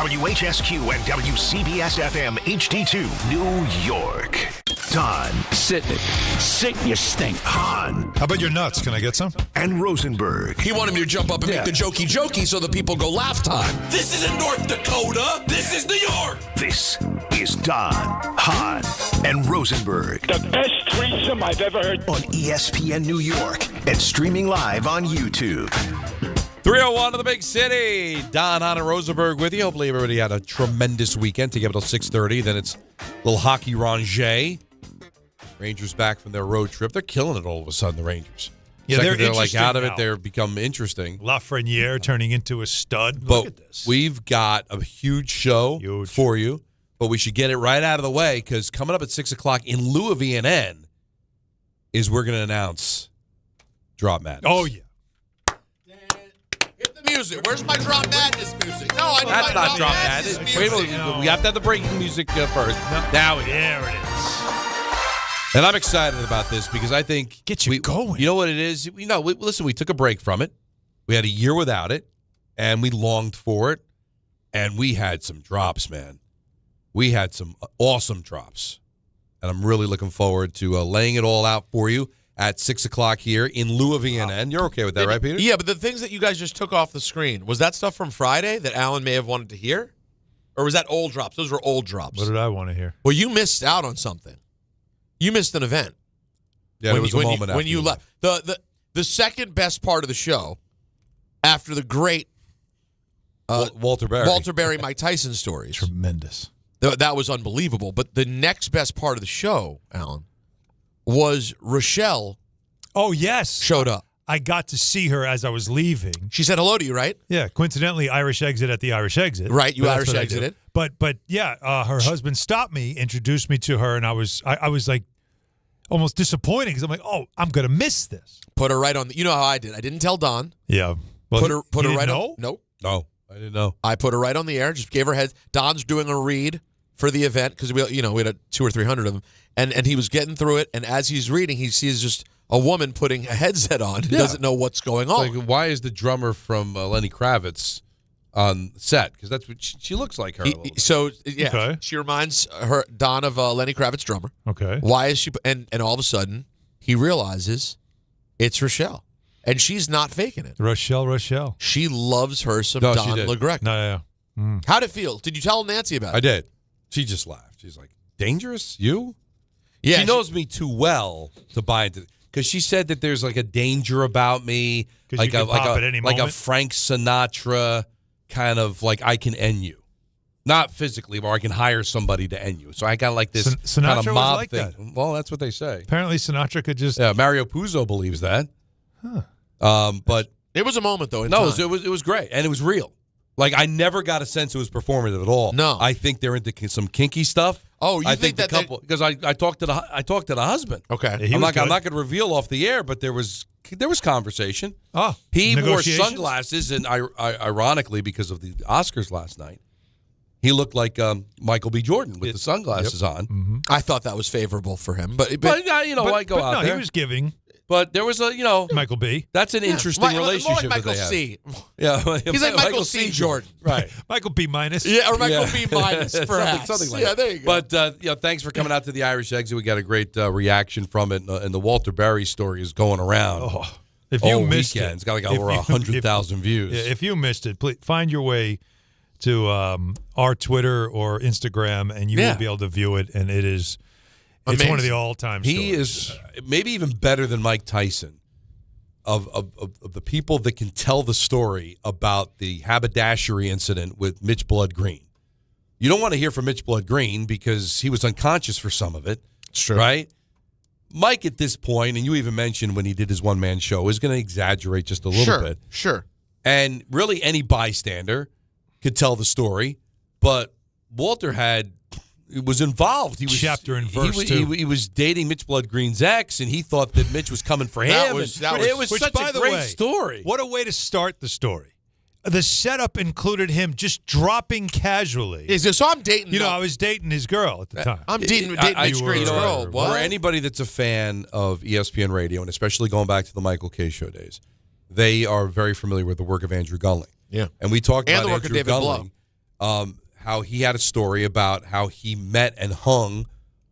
WHSQ and WCBS-FM HD2, New York. Don. Sit it. Sit you stink. Hahn. How about your nuts? Can I get some? And Rosenberg. He wanted me to jump up and make the jokey so the people go laugh time. This isn't North Dakota. This is New York. This is Don, Hahn, and Rosenberg. The best threesome I've ever heard. On ESPN New York and streaming live on YouTube. 301 in the big city. Don, Hahn, and Rosenberg with you. Hopefully everybody had a tremendous weekend to get until 6:30. Then it's a little hockey rangé. Rangers back from their road trip. They're killing it all of a sudden, the Rangers. Yeah, they're like out of it. now. They're become interesting. Lafreniere turning into a stud. But Look at this. we've got a huge show for you, but we should get it right out of the way because coming up at 6 o'clock in lieu of ENN is we're going to announce Drop Madness. Oh, yeah. Hit the music. Where's my Drop Madness music? No, I That's not Drop Madness Madness. music. Wait, we have to have the breaking music first. Now There it is. And I'm excited about this because I think Get you going. You know what it is? Listen, we took a break from it. We had a year without it, and we longed for it. And we had some drops, man. We had some awesome drops. And I'm really looking forward to laying it all out for you at 6 o'clock here in lieu of ENN. You're okay with that, right, Peter? Yeah, but the things that you guys just took off the screen, was that stuff from Friday that Alan may have wanted to hear? Or was that old drops? Those were old drops. What did I want to hear? Well, you missed out on something. You missed an event. Yeah, there was a moment when you left. The second best part of the show, after the great Walter Berry, Mike Tyson stories. Tremendous. That was unbelievable. But the next best part of the show, Alan, was Rochelle. Oh, yes. Showed up. I got to see her as I was leaving. She said hello to you, right? Yeah, coincidentally, Irish exit at the Irish exit. Right, you But that's Irish what I exited. did. But yeah, her husband stopped me, introduced me to her, and I was like almost disappointed because I'm like, oh, I'm gonna miss this. Put her right on. You know how I did. I didn't tell Don. Yeah. Well, Put her you right didn't on. know? Nope. No, I didn't know. I put her right on the air. Just gave her head. Don's doing a read for the event because we had 200 or 300 of them, and he was getting through it. And as he's reading, he sees just a woman putting a headset on. He doesn't know what's going on. Like, why is the drummer from Lenny Kravitz on set? Because that's what she looks like her. A little bit. So yeah, Okay. she reminds Don of Lenny Kravitz, drummer. Okay. Why is she? And all of a sudden, he realizes it's Rochelle, and she's not faking it. Rochelle. She loves her some No, she Don did. LeGrec. No, yeah. How'd it feel? Did you tell Nancy about it? I did. She just laughed. She's like, dangerous? You? Yeah, she knows me too well to buy into it. Because she said that there's like a danger about me. 'Cause Like you a, could pop like, at a, any like a moment. Frank Sinatra kind of like I can end you. Not physically, but I can hire somebody to end you. So I got like this Sinatra kind of was mob like thing. that. Well, that's what they say. Apparently Sinatra could just. Yeah, Mario Puzo believes that. But it was a moment though. no, it was great, and it was real. Like I never got a sense it was performative at all. No. I think they're into some kinky stuff. Oh, you I think the that they- couple because I talked to the husband. Okay. He I'm was not good. going to reveal off the air, but there was conversation. Oh, He wore negotiations? sunglasses, and ironically, because of the Oscars last night, he looked like Michael B. Jordan with the sunglasses on. I thought that was favorable for him, but But I go out no, there. he was giving But there was Michael B. that's an interesting relationship More like that Michael they have. C. Yeah, He's like Michael C. Jordan. Right. Michael B. minus. Yeah, or Michael Yeah. B. minus, perhaps. something like yeah, that. there you go. But thanks for coming out to the Irish Exit. We got a great reaction from it, and the Walter Berry story is going around. Oh, if you all missed weekend. it, It's got like if over you- 100,000 views. Yeah, if you missed it, please find your way to our Twitter or Instagram, and you Yeah. will be able to view it. And it's Amazing. one of the all-time. He stories. is maybe even better than Mike Tyson of the people that can tell the story about the haberdashery incident with Mitch Blood Green. You don't want to hear from Mitch Blood Green because he was unconscious for some of it. It's true. Right? Mike, at this point, and you even mentioned when he did his one-man show, is going to exaggerate just a little bit. Sure. And really any bystander could tell the story. But Walter was involved. He was Chapter and verse, he was dating Mitch Blood Green's ex, and he thought that Mitch was coming for him. That was- it was Which, such by a the great way, story. What a way to start the story. The setup included him just dropping casually. So I'm dating. I was dating his girl at the time. I'm dating I- Mitch you Green's know girl. what? What? For anybody that's a fan of ESPN Radio, and especially going back to the Michael K. Show days, they are very familiar with the work of Andrew Gulling. Yeah. And we talked And about the work of Andrew David Gulling. Blow. how he had a story about how he met and hung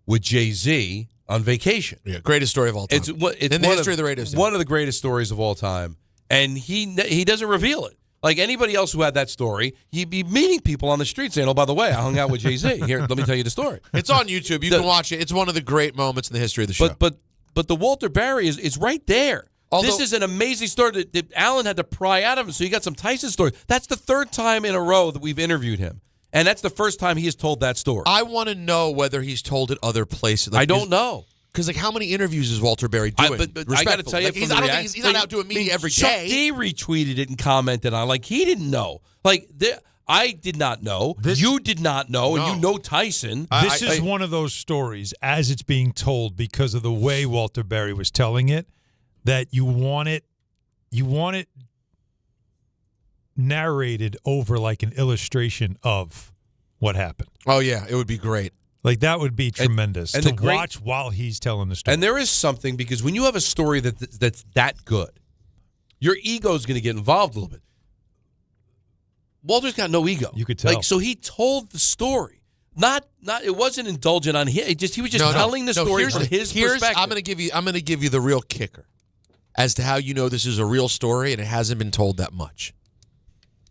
with Jay-Z on vacation. Yeah, greatest story of all time. It's in the history of the radio station. One of the greatest stories of all time, and he doesn't reveal it. Like anybody else who had that story, he'd be meeting people on the street saying, "Oh, by the way, I hung out with Jay-Z. Here, let me tell you the story." It's on YouTube. You can watch it. It's one of the great moments in the history of the show. But the Walter Barry is right there. This is an amazing story that Allen had to pry out of him, so you got some Tyson story. That's the third time in a row that we've interviewed him. And that's the first time he has told that story. I want to know whether he's told it other places. I don't know. Because, how many interviews is Walter Barry doing? But I got to tell you, he's not out doing media every Chuck day. D retweeted it and commented on it. He didn't know. I did not know. You did not know, and you know Tyson. This is one of those stories, as it's being told, because of the way Walter Barry was telling it, that you want it narrated over like an illustration of what happened. Oh, yeah. It would be great. Like, that would be tremendous and to watch while he's telling the story. And there is something, because when you have a story that's that good, your ego is going to get involved a little bit. Walter's got no ego. You could tell. So he told the story. Not it wasn't indulgent on him. He was just telling the story from his perspective. I'm going to give you the real kicker as to how you know this is a real story and it hasn't been told that much.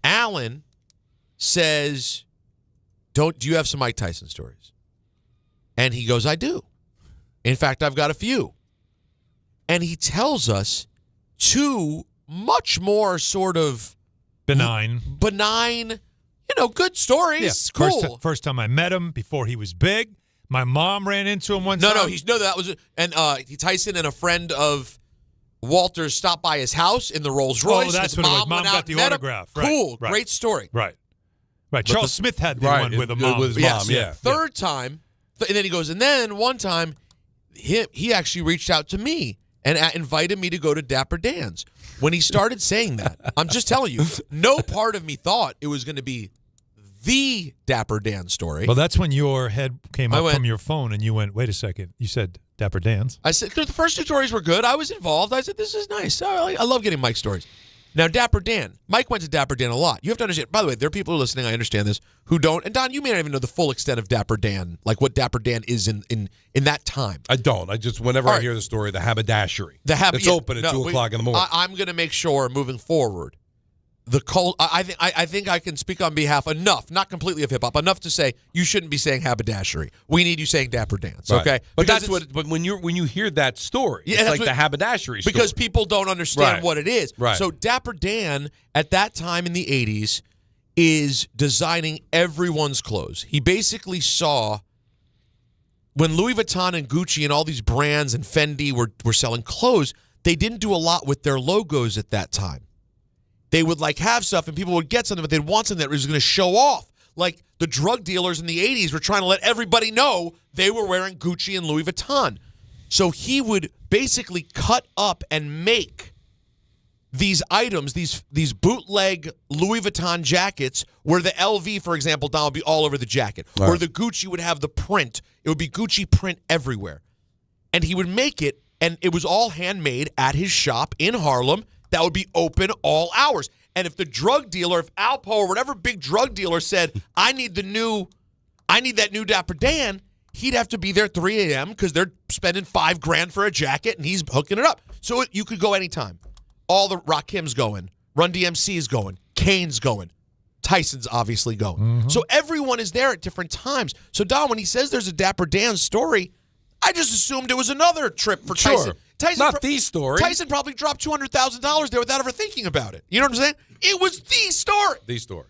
Allen says, do you have some Mike Tyson stories? And he goes, I do. In fact, I've got a few. And he tells us two much more sort of benign, good stories. Yeah. Cool. First time I met him before he was big. My mom ran into him one time. That was Tyson and a friend of Walter stopped by his house in the Rolls Royce. Oh, that's what it was. Mom got the autograph. Right. Cool. Right. Great story. Right. Charles Smith had the one with a mom. With his mom, yeah. Third time, and then he goes, and then one time, he actually reached out to me and invited me to go to Dapper Dan's. When he started saying that, I'm just telling you, no part of me thought it was going to be the Dapper Dan story. Well, that's when your head came up from your phone and you went, wait a second, you said Dapper Dan's? I said, because the first two stories were good. I was involved. I said, this is nice. I love getting Mike stories. Now, Dapper Dan. Mike went to Dapper Dan a lot. You have to understand, by the way, there are people who are listening, I understand this, who don't. And Don, you may not even know the full extent of Dapper Dan, like what Dapper Dan is in that time. I don't. I just, whenever I hear the story, the haberdashery. It's open at 2 o'clock in the morning. I'm going to make sure, moving forward, I think I can speak on behalf enough, not completely of hip hop, enough to say you shouldn't be saying haberdashery. We need you saying Dapper Dance, okay? Right. But that's what. But when you hear that story, it's like the haberdashery story. Because people don't understand what it is. Right. So Dapper Dan at that time in the 80s is designing everyone's clothes. He basically saw when Louis Vuitton and Gucci and all these brands and Fendi were selling clothes, they didn't do a lot with their logos at that time. They would have stuff and people would get something, but they'd want something that was going to show off. Like the drug dealers in the 80s were trying to let everybody know they were wearing Gucci and Louis Vuitton. So he would basically cut up and make these items, these bootleg Louis Vuitton jackets where the LV, for example, Don, would be all over the jacket. Right. Or the Gucci would have the print. It would be Gucci print everywhere. And he would make it, and it was all handmade at his shop in Harlem. That would be open all hours. And if the drug dealer, if Alpo or whatever big drug dealer said, I need that new Dapper Dan, he'd have to be there at 3 a.m. because they're spending $5,000 for a jacket and he's hooking it up. So you could go anytime. All the Rakim's going. Run DMC's going. Kane's going. Tyson's obviously going. Mm-hmm. So everyone is there at different times. So Don, when he says there's a Dapper Dan story, I just assumed it was another trip for Tyson. Not the story. Tyson probably dropped $200,000 there without ever thinking about it. You know what I'm saying? It was the story. The story.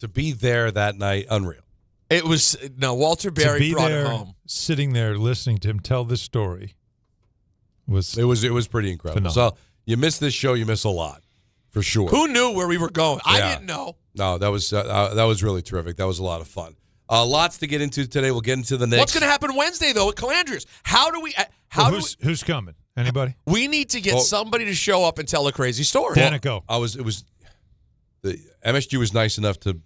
To be there that night, unreal. It was Walter Barry brought it home. Sitting there listening to him tell this story was pretty incredible. Phenomenal. So you miss this show, you miss a lot, for sure. Who knew where we were going? Yeah. I didn't know. No, that was really terrific. That was a lot of fun. Lots to get into today. We'll get into the Knicks. What's going to happen Wednesday though at Calandra's? Who's coming? Anybody? We need to get somebody to show up and tell a crazy story. Danico. The MSG was nice enough to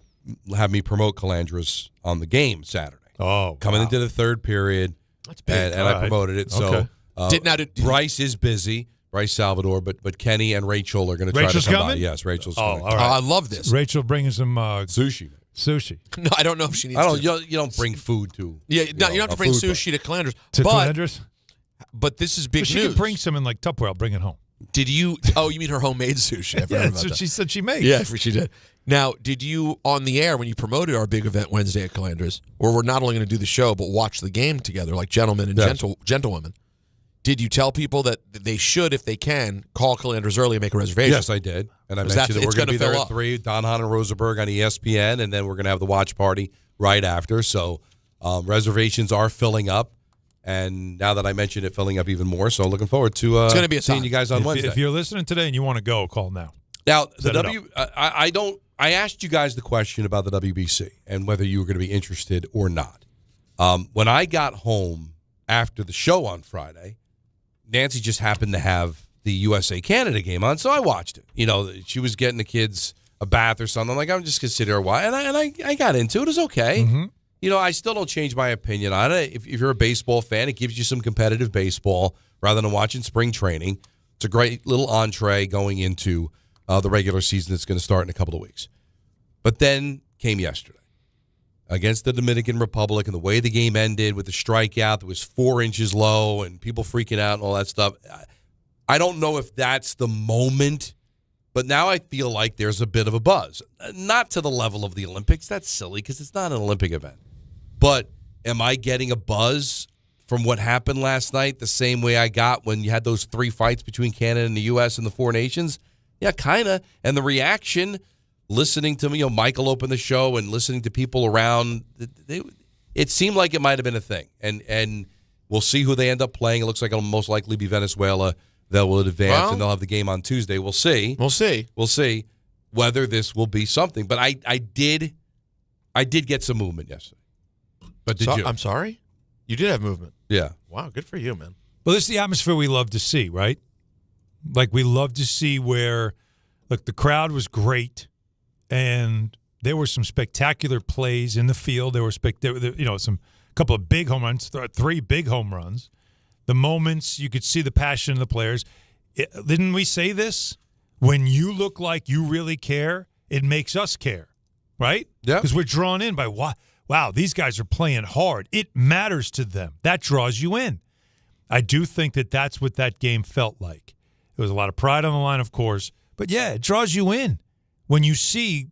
have me promote Calandra's on the game Saturday. Oh, coming into the third period. That's big. And I promoted it. Okay. So Bryce is busy. Bryce Salvador, but Kenny and Rachel are going to try to come by. Yes, Rachel's coming. All right. I love this. Rachel bringing some sushi. Sushi. No, I don't know if she needs I don't. to. You don't bring food to. Yeah, no, you don't have to bring food sushi to Calandra's. To but, Calandra's? But this is big But she news. could bring some in like Tupperware. I'll bring it home. Did you? Oh, you mean her homemade sushi? I forgot Yeah, about that's what that. she said she made. Yeah, she did. Now, did you, on the air, when you promoted our big event Wednesday at Calandra's, where we're not only going to do the show, but watch the game together like gentlemen and gentlewomen, did you tell people that they should, if they can, call Calandra's early and make a reservation? Yes, I did. And I 'Cause mentioned that we're it's going to gonna be there fill at up. 3, Don Hahn and Rosenberg on ESPN, and then we're going to have the watch party right after. So reservations are filling up. And now that I mentioned it, filling up even more. So looking forward to It's gonna be a seeing time. you guys on Wednesday. If you're listening today and you want to go, call now. Now, Set it I asked you guys the question about the WBC and whether you were going to be interested or not. When I got home after the show on Friday, Nancy just happened to have the USA-Canada game on, so I watched it. You know, she was getting the kids a bath or something. I'm like, I'm just going to sit here a while. And I got into it. It was okay. Mm-hmm. You know, I still don't change my opinion on it. If you're a baseball fan, it gives you some competitive baseball rather than watching spring training. It's a great little entree going into the regular season that's going to start in a couple of weeks. But then came yesterday against the Dominican Republic, and the way the game ended with the strikeout that was 4 inches low and people freaking out and all that stuff. I don't know if that's the moment, but now I feel like there's a bit of a buzz. Not to the level of the Olympics. That's silly because it's not an Olympic event. But am I getting a buzz from what happened last night the same way I got when you had those 3 fights between Canada and the U.S. and the 4 nations? Yeah, kind of. And the reaction, listening to me, Michael open the show and listening to people around, it seemed like it might have been a thing. And we'll see who they end up playing. It looks like it'll most likely be Venezuela that will advance, and they'll have the game on Tuesday. We'll see. We'll see Whether this will be something. But I did get some movement yesterday. But did you? I'm sorry? You did have movement. Yeah. Wow, good for you, man. Well, this is the atmosphere we love to see, right? Like, we love to see where, look, the crowd was great, and there were some spectacular plays in the field. There were some couple of big home runs, 3 big home runs. The moments, you could see the passion of the players. Didn't we say this? When you look like you really care, it makes us care, right? Yeah. Because we're drawn in by, wow, these guys are playing hard. It matters to them. That draws you in. I do think that that's what that game felt like. There was a lot of pride on the line, of course. But, yeah, it draws you in. When you see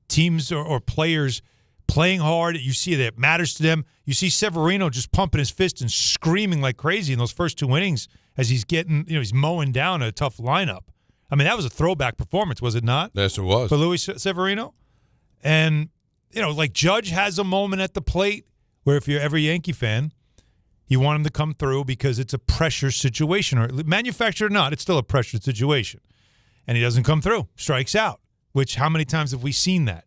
teams or players playing hard, you see that it matters to them. You see Severino just pumping his fist and screaming like crazy in those first 2 innings as he's he's mowing down a tough lineup. I mean, that was a throwback performance, was it not? Yes, it was. For Luis Severino. And, like Judge has a moment at the plate where if you're ever a Yankee fan, you want him to come through because it's a pressure situation. Or manufactured or not, it's still a pressure situation. And he doesn't come through, strikes out, which how many times have we seen that?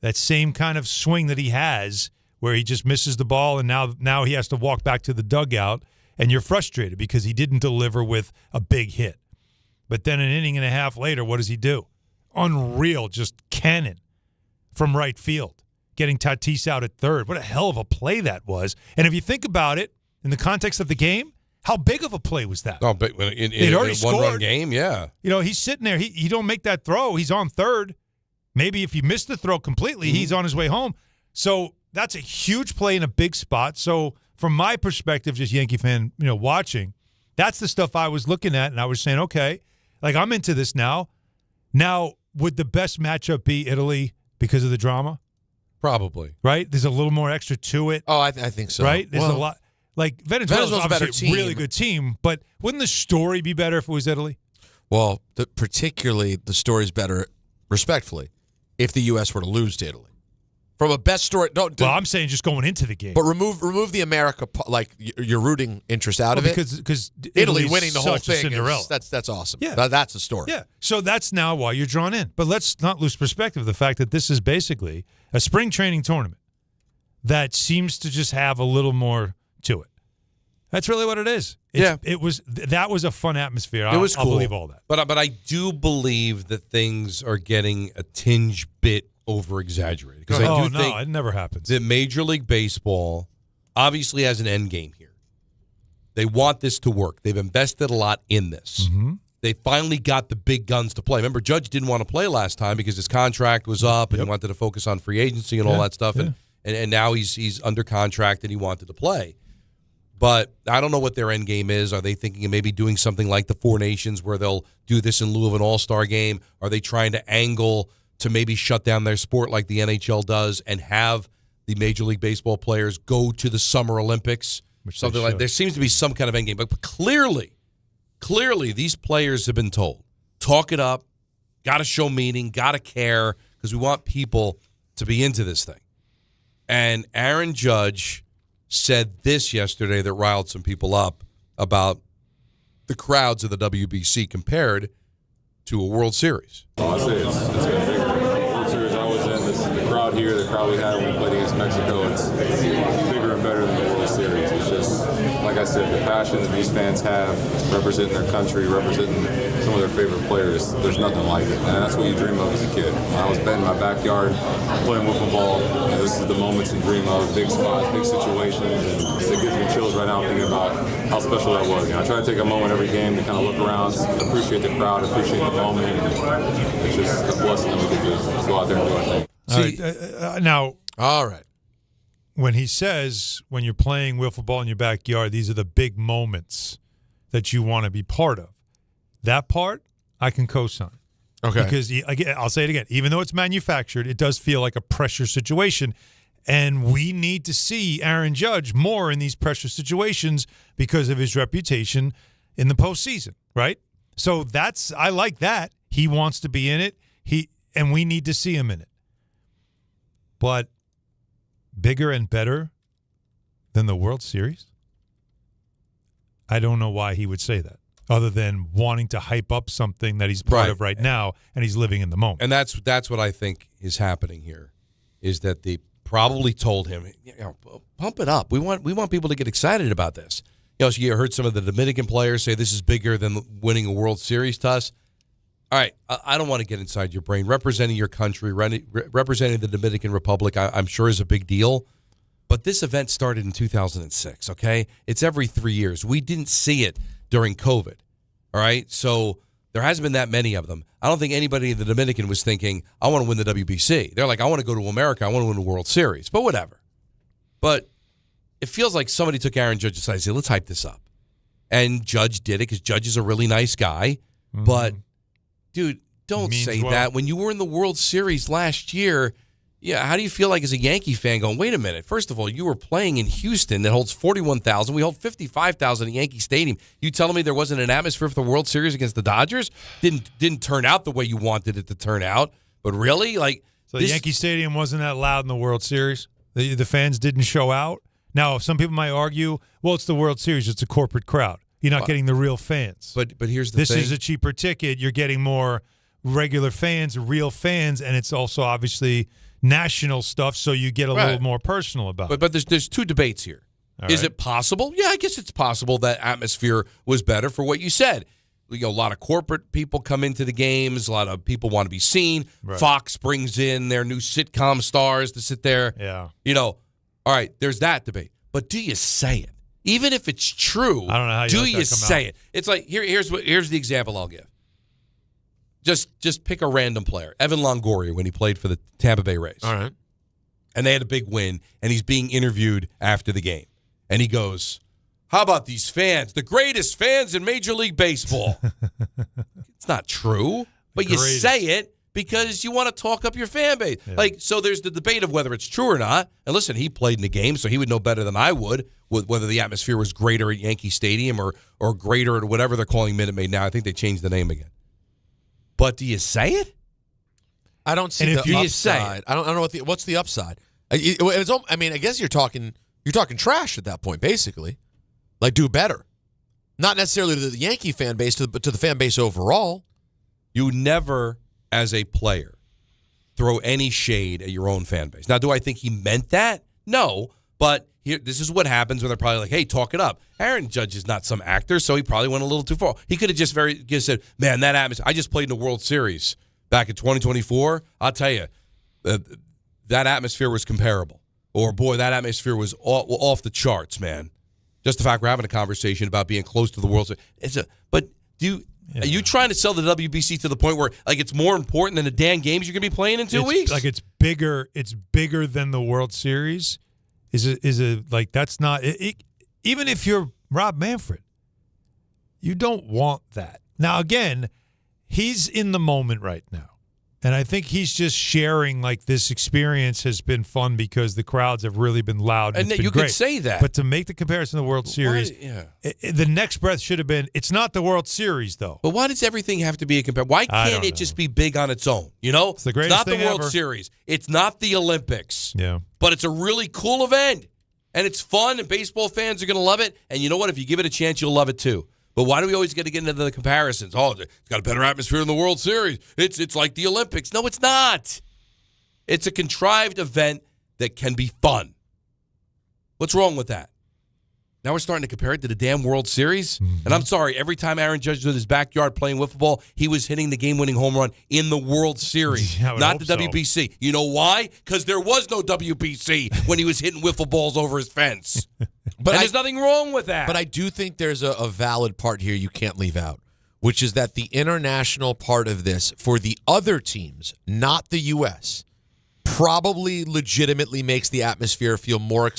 That same kind of swing that he has where he just misses the ball and now he has to walk back to the dugout and you're frustrated because he didn't deliver with a big hit. But then an inning and a half later, what does he do? Unreal, just cannon from right field, getting Tatis out at third. What a hell of a play that was. And if you think about it in the context of the game, how big of a play was that? Oh, but in They'd already a one-run scored. game, yeah. He's sitting there. He don't make that throw. He's on third. Maybe if he missed the throw completely, he's on his way home. So that's a huge play in a big spot. So from my perspective, just Yankee fan, watching, that's the stuff I was looking at, and I was saying, okay, like I'm into this now. Now, would the best matchup be Italy because of the drama? Probably. Right? There's a little more extra to it. Oh, I think so. Right? There's a lot. Like Venezuela's a better obviously a really team. good team, but wouldn't the story be better if it was Italy? Well, particularly the story's better, respectfully, if the U.S. were to lose to Italy. From a best story, Well, I'm saying just going into the game. but remove the America, like your rooting interest out of it. Because Italy Italy's winning the whole such a thing, Cinderella. that's awesome. Yeah. That's the story. Yeah. So that's now why you're drawn in. But let's not lose perspective of the fact that this is basically a spring training tournament that seems to just have a little more to it. That's really what it is. That was a fun atmosphere. It was cool. I'll believe all that. But I do believe that things are getting a tinge bit over-exaggerated. Because I do think it never happens. that Major League Baseball obviously has an end game here. They want this to work. They've invested a lot in this. Mm-hmm. they finally got the big guns to play. Remember, Judge didn't want to play last time because his contract was up and he wanted to focus on free agency and all that stuff. And now he's under contract and he wanted to play. But I don't know what their end game is. Are they thinking of maybe doing something like the Four Nations where they'll do this in lieu of an all-star game? Are they trying to angle to maybe shut down their sport like the NHL does and have the Major League Baseball players go to the Summer Olympics? Something like there seems to be some kind of end game. But clearly, these players have been told, talk it up, got to show meaning, got to care, because we want people to be into this thing. And Aaron Judge said this yesterday that riled some people up about the crowds of the WBC compared to a World Series. I say it's getting bigger. The World Series I was in, the crowd here, the crowd we had when we played against Mexico, it's bigger and better than the World Series. It's just, like I said, the passion that these fans have representing their country, representing some of their favorite players, there's nothing like it. And that's what you dream of as a kid. When I was betting in my backyard, playing wiffle ball, this is the moments you dream of, big spots, big situations, and it gives me chills right now thinking about how special that was. I try to take a moment every game to kind of look around, appreciate the crowd, appreciate the moment, and it's just a blessing that we get to go out there and do our thing. Now, all right. When he says when you're playing wiffle ball in your backyard, these are the big moments that you want to be part of. That part, I can co-sign. Okay. Because, again, I'll say it again, even though it's manufactured, it does feel like a pressure situation. And we need to see Aaron Judge more in these pressure situations because of his reputation in the postseason, right? So I like that. He wants to be in it. And we need to see him in it. But bigger and better than the World Series? I don't know why he would say that, other than wanting to hype up something that he's part of right now, and he's living in the moment. And that's what I think is happening here, is that they probably told him, pump it up. We want people to get excited about this. So you heard some of the Dominican players say this is bigger than winning a World Series to us. All right, I don't want to get inside your brain. Representing your country, representing the Dominican Republic, I'm sure is a big deal. But this event started in 2006, okay? It's every 3 years. We didn't see it during COVID, all right? So there hasn't been that many of them. I don't think anybody in the Dominican was thinking, I want to win the WBC. They're like, I want to go to America. I want to win the World Series. But whatever. But it feels like somebody took Aaron Judge aside and said, let's hype this up. And Judge did it because Judge is a really nice guy. Mm-hmm. But dude, don't say that. When you were in the World Series last year, how do you feel like as a Yankee fan going, wait a minute, first of all, you were playing in Houston that holds 41,000. We hold 55,000 at Yankee Stadium. You telling me there wasn't an atmosphere for the World Series against the Dodgers? Didn't turn out the way you wanted it to turn out. But really? So the Yankee Stadium wasn't that loud in the World Series? The fans didn't show out? Now, some people might argue, well, it's the World Series. It's a corporate crowd. You're not getting the real fans. But here's the thing. This is a cheaper ticket. You're getting more regular fans, real fans, and it's also obviously national stuff, so you get a little more personal about it. But there's two debates here. Is it possible? Yeah, I guess it's possible that atmosphere was better for what you said. A lot of corporate people come into the games. A lot of people want to be seen. Right. Fox brings in their new sitcom stars to sit there. Yeah. All right, there's that debate. But do you say it? Even if it's true, I don't know how do you say it? It's like here's the example I'll give. Just pick a random player. Evan Longoria when he played for the Tampa Bay Rays. All right. And they had a big win, and he's being interviewed after the game. And he goes, how about these fans? The greatest fans in Major League Baseball. It's not true, but you say it because you want to talk up your fan base. Yeah. So there's the debate of whether it's true or not. And listen, he played in the game, so he would know better than I would whether the atmosphere was greater at Yankee Stadium or greater at whatever they're calling Minute Maid now. I think they changed the name again. But do you say it? I don't see the upside. I don't know what's the upside. I guess you're talking trash at that point, basically. Do better. Not necessarily to the Yankee fan base, but to the fan base overall. You never, as a player, throw any shade at your own fan base. Now, do I think he meant that? No, but this is what happens when they're probably like, hey, talk it up. Aaron Judge is not some actor, so he probably went a little too far. He could have just said, man, that atmosphere. I just played in the World Series back in 2024. I'll tell you, that atmosphere was comparable. Or, boy, that atmosphere was off the charts, man. Just the fact we're having a conversation about being close to the World Series. But Are you trying to sell the WBC to the point where it's more important than the damn games you're going to be playing in 2 weeks? Like it's bigger than the World Series. Is it like that's not even if you're Rob Manfred, you don't want that. Now again, he's in the moment right now. And I think he's just sharing this experience has been fun because the crowds have really been loud. And you could say that. But to make the comparison to the World Series, the next breath should have been, it's not the World Series, though. But why does everything have to be a comparison? Why can't it just be big on its own? It's the greatest not thing the World ever. Series. It's not the Olympics. Yeah. But it's a really cool event. And it's fun, and baseball fans are going to love it. And you know what? If you give it a chance, you'll love it too. But why do we always get to get into the comparisons? Oh, it's got a better atmosphere than the World Series. It's like the Olympics. No, it's not. It's a contrived event that can be fun. What's wrong with that? Now we're starting to compare it to the damn World Series. Mm-hmm. And I'm sorry, every time Aaron Judge was in his backyard playing wiffle ball, he was hitting the game-winning home run in the World Series, not the WBC. You know why? Because there was no WBC when he was hitting wiffle balls over his fence. But there's nothing wrong with that. But I do think there's a valid part here you can't leave out, which is that the international part of this for the other teams, not the U.S., probably legitimately makes the atmosphere feel more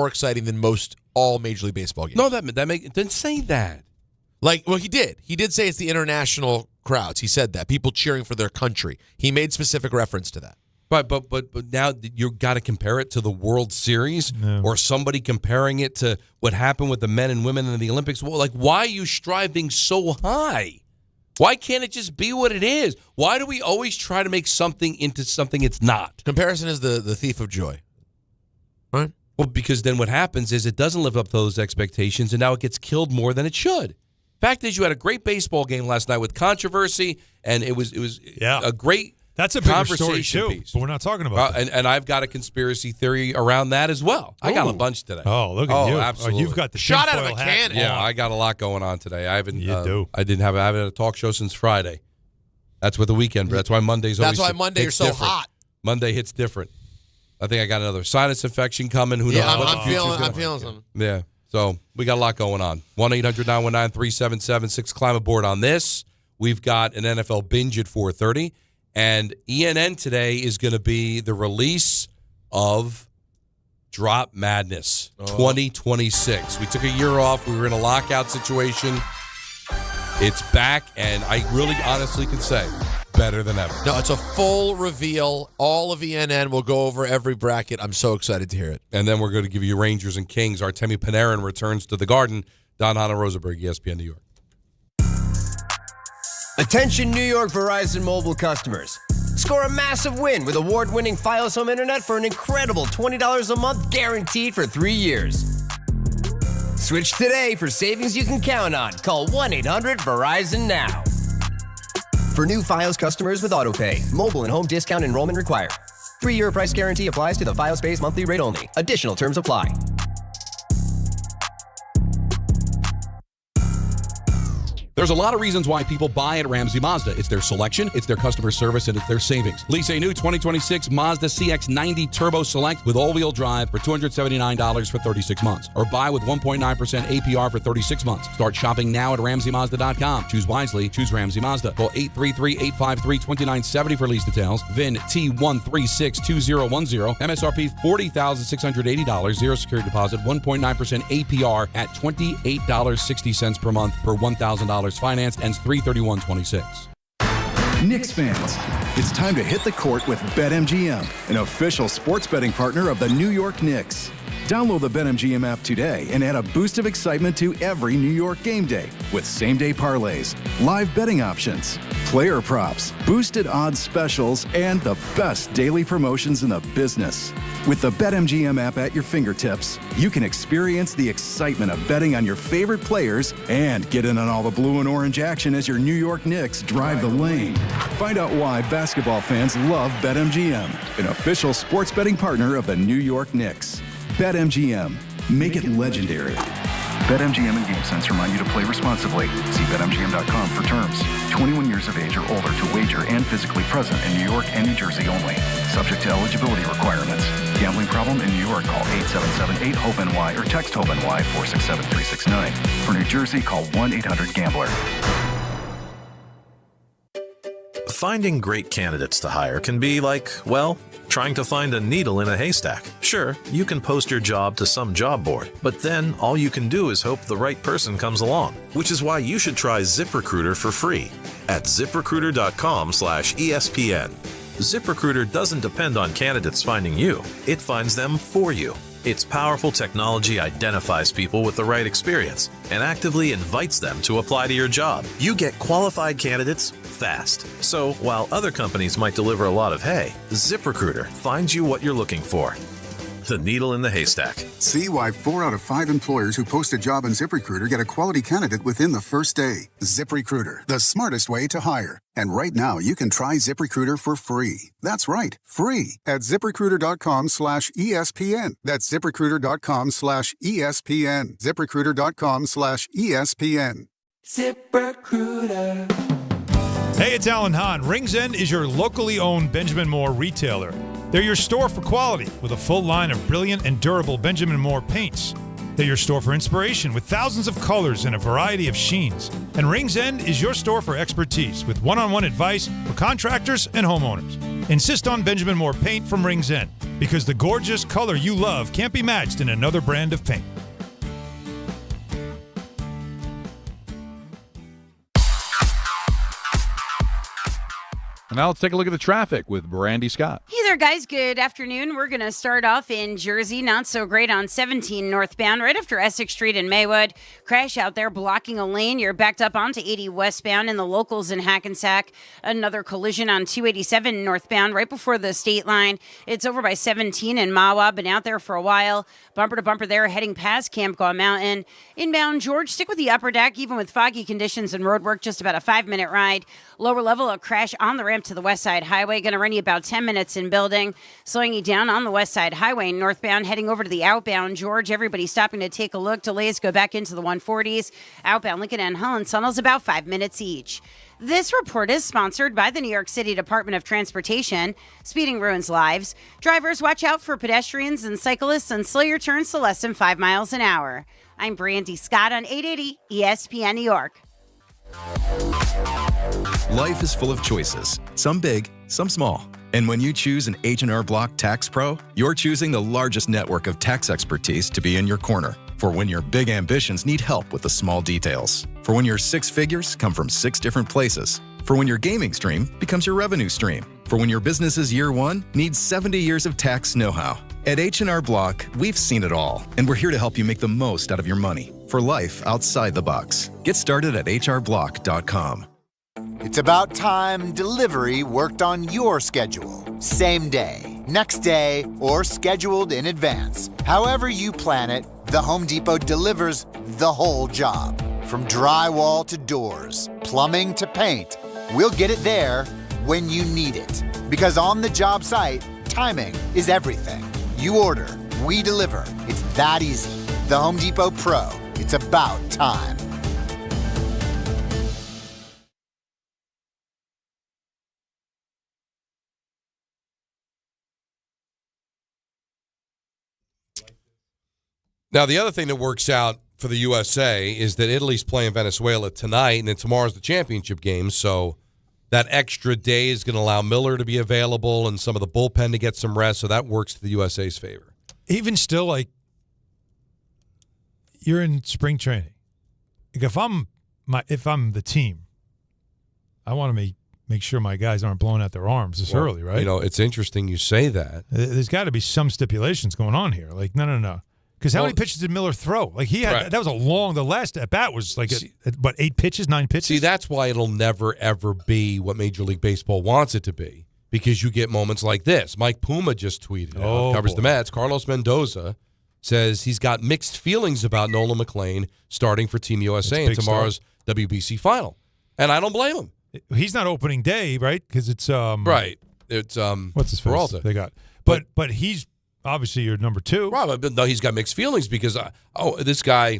exciting than most all Major League Baseball games. No, didn't say that. He did. He did say it's the international crowds. He said that. People cheering for their country. He made specific reference to that. But now you've got to compare it to the World Series or somebody comparing it to what happened with the men and women in the Olympics. Well, why are you striving so high? Why can't it just be what it is? Why do we always try to make something into something it's not? Comparison is the thief of joy. Right? Well, because then what happens is it doesn't live up to those expectations, and now it gets killed more than it should. Fact is, you had a great baseball game last night with controversy, and it was a great That's a bigger story, conversation too, piece. but we're not talking about that. And I've got a conspiracy theory around that as well. I got a bunch today. Oh, look at you. Absolutely. You've got the shot out of a tinfoil hat cannon. Yeah, I got a lot going on today. I haven't. You do. I haven't had a talk show since Friday. That's what the weekend. That's why Mondays. That's always why Monday hits are so different. hot. Monday hits different. I think I got another sinus infection coming. Who knows? I'm feeling something. Yeah. So we got a lot going on. 1-800-919-3776. Climb aboard on this. We've got an NFL binge at 4:30. And ENN today is going to be the release of Drop Madness 2026. We took a year off. We were in a lockout situation. It's back, and I really honestly can say better than ever. No, it's a full reveal. All of ENN will go over every bracket. I'm so excited to hear it. And then we're going to give you Rangers and Kings. Artemi Panarin returns to the Garden. Don Hahn and Rosenberg, ESPN New York. Attention New York Verizon mobile customers. Score a massive win with award-winning Fios Home Internet for an incredible $20 a month guaranteed for 3 years. Switch today for savings you can count on. Call 1-800-VERIZON now. For new Fios customers with AutoPay, mobile and home discount enrollment required. 3-year price guarantee applies to the Fios-based monthly rate only. Additional terms apply. There's a lot of reasons why people buy at Ramsey Mazda. It's their selection, it's their customer service, and it's their savings. Lease a new 2026 Mazda CX-90 Turbo Select with all-wheel drive for $279 for 36 months. Or buy with 1.9% APR for 36 months. Start shopping now at RamseyMazda.com. Choose wisely. Choose Ramsey Mazda. Call 833-853-2970 for lease details. VIN T1362010. MSRP $40,680. Zero security deposit. 1.9% APR at $28.60 per month per $1,000 financed, ends 3/31/26. Knicks fans, it's time to hit the court with BetMGM, an official sports betting partner of the New York Knicks. Download the BetMGM app today and add a boost of excitement to every New York game day with same-day parlays, live betting options, player props, boosted odds specials, and the best daily promotions in the business. With the BetMGM app at your fingertips, you can experience the excitement of betting on your favorite players and get in on all the blue and orange action as your New York Knicks drive the lane. Find out why basketball fans love BetMGM, an official sports betting partner of the New York Knicks. BetMGM. Make it legendary. BetMGM and GameSense remind you to play responsibly. See BetMGM.com for terms. 21 years of age or older to wager and physically present in New York and New Jersey only. Subject to eligibility requirements. Gambling problem in New York? Call 877-8-HOPE-NY or text HOPE-NY 467-369. For New Jersey, call 1-800-GAMBLER. Finding great candidates to hire can be like, well, trying to find a needle in a haystack. Sure, you can post your job to some job board, but then all you can do is hope the right person comes along, which is why you should try ZipRecruiter for free at ZipRecruiter.com/ESPN. ZipRecruiter doesn't depend on candidates finding you. It finds them for you. Its powerful technology identifies people with the right experience and actively invites them to apply to your job. You get qualified candidates fast. So while other companies might deliver a lot of hay, ZipRecruiter finds you what you're looking for. The needle in the haystack. See why 4 out of 5 employers who post a job on ZipRecruiter get a quality candidate within the first day. ZipRecruiter, the smartest way to hire. And right now, you can try ZipRecruiter for free. That's right, free at ZipRecruiter.com/ESPN. That's ZipRecruiter.com/ESPN. ZipRecruiter.com/ESPN. ZipRecruiter. Hey, it's Alan Hahn. Rings End is your locally owned Benjamin Moore retailer. They're your store for quality with a full line of brilliant and durable Benjamin Moore paints. They're your store for inspiration with thousands of colors and a variety of sheens. And Rings End is your store for expertise with one-on-one advice for contractors and homeowners. Insist on Benjamin Moore paint from Rings End because the gorgeous color you love can't be matched in another brand of paint. And now let's take a look at the traffic with Brandy Scott. Hey there, guys. Good afternoon. We're going to start off in Jersey. Not so great on 17 northbound, right after Essex Street in Maywood. Crash out there blocking a lane. You're backed up onto 80 westbound in the locals in Hackensack. Another collision on 287 northbound right before the state line. It's over by 17 in Mahwah. Been out there for a while. Bumper to bumper there heading past Campgaw Mountain. Inbound George, stick with the upper deck. Even with foggy conditions and road work, just about a 5-minute ride. Lower level, a crash on the ramp to the West Side Highway. Going to run you about 10 minutes in building. Slowing you down on the West Side Highway northbound, heading over to the outbound George. Everybody stopping to take a look. Delays go back into the 140s. Outbound Lincoln and Holland tunnels about 5 minutes each. This report is sponsored by the New York City Department of Transportation. Speeding ruins lives. Drivers, watch out for pedestrians and cyclists and slow your turns to less than 5 miles an hour. I'm Brandy Scott on 880 ESPN New York. Life is full of choices, some big, some small. And when you choose an H&R Block Tax Pro, you're choosing the largest network of tax expertise to be in your corner. For when your big ambitions need help with the small details. For when your 6 figures come from 6 different places. For when your gaming stream becomes your revenue stream. For when your business's year 1 needs 70 years of tax know-how. At H&R Block, we've seen it all, and we're here to help you make the most out of your money for life outside the box. Get started at hrblock.com. It's about time delivery worked on your schedule. Same day, next day, or scheduled in advance. However you plan it, the Home Depot delivers the whole job. From drywall to doors, plumbing to paint, we'll get it there when you need it. Because on the job site, timing is everything. You order, we deliver. It's that easy. The Home Depot Pro. It's about time. Now, the other thing that works out for the USA is that Italy's playing Venezuela tonight, and then tomorrow's the championship game, so that extra day is going to allow Miller to be available and some of the bullpen to get some rest, so that works to the USA's favor. Even still, like, you're in spring training. Like if I'm the team, I want to make sure my guys aren't blowing out their arms this early, right? You know, it's interesting you say that. There's got to be some stipulations going on here. Like, no. Because how many pitches did Miller throw? Like he had that was the last at bat was like 8 pitches, 9 pitches. See, that's why it'll never ever be what Major League Baseball wants it to be. Because you get moments like this. Mike Puma just tweeted covers the Mets. Carlos Mendoza says he's got mixed feelings about Nolan McLean starting for Team USA in tomorrow's WBC final, and I don't blame him. He's not opening day, right? Because it's right. It's what's his face? Peralta. They got, but he's. Obviously, you're number 2. Right, but no, he's got mixed feelings because, this guy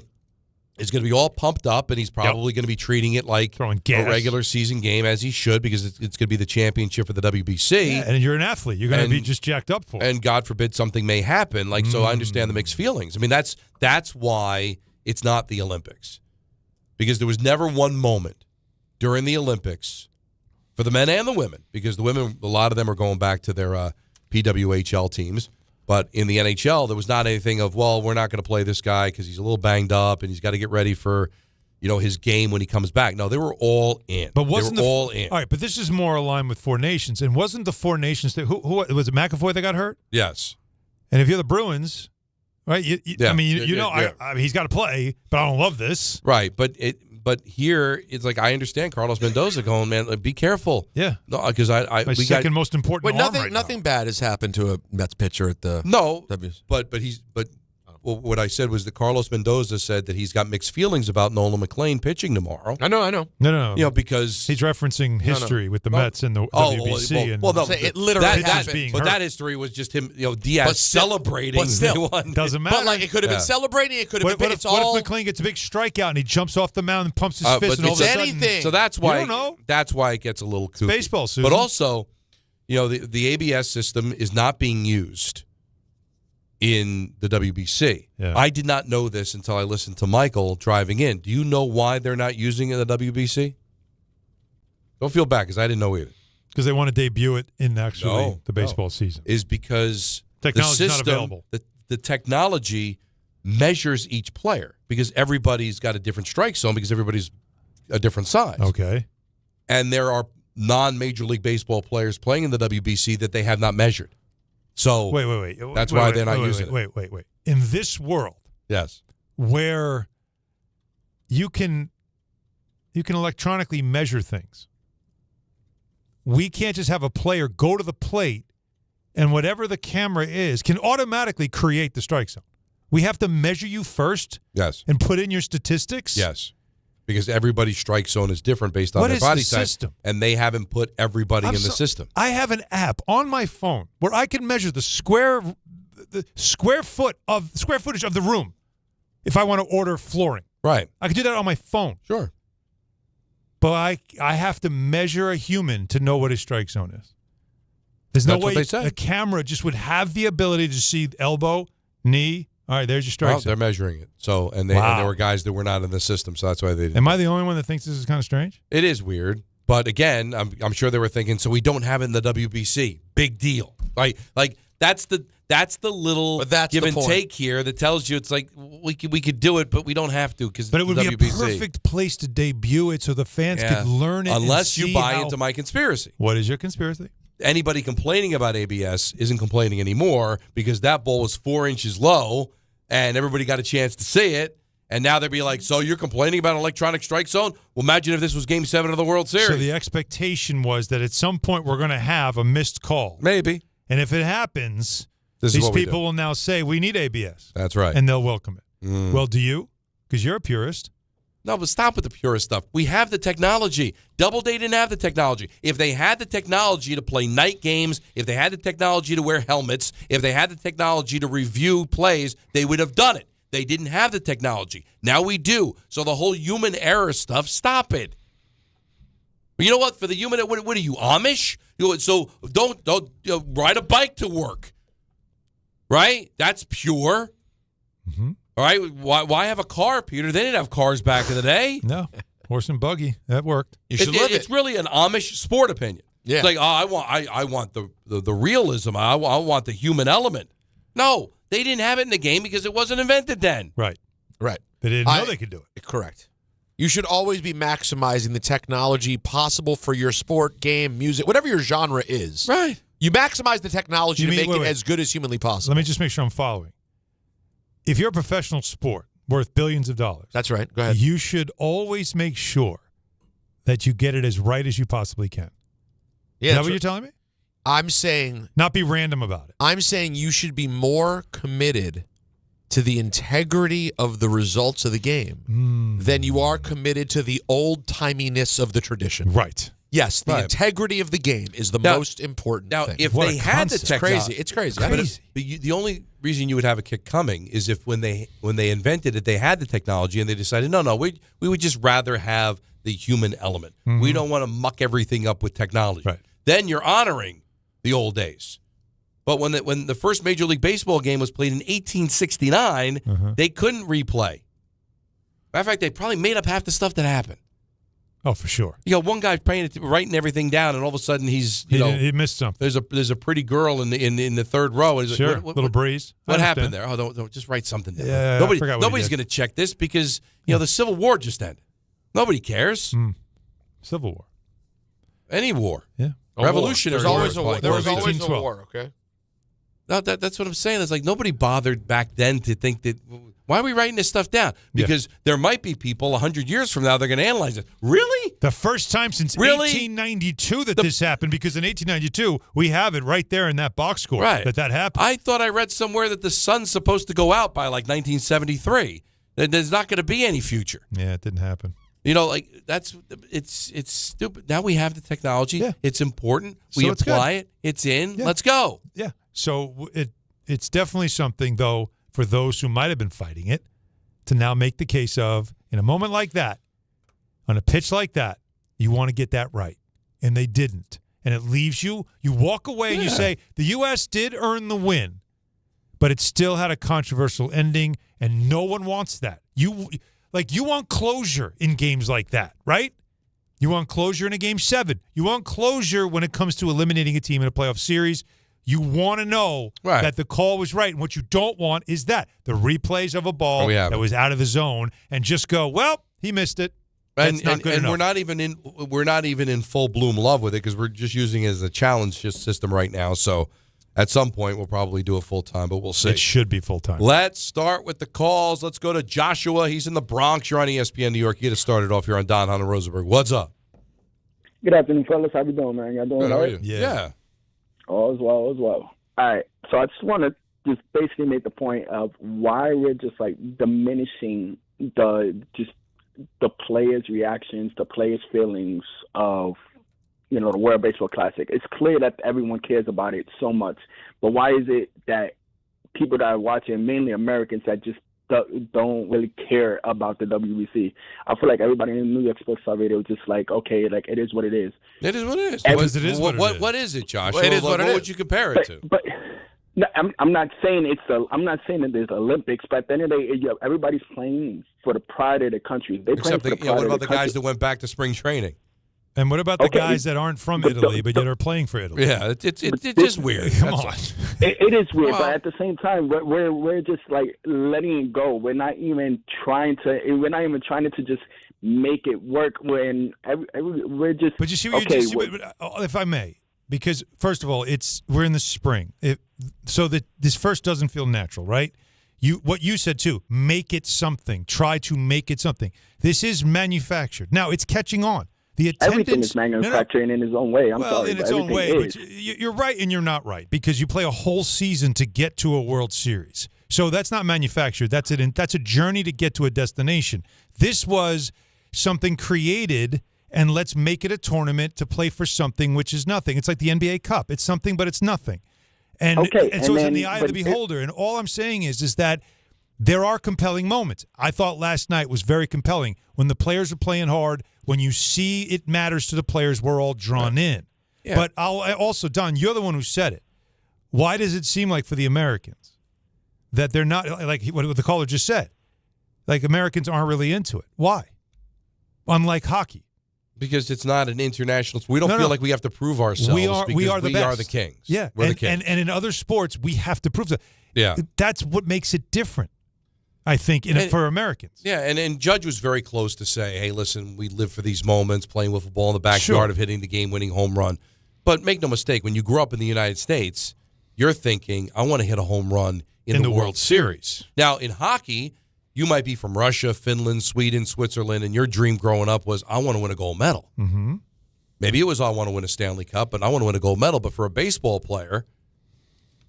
is going to be all pumped up, and he's probably going to be treating it like a regular season game, as he should, because it's going to be the championship for the WBC. Yeah, and you're an athlete. You're going to be just jacked up for it. And God forbid something may happen. So I understand the mixed feelings. I mean, that's why it's not the Olympics. Because there was never one moment during the Olympics for the men and the women, because the women, a lot of them are going back to their PWHL teams. But in the NHL, there was not anything of, well, we're not going to play this guy because he's a little banged up and he's got to get ready for, his game when he comes back. No, they were all in. But wasn't all in? All right, but this is more aligned with Four Nations, and wasn't the Four Nations that who was it McAvoy that got hurt? Yes. And if you're the Bruins, right? He's got to play, but I don't love this. Right, but here it's like I understand Carlos Mendoza going, man, like, be careful. Yeah, because we second most important. Wait, nothing bad has happened to a Mets pitcher at the but what I said was that Carlos Mendoza said that he's got mixed feelings about Nolan McLean pitching tomorrow. I know. No. Because he's referencing history with the Mets and the WBC. It literally happened. But that history was just him, Diaz celebrating. But still, doesn't matter. But it could have been celebrating. It could have been. What if McLean gets a big strikeout and he jumps off the mound and pumps his fist and all of a sudden? So that's why. That's why it gets a little kooky. It's baseball, Susan. But also, the ABS system is not being used in the WBC. Yeah. I did not know this until I listened to Michael driving in. Do you know why they're not using it in the WBC? Don't feel bad because I didn't know either. Because they want to debut it in the baseball season. Is because technology's the system, not available. The technology measures each player because everybody's got a different strike zone because everybody's a different size. Okay. And there are non-Major League Baseball players playing in the WBC that they have not measured. So wait. That's why they're not using it. Wait. In this world, yes, where you can electronically measure things, we can't just have a player go to the plate and whatever the camera is can automatically create the strike zone. We have to measure you first. Yes. And put in your statistics. Yes. Because everybody's strike zone is different based on their body type, and they haven't put everybody in the system. I have an app on my phone where I can measure the square footage of the room if I want to order flooring. Right. I can do that on my phone. Sure. But I have to measure a human to know what his strike zone is. There's no way a camera just would have the ability to see elbow, knee. All right, there's your strike zone. They're measuring it. So, and there were guys that were not in the system, so that's why they didn't. Am I the only one that thinks this is kind of strange? It is weird. But again, I'm sure they were thinking, so we don't have it in the WBC. Big deal. Like that's the little give and take here that tells you it's like we could do it, but we don't have to because. But it would be a perfect place to debut it so the fans could learn it. Unless you buy into my conspiracy. What is your conspiracy? Anybody complaining about ABS isn't complaining anymore because that ball was 4 inches low and everybody got a chance to see it. And now they'd be like, so you're complaining about an electronic strike zone? Well, imagine if this was Game 7 of the World Series. So the expectation was that at some point we're going to have a missed call. Maybe. And if it happens, these people will now say, we need ABS. That's right. And they'll welcome it. Well, do you? Because you're a purist. No, but stop with the purist stuff. We have the technology. Doubleday didn't have the technology. If they had the technology to play night games, if they had the technology to wear helmets, if they had the technology to review plays, they would have done it. They didn't have the technology. Now we do. So the whole human error stuff, stop it. But you know what? For the human, what are you, Amish? So don't ride a bike to work. Right? That's pure. Mm-hmm. All right, why have a car, Peter? They didn't have cars back in the day. No, horse and buggy. That worked. You should live it. It's really an Amish sport opinion. Yeah. It's like, I want the realism. I want the human element. No, they didn't have it in the game because it wasn't invented then. Right. Right. They didn't know they could do it. Correct. You should always be maximizing the technology possible for your sport, game, music, whatever your genre is. Right. You maximize the technology to make it as good as humanly possible. Let me just make sure I'm following. If you're a professional sport worth billions of dollars. That's right. Go ahead. You should always make sure that you get it as right as you possibly can. Yeah, is that what you're telling me? I'm saying... Not be random about it. I'm saying you should be more committed to the integrity of the results of the game than you are committed to the old-timiness of the tradition. Right. Yes, the integrity of the game is the most important thing. Now, if they had the technology... It's crazy. But the only reason you would have a kick coming is if when they invented it, they had the technology and they decided, no, we would just rather have the human element. Mm-hmm. We don't want to muck everything up with technology. Right. Then you're honoring the old days. But when the first Major League Baseball game was played in 1869, they couldn't replay. Matter of fact, they probably made up half the stuff that happened. Oh, for sure. You got one guy writing everything down, and all of a sudden he missed something. There's a pretty girl in the third row. And Sure, what, little breeze. What happened there? Oh, don't just write something down. Yeah, nobody's going to check this because the Civil War just ended. Nobody cares. Civil War. Any war. Yeah. Revolutionary. There's always a war. There was War. always a 1812. war. Okay. No, that's what I'm saying. It's like nobody bothered back then to think that. Why are we writing this stuff down? Because there might be people 100 years from now they're going to analyze it. Really? The first time since 1892 that this happened, because in 1892 we have it right there in that box score that happened. I thought I read somewhere that the sun's supposed to go out by like 1973. That there's not going to be any future. Yeah, it didn't happen. It's stupid. Now we have the technology. Yeah. It's important. So We it's apply good. it. It's in. Yeah. Let's go. Yeah. So it's definitely something, though, for those who might have been fighting it, to now make the case of, in a moment like that, on a pitch like that, you want to get that right. And they didn't. And it leaves you walk away and you say, the U.S. did earn the win, but it still had a controversial ending, and no one wants that. You want closure in games like that, right? You want closure in a Game 7. You want closure when it comes to eliminating a team in a playoff series. You want to know that the call was right. And what you don't want is the replays of a ball that was out of the zone and just go, well, he missed it. That's not good enough. we're not even in full bloom love with it because we're just using it as a challenge system right now. So at some point we'll probably do it full time, but we'll see. It should be full time. Let's start with the calls. Let's go to Joshua. He's in the Bronx. You're on ESPN New York. You get us started off here on Don, Hahn, and Rosenberg. What's up? Good afternoon, fellas. How you doing, man? Y'all doing Good, all how are right? you? Yeah. All is well, as well. All right. So I just want to just basically make the point of why we're just like diminishing the players' reactions, the players' feelings of, the World Baseball Classic. It's clear that everyone cares about it so much, but why is it that people that are watching, mainly Americans, that just don't really care about the WBC? I feel like everybody in New York Sports Talk Radio is just like, okay, like it is what it is. It is what it is. What is it, Josh? Well, it is what it is. What would you compare it to? But no, I'm not saying that there's Olympics, but at the end of the day, everybody's playing for the pride of the country. Except what about the guys that went back to spring training? And what about the guys that aren't from Italy but yet are playing for Italy? Yeah, it's just weird. Come on. It is weird, but at the same time, we're just like letting it go. We're not even trying to just make it work when we're just. But you see what if I may, because first of all, we're in the spring, so that this first doesn't feel natural, right? What you said too, make it something. Try to make it something. This is manufactured. Now it's catching on. The attendance, everything is manufacturing in its own way. I'm sorry, in its own way. But you're right and you're not right, because you play a whole season to get to a World Series. So that's not manufactured. That's a journey to get to a destination. This was something created, and let's make it a tournament to play for something which is nothing. It's like the NBA Cup. It's something, but it's nothing. And so it's in the eye of the beholder. And all I'm saying is that there are compelling moments. I thought last night was very compelling. When the players are playing hard, when you see it matters to the players, we're all drawn in. Yeah. But also, Don, you're the one who said it. Why does it seem like for the Americans that they're not, like what the caller just said, like Americans aren't really into it? Why? Unlike hockey. Because it's not an international. We don't feel like we have to prove ourselves. We are the best. We are the kings. Yeah, we're the kings. And in other sports, we have to prove that. Yeah, that's what makes it different, I think, for Americans. Yeah, and Judge was very close to say, "Hey, listen, we live for these moments, playing wiffle ball in the backyard of hitting the game-winning home run." But make no mistake, when you grow up in the United States, you're thinking, "I want to hit a home run in the World Series." Now, in hockey, you might be from Russia, Finland, Sweden, Switzerland, and your dream growing up was, I want to win a gold medal. Mm-hmm. Maybe it was, I want to win a Stanley Cup, but I want to win a gold medal. But for a baseball player,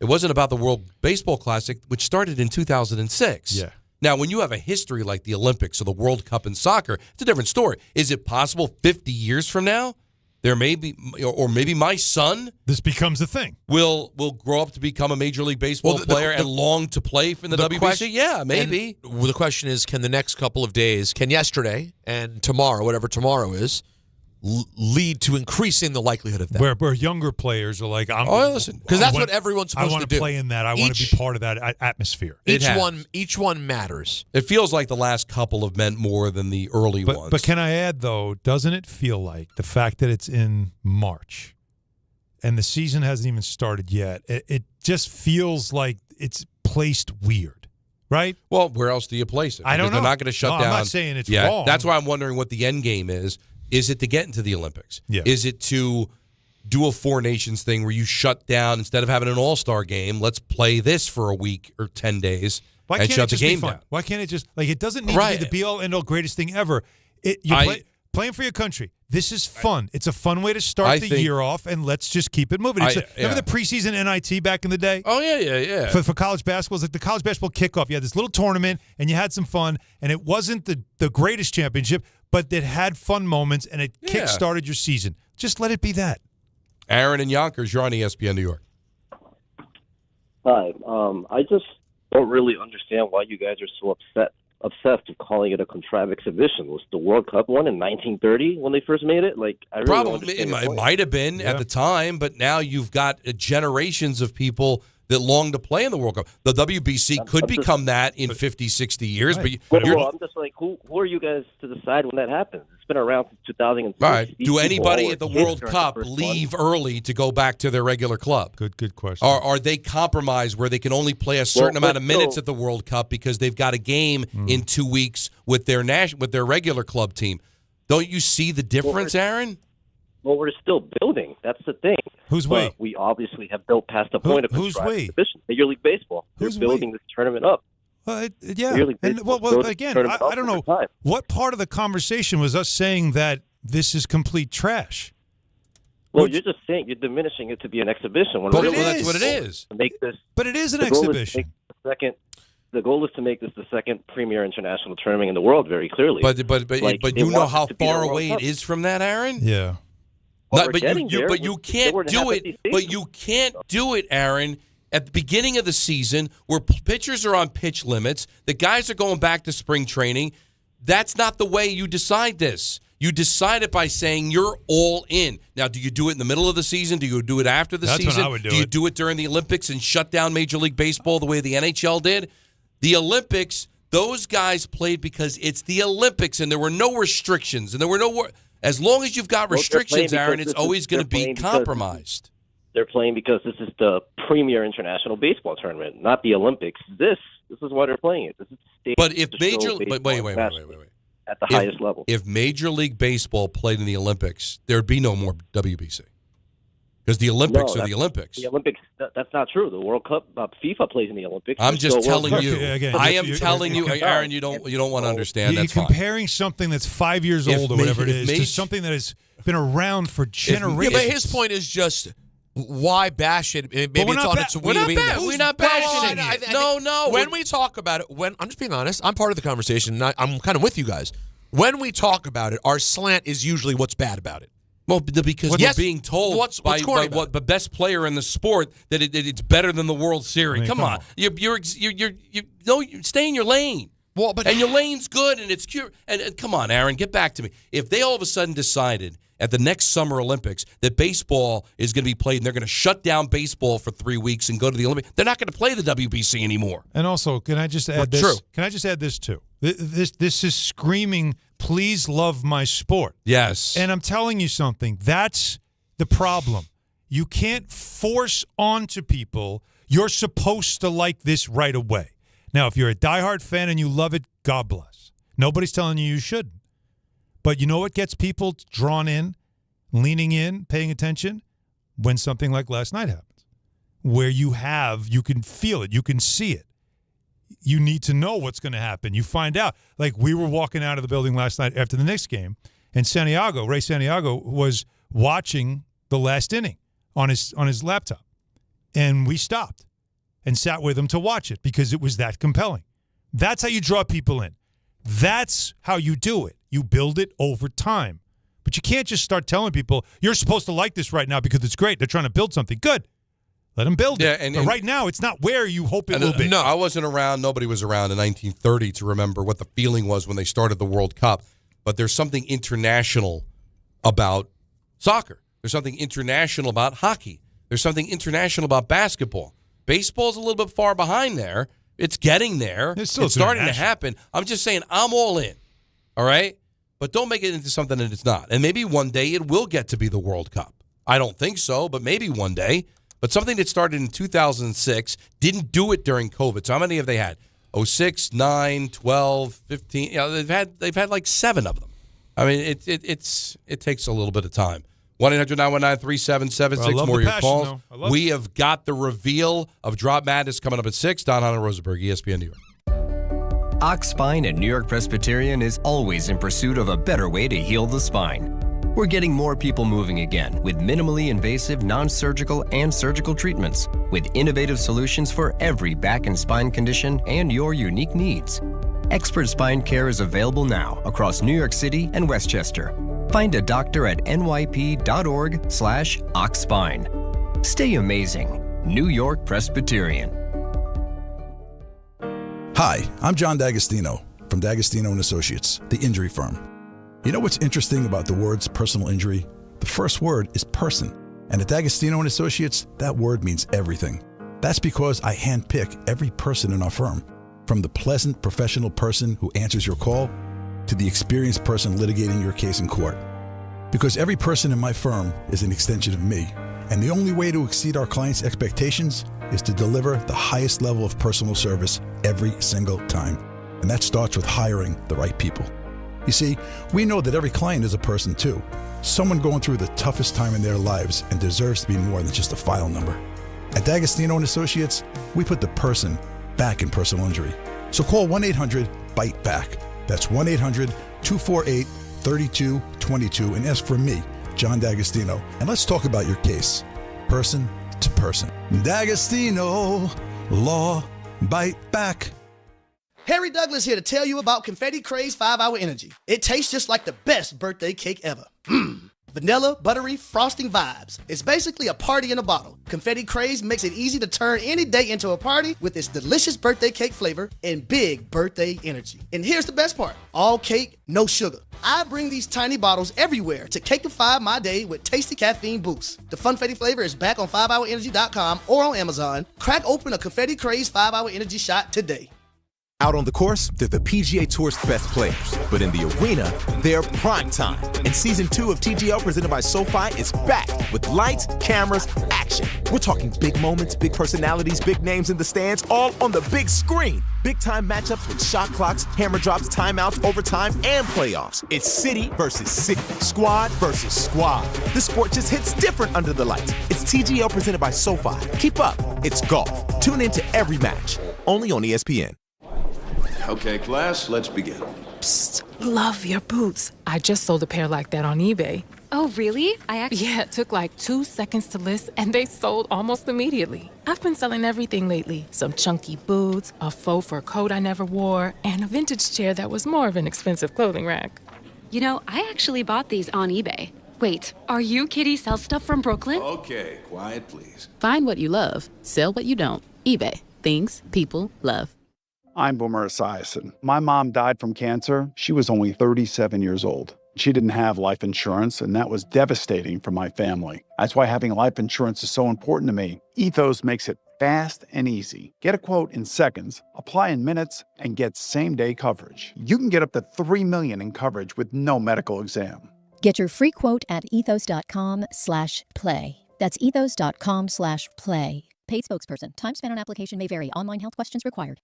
it wasn't about the World Baseball Classic, which started in 2006. Yeah. Now, when you have a history like the Olympics or the World Cup in soccer, it's a different story. Is it possible 50 years from now, there may be, or maybe my son, this becomes a thing, will grow up to become a Major League Baseball player and long to play for the WBC? Yeah, maybe. The question is, can the next couple of days, can yesterday and tomorrow, whatever tomorrow is, lead to increasing the likelihood of that. Where younger players are like, listen, because that's what everyone's supposed to do. I want to play in that. I want to be part of that atmosphere. Each one matters. It feels like the last couple have meant more than the early ones. But can I add, though, doesn't it feel like the fact that it's in March and the season hasn't even started yet, it just feels like it's placed weird, right? Well, where else do you place it? I don't know. They're not going to shut down. I'm not saying it's wrong. wrong. That's why I'm wondering what the end game is. Is it to get into the Olympics? Yeah. Is it to do a Four Nations thing where you shut down, instead of having an all-star game, let's play this for a week or 10 days and shut the game down? Why can't it just, like, it doesn't need to be the be-all, end-all greatest thing ever. Playing for your country. This is fun. It's a fun way to start the year off, and let's just keep it moving. Remember the preseason NIT back in the day? Oh, yeah. For college basketball, it was like the college basketball kickoff. You had this little tournament, and you had some fun, and it wasn't the greatest championship, but it had fun moments, and it kick-started your season. Just let it be that. Aaron and Yonkers, you're on ESPN New York. Hi. I just don't really understand why you guys are so obsessed with calling it a contrived exhibition. Was the World Cup one in 1930 when they first made it? Like, I really don't understand it might have been at the time, but now you've got generations of people that long to play in the World Cup. The WBC could become that in 50, 60 years. Right. But I'm just like, who are you guys to decide when that happens? It's been around since 2006. All right. Do anybody at the World Cup leave early to go back to their regular club? Good question. Are they compromised where they can only play a certain amount of minutes at the World Cup because they've got a game in 2 weeks with their regular club team? Don't you see the difference, Aaron? Well, we're still building. That's the thing. Who's we? We obviously have built past the point of contrived exhibition. Major League Baseball. They're building this tournament up. Yeah. Again, I don't know. What part of the conversation was us saying that this is complete trash? Well, you're just saying, you're diminishing it to be an exhibition. That's what it is. But it is an exhibition. The goal is to make this the second premier international tournament in the world, very clearly. But you know how far away it is from that, Aaron? Yeah. But you can't do it. But you can't do it, Aaron, at the beginning of the season where pitchers are on pitch limits. The guys are going back to spring training. That's not the way you decide this. You decide it by saying you're all in. Now, do you do it in the middle of the season? Do you do it after the season? That's when I would do it. Do you do it during the Olympics and shut down Major League Baseball the way the NHL did? The Olympics, those guys played because it's the Olympics and there were no restrictions and there were no. As long as you've got restrictions, Aaron, it's always going to be compromised. They're playing because this is the premier international baseball tournament, not the Olympics. This is why they're playing it. This is the stage. But if wait. At the highest level. If Major League Baseball played in the Olympics, there'd be no more WBC. Because the Olympics are the Olympics. The Olympics, that's not true. The World Cup, FIFA plays in the Olympics. I'm just telling you. I am you're telling you, Aaron. You don't want to understand. You're That's comparing something that's 5 years old or whatever it is to something that has been around for generations. But his point is just why bash it? Maybe it's on its way. We're not bashing it. No. When we talk about it, I'm just being honest. I'm part of the conversation. And I'm kind of with you guys. When we talk about it, our slant is usually what's bad about it. Well, because you're being told by the best player in the sport that it's better than the World Series. Come on, you're stay in your lane. Well, and your lane's good, and it's cute. And come on, Aaron, get back to me. If they all of a sudden decided at the next Summer Olympics that baseball is going to be played, and they're going to shut down baseball for 3 weeks and go to the Olympics, they're not going to play the WBC anymore. And also, can I just add this? True. Can I just add this too? This is screaming, please love my sport. Yes. And I'm telling you something. That's the problem. You can't force onto people you're supposed to like this right away. Now, if you're a diehard fan and you love it, God bless. Nobody's telling you shouldn't. But you know what gets people drawn in, leaning in, paying attention? When something like last night happens, where you can feel it, you can see it. You need to know what's going to happen. You find out. Like, we were walking out of the building last night after the Knicks game, and Ray Santiago was watching the last inning on his laptop. And we stopped and sat with him to watch it because it was that compelling. That's how you draw people in. That's how you do it. You build it over time. But you can't just start telling people, you're supposed to like this right now because it's great. They're trying to build something. Good. Let them build it. But right now, it's not where you hope it will be. No, I wasn't around. Nobody was around in 1930 to remember what the feeling was when they started the World Cup. But there's something international about soccer. There's something international about hockey. There's something international about basketball. Baseball's a little bit far behind there. It's getting there. It's starting to happen. I'm just saying I'm all in, all right? But don't make it into something that it's not. And maybe one day it will get to be the World Cup. I don't think so, but maybe one day. But something that started in 2006, didn't do it during COVID. So how many have they had? 06, 9, 12, 15. You know, they've had like 7 of them. I mean, it takes a little bit of time. 1-800-919-3776. More of your calls. We have got the reveal of Drop Madness coming up at 6. Don, Hahn, and Rosenberg, ESPN New York. Ox Spine at New York Presbyterian is always in pursuit of a better way to heal the spine. We're getting more people moving again with minimally invasive, non-surgical, and surgical treatments with innovative solutions for every back and spine condition and your unique needs. Expert spine care is available now across New York City and Westchester. Find a doctor at nyp.org/oxspine. Stay amazing. New York Presbyterian. Hi, I'm John D'Agostino from D'Agostino & Associates, the injury firm. You know what's interesting about the words personal injury? The first word is person. And at D'Agostino & Associates, that word means everything. That's because I handpick every person in our firm, from the pleasant professional person who answers your call to the experienced person litigating your case in court. Because every person in my firm is an extension of me, and the only way to exceed our clients' expectations is to deliver the highest level of personal service every single time. And that starts with hiring the right people. You see, we know that every client is a person too, someone going through the toughest time in their lives and deserves to be more than just a file number. At D'Agostino & Associates, we put the person back in personal injury. So call 1-800-BITE-BACK. That's 1-800-248-3222 and ask for me, John D'Agostino, and let's talk about your case, person to person. D'Agostino, law, bite back. Harry Douglas here to tell you about Confetti Craze 5-Hour Energy. It tastes just like the best birthday cake ever. Vanilla, buttery, frosting vibes. It's basically a party in a bottle. Confetti Craze makes it easy to turn any day into a party with its delicious birthday cake flavor and big birthday energy. And here's the best part. All cake, no sugar. I bring these tiny bottles everywhere to cakeify my day with tasty caffeine boosts. The Funfetti flavor is back on 5hourenergy.com or on Amazon. Crack open a Confetti Craze 5-Hour Energy shot today. Out on the course, they're the PGA Tour's best players. But in the arena, they're prime time. And Season 2 of TGL presented by SoFi is back with lights, cameras, action. We're talking big moments, big personalities, big names in the stands, all on the big screen. Big-time matchups with shot clocks, hammer drops, timeouts, overtime, and playoffs. It's city versus city, squad versus squad. The sport just hits different under the lights. It's TGL presented by SoFi. Keep up. It's golf. Tune into every match. Only on ESPN. Okay, class, let's begin. Psst, love your boots. I just sold a pair like that on eBay. Oh, really? Yeah, it took like 2 seconds to list, and they sold almost immediately. I've been selling everything lately. Some chunky boots, a faux fur coat I never wore, and a vintage chair that was more of an expensive clothing rack. You know, I actually bought these on eBay. Wait, are you Kitty Sell Stuff from Brooklyn? Okay, quiet, please. Find what you love. Sell what you don't. eBay. Things people love. I'm Boomer Esiason. My mom died from cancer. She was only 37 years old. She didn't have life insurance, and that was devastating for my family. That's why having life insurance is so important to me. Ethos makes it fast and easy. Get a quote in seconds, apply in minutes, and get same-day coverage. You can get up to $3 million in coverage with no medical exam. Get your free quote at ethos.com/play. That's ethos.com/play. Paid spokesperson. Time spent on application may vary. Online health questions required.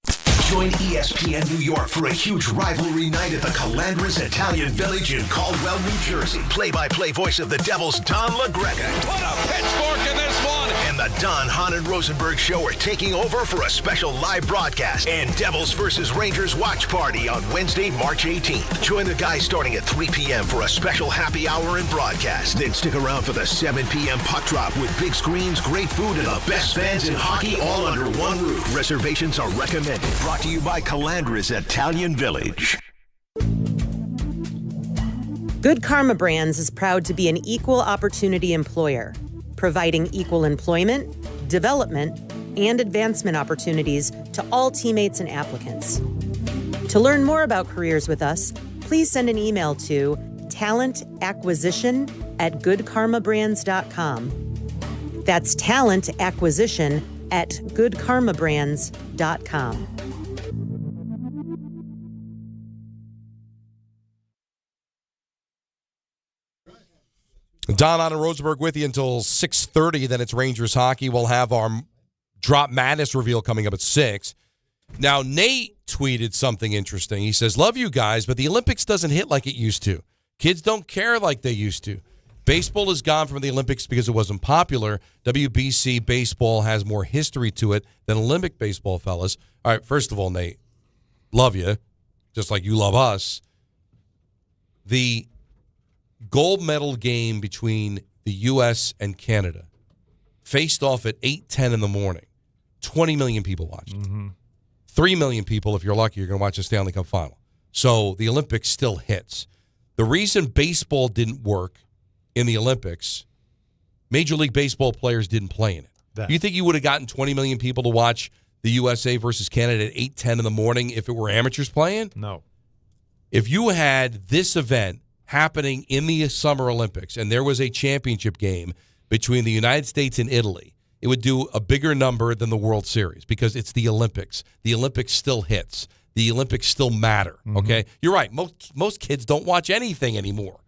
Join ESPN New York for a huge rivalry night at the Calandra's Italian Village in Caldwell, New Jersey. Play-by-play voice of the Devils, Don LaGreca. Put a pitchfork in this one! And the Don, Hahn, and Rosenberg show are taking over for a special live broadcast and Devils vs. Rangers watch party on Wednesday, March 18th. Join the guys starting at 3 p.m. for a special happy hour and broadcast. Then stick around for the 7 p.m. puck drop with big screens, great food, and the best fans in hockey all under one roof. Reservations are recommended. Brought to you by Calandra's Italian Village. Good Karma Brands is proud to be an equal opportunity employer, providing equal employment, development, and advancement opportunities to all teammates and applicants. To learn more about careers with us, please send an email to talent acquisition at goodkarmabrands.com. That's talent acquisition at goodkarmabrands.com. Don on and Rosenberg with you until 6:30. Then it's Rangers hockey. We'll have our Drop Madness reveal coming up at 6. Now, Nate tweeted something interesting. He says, love you guys, but the Olympics doesn't hit like it used to. Kids don't care like they used to. Baseball is gone from the Olympics because it wasn't popular. WBC baseball has more history to it than Olympic baseball, fellas. All right, first of all, Nate, love you, just like you love us. The gold medal game between the U.S. and Canada faced off at 8:10 in the morning. 20 million people watched. 3 million people, if you're lucky, you're going to watch the Stanley Cup final. So the Olympics still hits. The reason baseball didn't work in the Olympics, Major League Baseball players didn't play in it. You think you would have gotten 20 million people to watch the USA versus Canada at 8:10 in the morning if it were amateurs playing? No. If you had this event happening in the Summer Olympics and there was a championship game between the United States and Italy, it would do a bigger number than the World Series because it's the Olympics. The Olympics still hits. The Olympics still matter, okay? You're right. Most kids don't watch anything anymore.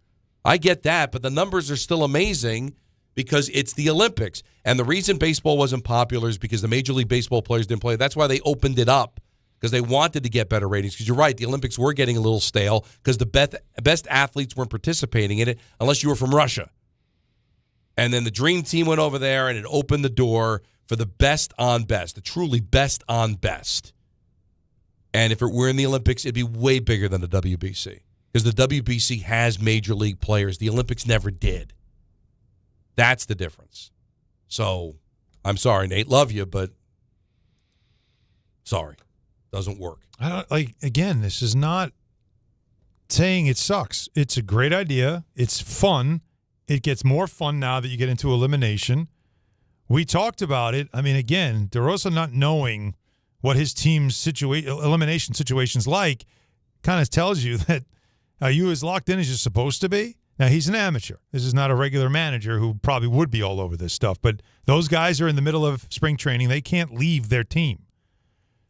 I get that, but the numbers are still amazing because it's the Olympics. And the reason baseball wasn't popular is because the Major League Baseball players didn't play. That's why they opened it up, because they wanted to get better ratings. Because you're right, the Olympics were getting a little stale because the best athletes weren't participating in it unless you were from Russia. And then the Dream Team went over there, and it opened the door for the best on best, the truly best on best. And if it were in the Olympics, it'd be way bigger than the WBC because the WBC has major league players. The Olympics never did. That's the difference. So I'm sorry, Nate. Love you, but sorry. Doesn't work. I don't again, this is not saying it sucks. It's a great idea. It's fun. It gets more fun now that you get into elimination. We talked about it. I mean, again, DeRosa not knowing what his team's elimination situation's like kind of tells you that are you as locked in as you're supposed to be? Now, he's an amateur. This is not a regular manager who probably would be all over this stuff. But those guys are in the middle of spring training. They can't leave their team.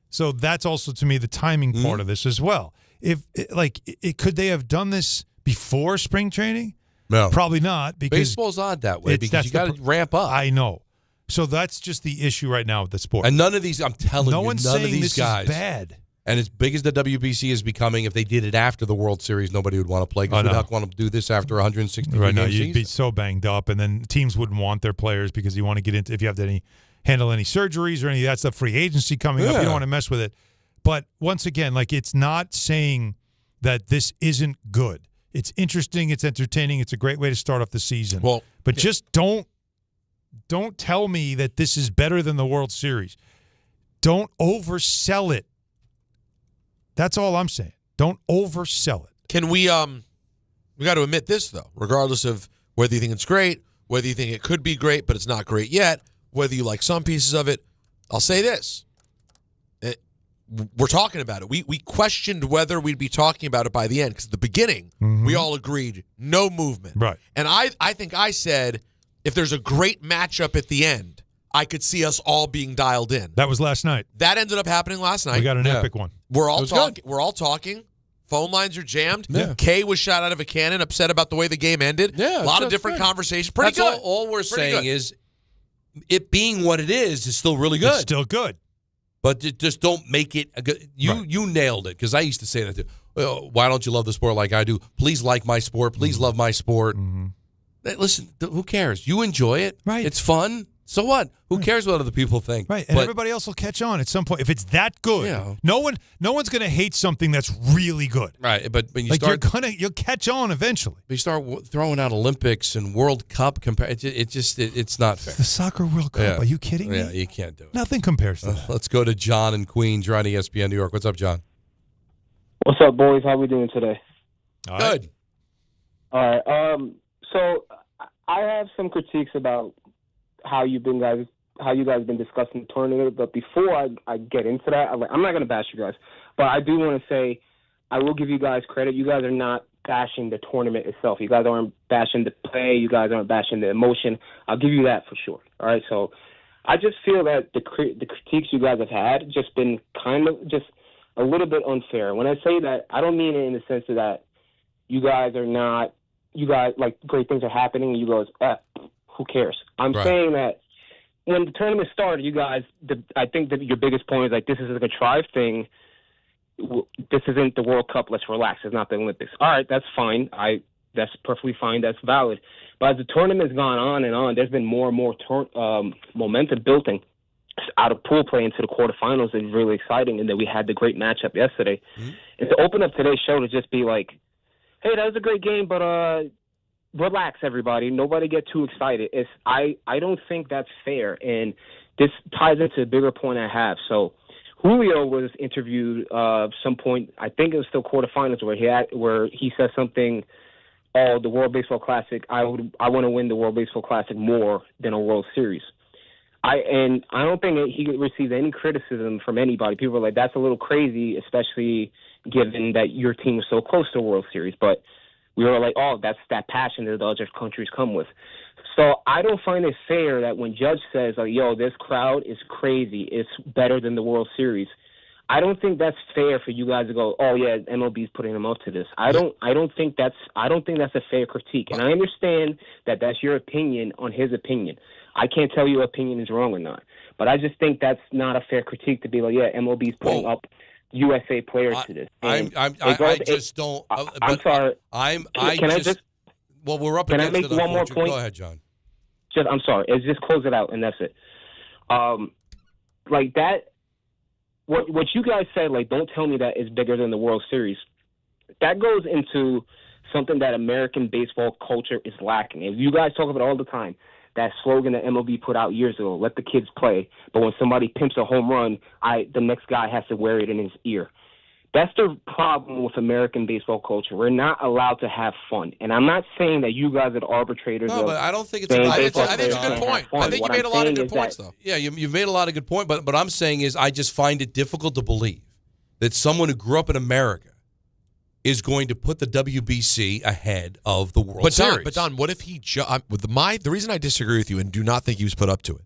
So that's also, to me, the timing part of this as well. Could they have done this before spring training? No. Probably not. Because baseball's odd that way because you got to ramp up. I know. So that's just the issue right now with the sport. And none of these, I'm telling no you, one's none saying of these this guys. Is bad. And as big as the WBC is becoming, if they did it after the World Series, nobody would want to play because who the heck want to do this after 160 right now, game you'd season? be so banged up, and then teams wouldn't want their players because you want to get into if you have to handle any surgeries or any of that stuff, free agency coming up, you don't want to mess with it. But once again, it's not saying that this isn't good. It's interesting, it's entertaining, it's a great way to start off the season. But just don't tell me that this is better than the World Series. Don't oversell it. That's all I'm saying. Don't oversell it. Can we got to admit this, though, regardless of whether you think it's great, whether you think it could be great, but it's not great yet, whether you like some pieces of it, I'll say this. We're talking about it. We questioned whether we'd be talking about it by the end because at the beginning, we all agreed no movement. Right. And I think I said if there's a great matchup at the end, I could see us all being dialed in. That was last night. That ended up happening last night. We got an epic one. We're all talking. We're all talking. Phone lines are jammed. Yeah. Kay was shot out of a cannon, upset about the way the game ended. Yeah, a lot of different conversations. Pretty That's good. All we're Pretty saying good. is it being what it is still really good. It's still good. But just don't make it a good. You nailed it because I used to say that too. Well, why don't you love the sport like I do? Please like my sport. Please love my sport. Listen, who cares? You enjoy it. Right. It's fun. So what? Who cares what other people think? Right. And everybody else will catch on at some point. If it's that good, no one's going to hate something that's really good. Right. But when you you'll catch on eventually. You start throwing out Olympics and World Cup. It's not fair. The Soccer World Cup. Yeah. Are you kidding me? Yeah, you can't do it. Nothing compares to that. Let's go to John in Queens. You're on ESPN New York. What's up, John? What's up, boys? How we doing today? Good. All right. So I have some critiques about how you guys have been discussing the tournament. But before I get into that, I'm not going to bash you guys, but I do want to say I will give you guys credit. You guys are not bashing the tournament itself. You guys aren't bashing the play. You guys aren't bashing the emotion. I'll give you that for sure. All right, so I just feel that the critiques you guys have had just been kind of just a little bit unfair. When I say that, I don't mean it in the sense of that you guys like great things are happening and you guys, who cares? I'm saying that when the tournament started, you guys, I think that your biggest point is like, this is a contrived thing. This isn't the World Cup. Let's relax. It's not the Olympics. All right, that's fine. That's perfectly fine. That's valid. But as the tournament's gone on and on, there's been more and more momentum building out of pool play into the quarterfinals. Is really exciting. And then we had the great matchup yesterday. Mm-hmm. And to open up today's show to just be like, hey, that was a great game, but relax, everybody. Nobody get too excited. I don't think that's fair. And this ties into a bigger point I have. So Julio was interviewed some point, I think it was still quarterfinals, where he said something, the World Baseball Classic, I want to win the World Baseball Classic more than a World Series. I don't think he received any criticism from anybody. People were like, that's a little crazy, especially given that your team was so close to a World Series. But we were like, that's that passion that the other countries come with. So I don't find it fair that when Judge says, this crowd is crazy, it's better than the World Series, I don't think that's fair for you guys to go, MLB's putting them up to this. I don't think that's a fair critique. And I understand that that's your opinion on his opinion. I can't tell you opinion is wrong or not. But I just think that's not a fair critique to be like, MLB's putting up USA players to this. I'm sorry. Well, we're up against it. Can I make one more point? Go ahead, John. I'm sorry. Just close it out, and that's it. Like that, what you guys said, like, don't tell me that is bigger than the World Series. That goes into something that American baseball culture is lacking. And you guys talk about it all the time. That slogan that MLB put out years ago, let the kids play. But when somebody pimps a home run, the next guy has to wear it in his ear. That's the problem with American baseball culture. We're not allowed to have fun. And I'm not saying that you guys are the arbitrators. No, but I don't think it's I think it's a good point. I think you made a lot of good points, though. Yeah, you've made a lot of good points. But what I'm saying is I just find it difficult to believe that someone who grew up in America is going to put the WBC ahead of the World Series. But Don, what if the reason I disagree with you and do not think he was put up to it,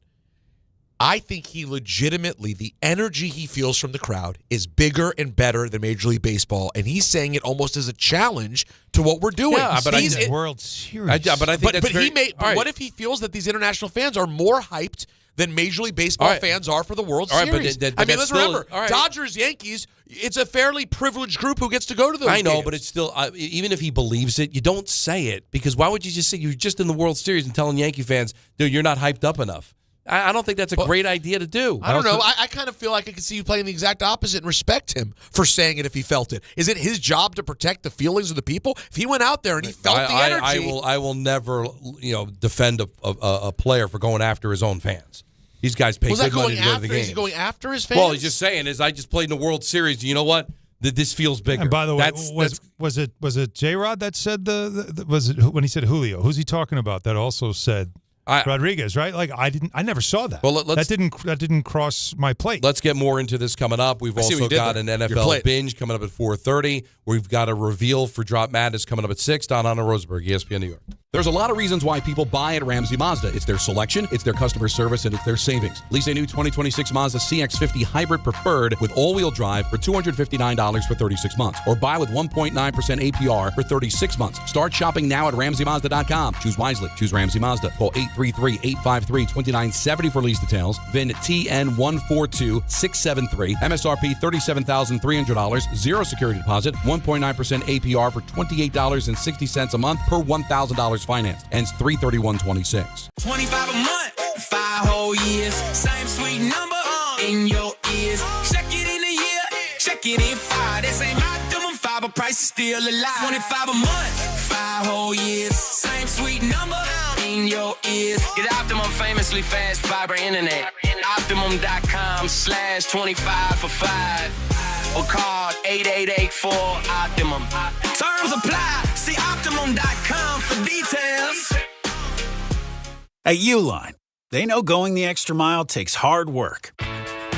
I think he legitimately, the energy he feels from the crowd is bigger and better than Major League Baseball, and he's saying it almost as a challenge to what we're doing. Yeah, but World Series. What if he feels that these international fans are more hyped than Major League Baseball fans are for the World Series? Let's remember, Dodgers, Yankees, it's a fairly privileged group who gets to go to those games. I know, but it's still, even if he believes it, you don't say it, because why would you just say you're just in the World Series and telling Yankee fans, dude, you're not hyped up enough? I don't think that's a great idea to do. I don't know. I kind of feel like I could see you playing the exact opposite and respect him for saying it if he felt it. Is it his job to protect the feelings of the people? If he went out there and he felt the energy. I will never defend a player for going after his own fans. These guys pay good money to go to the games. Is he going after his fans? Well, he's just saying, I just played in the World Series. You know what? This feels bigger. And by the way, was it J-Rod that said was it when he said Julio? Who's he talking about that also said Rodriguez, right? Like I never saw that. Well, that didn't cross my plate. Let's get more into this coming up. We've also got an NFL binge coming up at 4:30. We've got a reveal for Drop Madness coming up at 6. Don Hahn and Rosenberg, ESPN New York. There's a lot of reasons why people buy at Ramsey Mazda. It's their selection, it's their customer service, and it's their savings. Lease a new 2026 Mazda CX-50 Hybrid Preferred with all-wheel drive for $259 for 36 months. Or buy with 1.9% APR for 36 months. Start shopping now at RamseyMazda.com. Choose wisely. Choose Ramsey Mazda. Call 833-853-2970 for lease details. VIN TN142673. MSRP $37,300. Zero security deposit. 1.9% APR for $28.60 a month per $1,000 financed. Ends 3/31/26. $25 a month, 5 whole years. Same sweet number in your ears. Check it in a year, check it in 5. This ain't optimum 5, but price is still alive. $25 a month, 5 whole years. Same sweet number in your ears. Get Optimum famously fast fiber internet. Optimum.com/25 for 5. Or call 8884-OPTIMUM. Terms apply. See Optimum.com for details. At Uline, they know going the extra mile takes hard work.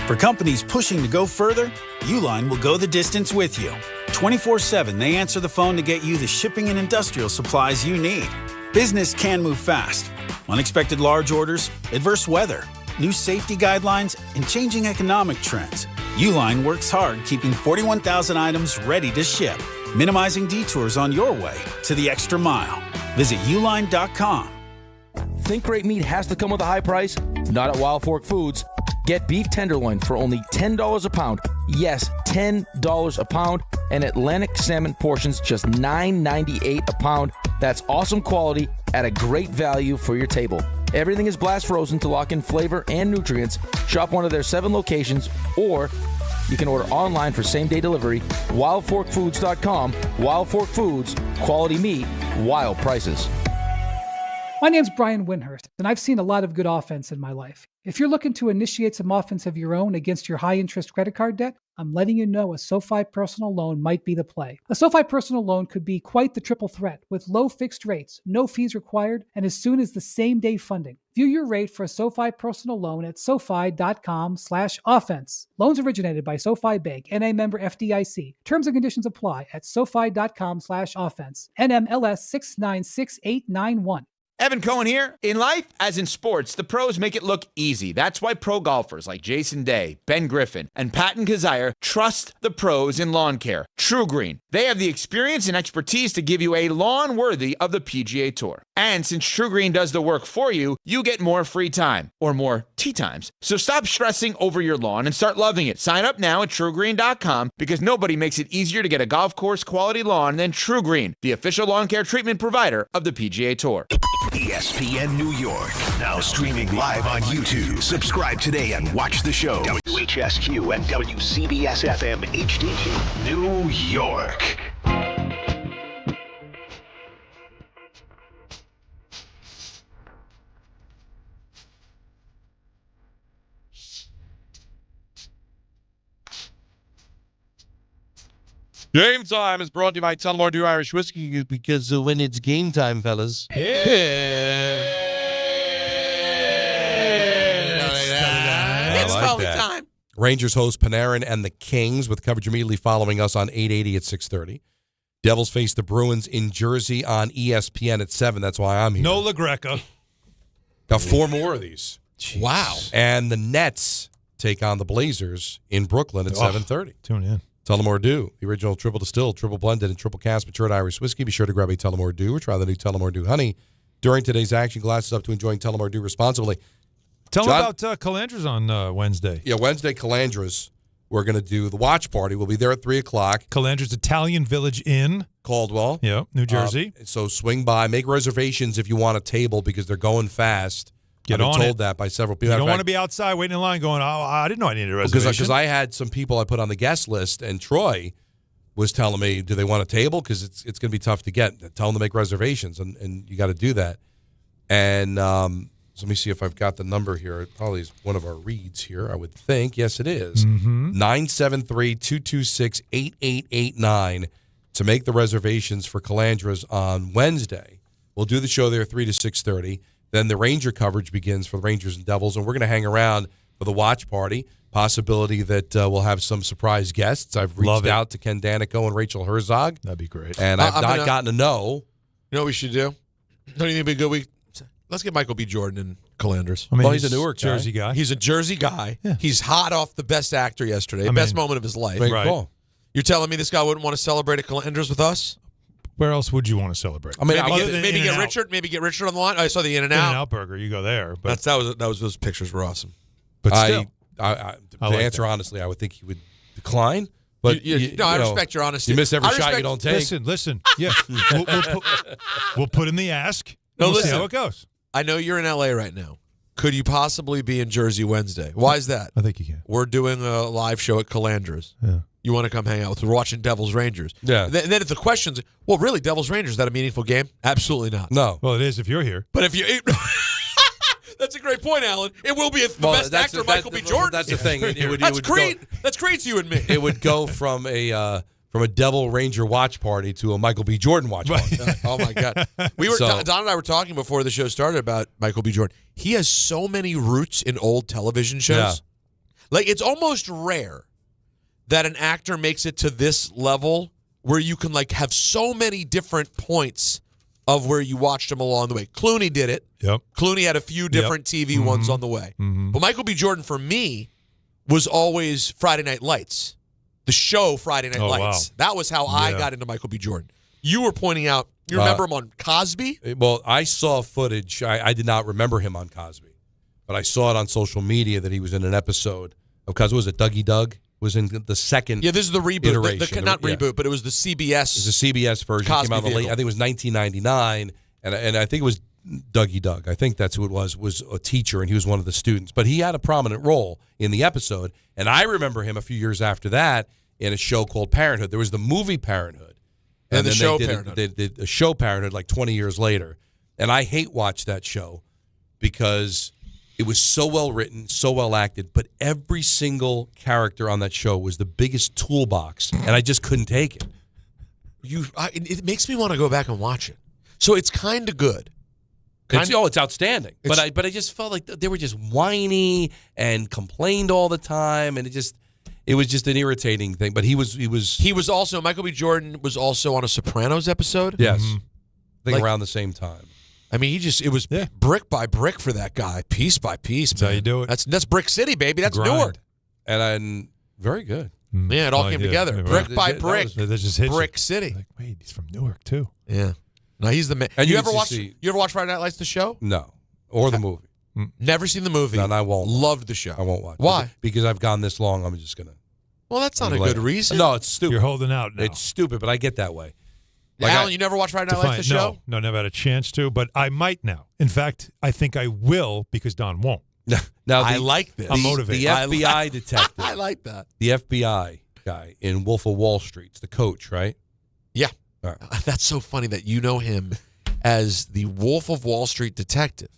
For companies pushing to go further, Uline will go the distance with you. 24/7, they answer the phone to get you the shipping and industrial supplies you need. Business can move fast. Unexpected large orders, adverse weather, new safety guidelines, and changing economic trends. Uline works hard keeping 41,000 items ready to ship, minimizing detours on your way to the extra mile. Visit uline.com. Think great meat has to come with a high price? Not at Wild Fork Foods. Get beef tenderloin for only $10 a pound. Yes, $10 a pound. And Atlantic salmon portions just $9.98 a pound. That's awesome quality at a great value for your table. Everything is blast frozen to lock in flavor and nutrients. Shop one of their 7 locations, or you can order online for same-day delivery. WildForkFoods.com. Wild Fork Foods. Quality meat. Wild prices. My name's Brian Winhurst, and I've seen a lot of good offense in my life. If you're looking to initiate some offense of your own against your high-interest credit card debt, I'm letting you know a SoFi personal loan might be the play. A SoFi personal loan could be quite the triple threat with low fixed rates, no fees required, and as soon as the same-day funding. View your rate for a SoFi personal loan at SoFi.com/offense. Loans originated by SoFi Bank, NA member FDIC. Terms and conditions apply at SoFi.com/offense. NMLS 696891. Evan Cohen here. In life, as in sports, the pros make it look easy. That's why pro golfers like Jason Day, Ben Griffin, and Patton Kazire trust the pros in lawn care. True Green. They have the experience and expertise to give you a lawn worthy of the PGA Tour. And since True Green does the work for you, you get more free time, or more tee times. So stop stressing over your lawn and start loving it. Sign up now at TrueGreen.com because nobody makes it easier to get a golf course quality lawn than True Green, the official lawn care treatment provider of the PGA Tour. ESPN New York, now streaming live on YouTube. Subscribe today and watch the show. WHSQ and WCBS-FM HD2, New York. Game time is brought to you by Tullamore Dew Irish Whiskey because when it's game time, fellas. It's Tully time. Rangers host Panarin and the Kings with coverage immediately following us on 880 at 6:30. Devils face the Bruins in Jersey on ESPN at 7. That's why I'm here. No LaGreca. Got 4 more of these. Jeez. Wow. And the Nets take on the Blazers in Brooklyn at 7:30. Tune in. Tullamore Dew, the original triple distilled, triple blended, and triple cast matured Irish whiskey. Be sure to grab a Tullamore Dew or try the new Tullamore Dew Honey during today's action. Glasses up to enjoying Tullamore Dew responsibly. Tell them about Calandra's on Wednesday. Yeah, Wednesday, Calandra's. We're going to do the watch party. We'll be there at 3 o'clock. Calandra's Italian Village Inn. Caldwell. Yeah, New Jersey. So swing by. Make reservations if you want a table because they're going fast. Get I've on been told it. that by several people. You don't want to be outside waiting in line going, I didn't know I needed a reservation. Because I had some people I put on the guest list, and Troy was telling me, do they want a table? Because it's going to be tough to get. Tell them to make reservations, and you got to do that. And so let me see if I've got the number here. It probably is one of our reads here, I would think. Yes, it is. 973-226-8889 to make the reservations for Calandra's on Wednesday. We'll do the show there 3 to 6:30. Then the Ranger coverage begins for the Rangers and Devils, and we're going to hang around for the watch party. Possibility that we'll have some surprise guests. I've reached out to Ken Danico and Rachel Herzog. That'd be great. And I've not gotten to know. You know what we should do? Don't you think it'd be a good week? Let's get Michael B. Jordan and Calandras. I mean, well, he's a Newark Jersey guy. He's a Jersey guy. Yeah. He's hot off the best actor yesterday. Best moment of his life. Great Right. call. You're telling me this guy wouldn't want to celebrate at Calandras with us? Where else would you want to celebrate? I mean, Maybe get Richard. Maybe get Richard on the line. I saw the In-N-Out. Burger. You go there. But That was those pictures were awesome. But still, to like answer honestly, I would think he would decline. But I respect your honesty. You miss every I shot respect- you don't take. Listen. Yeah, we'll put in the ask. No, We'll see listen. how it goes. I know you're in L.A. right now. Could you possibly be in Jersey Wednesday? Why is that? I think you can. We're doing a live show at Calandra's. Yeah. You want to come hang out with us? We're watching Devils Rangers. Yeah. Then if the question's, well, really, Devils Rangers, is that a meaningful game? Absolutely not. No. Well, it is if you're here. But if you. That's a great point, Alan. It will be the best actor, Michael B. Jordan. That's the thing. That's Creed. That's Creed to you and me. It would go from a Devil Ranger watch party to a Michael B. Jordan watch party. Oh my God! Don and I were talking before the show started about Michael B. Jordan. He has so many roots in old television shows. Yeah. Like it's almost rare that an actor makes it to this level where you can like have so many different points of where you watched him along the way. Clooney did it. Yep. Clooney had a few different TV ones on the way. But Michael B. Jordan, for me, was always Friday Night Lights. The show Friday Night Lights. Wow. That was how I got into Michael B. Jordan. You were pointing out, you remember him on Cosby? Well, I saw footage. I did not remember him on Cosby, but I saw it on social media that he was in an episode of Cosby. Was it Dougie Doug? Was in the second. Yeah, this is the reboot. Iteration. Not reboot, but it was the CBS. It was the CBS version. Cosby Came out late. I think it was 1999, and I think it was Dougie Doug. I think that's who it was a teacher, and he was one of the students. But he had a prominent role in the episode, and I remember him a few years after that in a show called Parenthood. There was the movie Parenthood. And the show Parenthood. They did a show Parenthood like 20 years later. And I hate watch that show because it was so well written, so well acted, but every single character on that show was the biggest toolbox, and I just couldn't take it. It makes me want to go back and watch it. So it's kind of good. It's outstanding. But I just felt like they were just whiny and complained all the time, and it was just an irritating thing. But he was also Michael B. Jordan was also on a Sopranos episode. Yes, I think around the same time. I mean, it was brick by brick for that guy, piece by piece. That's how you do it. That's Brick City, baby. That's Newark. And very good. Yeah, it all came together. Brick by brick. That just hits Brick City. Like, wait, he's from Newark too. Yeah. No, he's the man. And You ever watch Friday Night Lights, the show? No. Or the movie. Never seen the movie. No, and I won't. Loved the show. I won't watch. Why? Because I've gone this long. I'm just gonna. Well, that's not a good reason. No, it's stupid. You're holding out now. It's stupid, but I get that way. Alan, you never watched Friday Night Lights, the show? No, never had a chance to, but I might now. In fact, I think I will because Don won't. Now, I like this. I'm motivated. The FBI detective. I like that. The FBI guy in Wolf of Wall Street's the coach, right? Yeah. All right. That's so funny that you know him as the Wolf of Wall Street detective.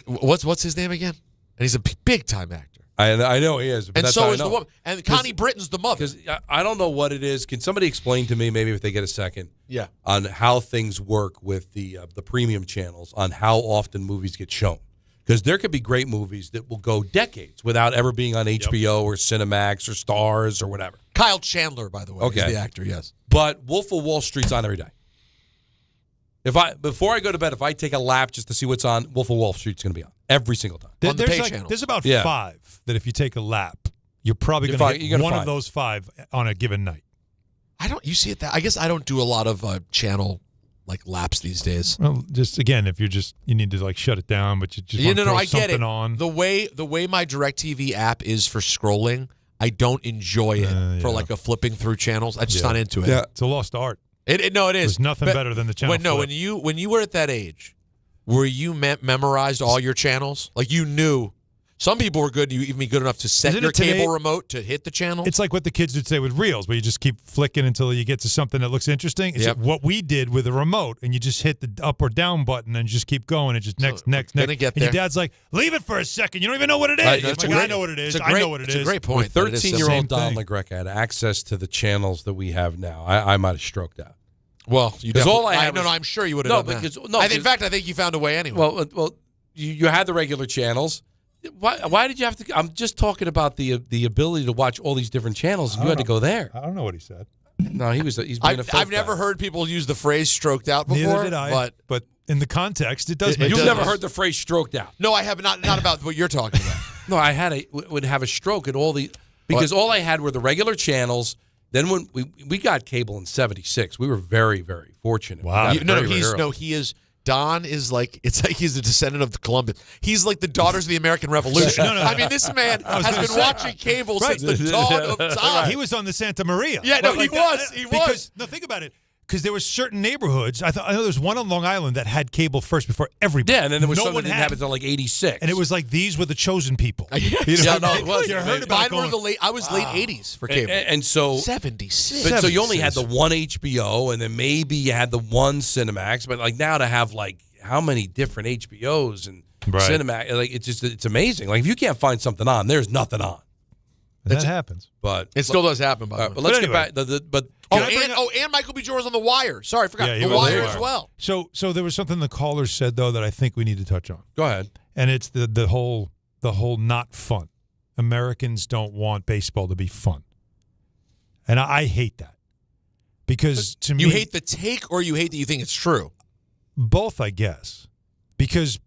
What's his name again? And he's a big time actor. I know he is. But And that's so how is I know. the woman. And Connie Britton's the mother. Because I don't know what it is. Can somebody explain to me, maybe if they get a second, Yeah. on how things work with the premium channels, on how often movies get shown? Because there could be great movies that will go decades without ever being on HBO or Cinemax or Stars or whatever. Kyle Chandler, by the way, is the actor, yes. But Wolf of Wall Street's on every day. Before I go to bed, if I take a lap just to see what's on, Wolf of Wall Street's going to be on every single time. On the pay channel. There's about 5 that if you take a lap, you're probably going to hit one of those 5 on a given night. You see it I guess I don't do a lot of channel like laps these days. Well, just again, if you need to like shut it down, but you just want to throw I get something it. on. The way my DirecTV app is for scrolling, I don't enjoy it for like a flipping through channels. I'm just not into it. Yeah, it's a lost art. It is. There's nothing better than the channel. When you were at that age, were you memorized all your channels? Like you knew. Some people were good. You even be good enough to set your cable remote to hit the channel. It's like what the kids would say with reels, where you just keep flicking until you get to something that looks interesting. It's what we did with a remote, and you just hit the up or down button and just keep going. And just next. And your dad's like, "Leave it for a second. You don't even know what it is." I know what it is. I know what it is. It's a great point. 13-year-old Don LaGreca had access to the channels that we have now. I might have stroked out. Well, I'm sure you would have done that. In fact, I think you found a way anyway. Well, you had the regular channels. Why did you have to? I'm just talking about the ability to watch all these different channels. You had to go there. I don't know what he said. No, he's being a filth I've never heard people use the phrase "stroked out" before. Neither did I. But in the context, it does make sense. You've never heard the phrase "stroked out"? No, I have not. Not about what you're talking about. No, I would have a stroke at all because all I had were the regular channels. Then when we got cable in '76, we were very, very fortunate. Wow. He is. Don is it's like he's a descendant of Columbus. He's like the Daughters of the American Revolution. I mean, this man has been watching cable since the dawn of time. He was on the Santa Maria. Yeah, no, he was. No, think about it. Because there were certain neighborhoods. I know there's one on Long Island that had cable first before everybody. Yeah, and then there was some that didn't have it until like '86. And it was like these were the chosen people. It was. You heard about I was late '80s for cable, and so 76. But so you only had the one HBO, and then maybe you had the one Cinemax. But like now to have like how many different HBOs and Cinemax, like it's amazing. Like if you can't find something on, there's nothing on. That happens, but it still does happen. By the way, but let's get back. And Michael B. Jordan's on The Wire. Sorry, I forgot The Wire as well. So there was something the caller said though that I think we need to touch on. Go ahead. And it's the whole not fun. Americans don't want baseball to be fun. And I hate that. Because to me... You hate the take or you hate that you think it's true? Both, I guess. Because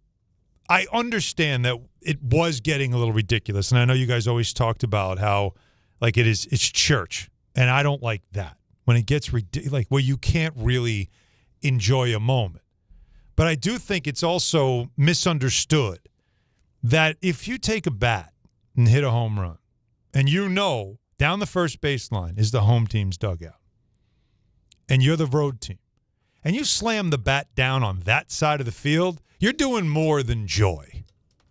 I understand that it was getting a little ridiculous. And I know you guys always talked about how, like, it's church. And I don't like that. When it gets ridiculous, like, where you can't really enjoy a moment. But I do think it's also misunderstood that if you take a bat and hit a home run, and you know down the first baseline is the home team's dugout, and you're the road team, and you slam the bat down on that side of the field, you're doing more than joy.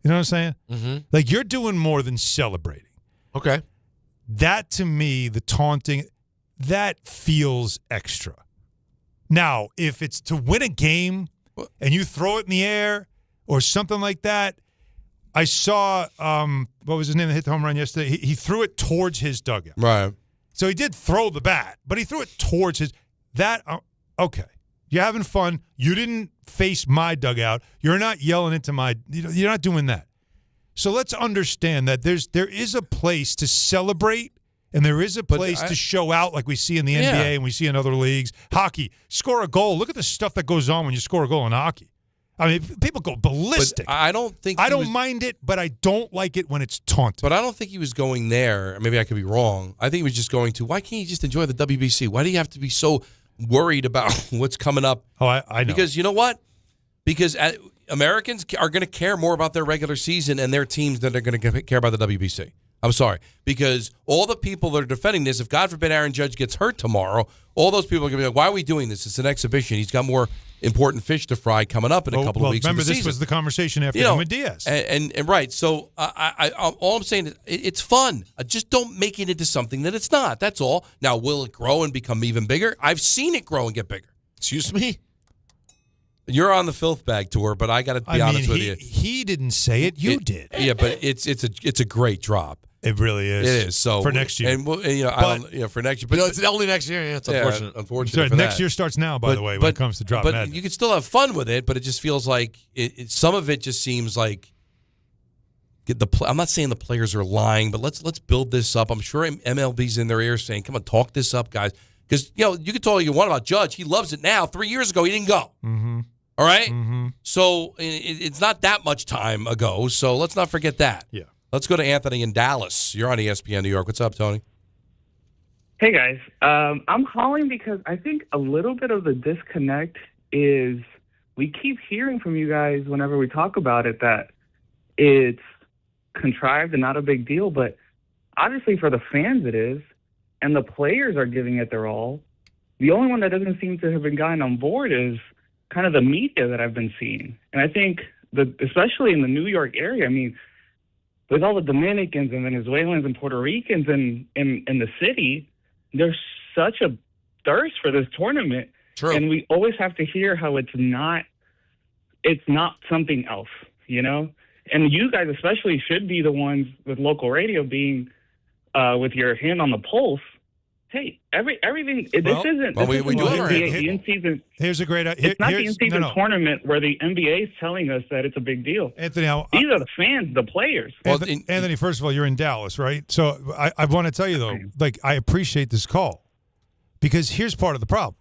You know what I'm saying? Mm-hmm. Like, you're doing more than celebrating. Okay. That, to me, the taunting, that feels extra. Now, if it's to win a game and you throw it in the air or something like that, I saw, what was his name that hit the home run yesterday? He threw it towards his dugout. Right. So he did throw the bat, but he threw it towards his, that, okay. You're having fun. You didn't face my dugout. You're not yelling into my, you're not doing that. So let's understand that there is a place to celebrate, and there is a place to show out like we see in the NBA and we see in other leagues. Hockey, score a goal. Look at the stuff that goes on when you score a goal in hockey. I mean, people go ballistic. But I don't think I don't mind it, but I don't like it when it's taunted. But I don't think he was going there. Maybe I could be wrong. I think he was just going to, why can't you just enjoy the WBC? Why do you have to be so worried about what's coming up? Oh, I know. Because you know what? Because Americans are going to care more about their regular season and their teams than they're going to care about the WBC. I'm sorry. Because all the people that are defending this, if God forbid Aaron Judge gets hurt tomorrow, all those people are going to be like, why are we doing this? It's an exhibition. He's got more important fish to fry coming up in a couple of weeks. Remember, of the this season. was the conversation after him with Diaz. And right. So all I'm saying is it's fun. Just don't make it into something that it's not. That's all. Now, will it grow and become even bigger? I've seen it grow and get bigger. Excuse me? You're on the filth bag tour, but I got to be honest with you. He didn't say it. You did. Yeah, but it's a great drop. It really is. It is. So for next year, and for next year. But it's only next year. Yeah, it's unfortunate. Unfortunate. So next year starts now. By the way, when it comes to drop but madness. You can still have fun with it, but it just feels like some of it just seems like I'm not saying the players are lying, but let's build this up. I'm sure MLB's in their ears saying, "Come on, talk this up, guys." Because you can talk all you want about Judge. He loves it now. 3 years ago, he didn't go. Mm-hmm. All right? Mm-hmm. So it's not that much time ago, so let's not forget that. Yeah. Let's go to Anthony in Dallas. You're on ESPN New York. What's up, Tony? Hey, guys. I'm calling because I think a little bit of the disconnect is we keep hearing from you guys whenever we talk about it that it's contrived and not a big deal, but obviously for the fans it is, and the players are giving it their all. The only one that doesn't seem to have been gotten on board is kind of the media that I've been seeing. And I think, especially in the New York area, I mean, with all the Dominicans and Venezuelans and Puerto Ricans in the city, there's such a thirst for this tournament. True. And we always have to hear how it's not something else, And you guys especially should be the ones with local radio being with your hand on the pulse. Hey, everything. This isn't. Well, we do NBA in-season. Here's a great. It's not the in-season tournament where the NBA is telling us that it's a big deal. Anthony, these are the fans, the players. Anthony, first of all, you're in Dallas, right? So I want to tell you though, I appreciate this call because here's part of the problem.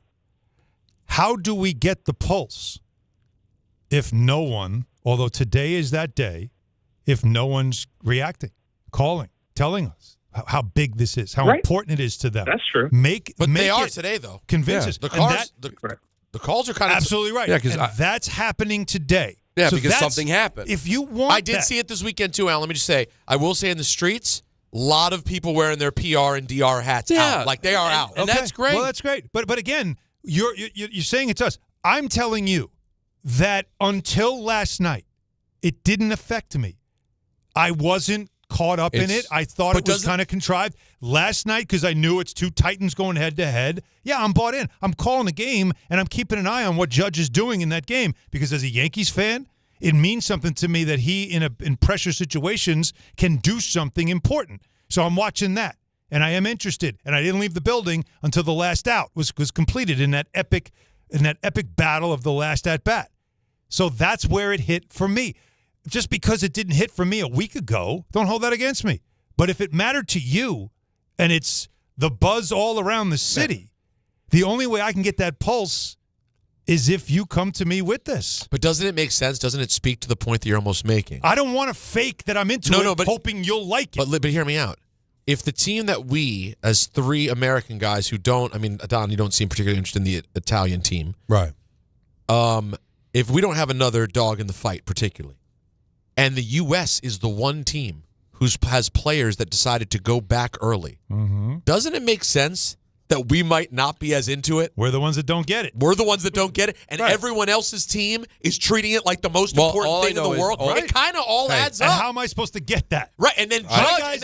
How do we get the pulse if no one, although today is that day, if no one's reacting, calling, telling us how big this is, how important it is to them? That's true. But they are today, though. Convince us. The calls are kind of absolutely right. Yeah, because that's happening today. Yeah, so because something happened. If you want, I did see it this weekend too, Al. Let me just say, I will say in the streets, a lot of people wearing their PR and DR hats out, like they are out, and that's great. Well, that's great. But again, you're saying it's us. I'm telling you that until last night, it didn't affect me. I wasn't caught up in it. I thought it was kind of contrived. Last night, because I knew it's two Titans going head-to-head, yeah, I'm bought in. I'm calling the game, and I'm keeping an eye on what Judge is doing in that game because as a Yankees fan, it means something to me that he, in pressure situations, can do something important. So I'm watching that, and I am interested. And I didn't leave the building until the last out was completed in that epic battle of the last at-bat. So that's where it hit for me. Just because it didn't hit for me a week ago, don't hold that against me. But if it mattered to you, and it's the buzz all around the city. The only way I can get that pulse is if you come to me with this. But doesn't it make sense? Doesn't it speak to the point that you're almost making? I don't want to fake that I'm into it, hoping you'll like it. But hear me out. If the team that we, as three American guys who don't, I mean, Don, you don't seem particularly interested in the Italian team. Right. If we don't have another dog in the fight, particularly, and the U.S. is the one team who has players that decided to go back early, doesn't it make sense that we might not be as into it? We're the ones that don't get it. We're the ones that don't get it, and everyone else's team is treating it like the most important thing in the world. It kind of all adds up. And how am I supposed to get that? Right, and then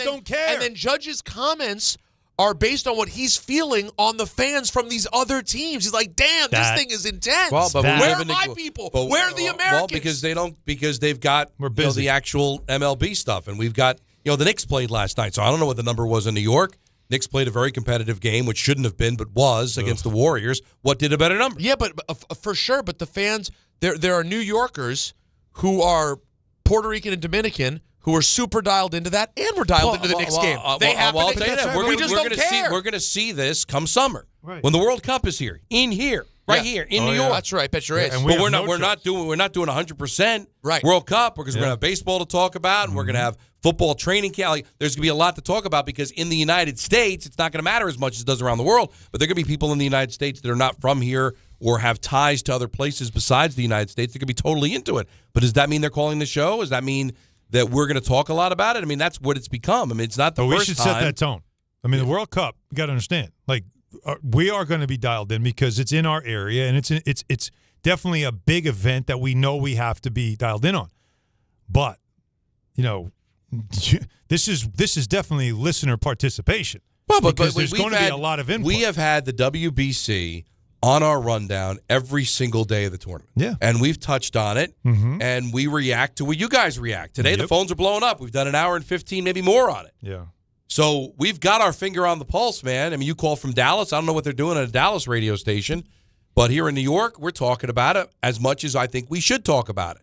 don't care. And then Judge's comments are based on what he's feeling on the fans from these other teams. He's like, "Damn, this thing is intense. Well, but where are my people? Where are the Americans?" Well, because they've got the actual MLB stuff, and we've got the Knicks played last night, so I don't know what the number was in New York. Knicks played a very competitive game, which shouldn't have been, but was against the Warriors. What did a better number? Yeah, but for sure. But the fans, there are New Yorkers who are Puerto Rican and Dominican who are super dialed into that, and we're dialed into the Knicks game. They happen to take that. We just don't care. We're going to see this come summer when the World Cup is here, here, here in New York. That's right. Bet your ass. And we're not doing 100% World Cup because we're going to have baseball to talk about, and we're going to have football training camp. There's going to be a lot to talk about because in the United States, it's not going to matter as much as it does around the world. But there are going to be people in the United States that are not from here or have ties to other places besides the United States. They're going to be totally into it. But does that mean they're calling the show? Does that mean that we're going to talk a lot about it? I mean, that's what it's become. I mean, it's not the first time. We should set that tone. I mean, the World Cup, you got to understand. We are going to be dialed in because it's in our area, and it's definitely a big event that we know we have to be dialed in on. But, this is definitely listener participation. Well, because there's going to be a lot of input. We have had the WBC on our rundown every single day of the tournament. Yeah. And we've touched on it, and we react to what you guys react. Today, the phones are blowing up. We've done an hour and 15, maybe more on it. Yeah. So we've got our finger on the pulse, man. I mean, you call from Dallas. I don't know what they're doing at a Dallas radio station, but here in New York, we're talking about it as much as I think we should talk about it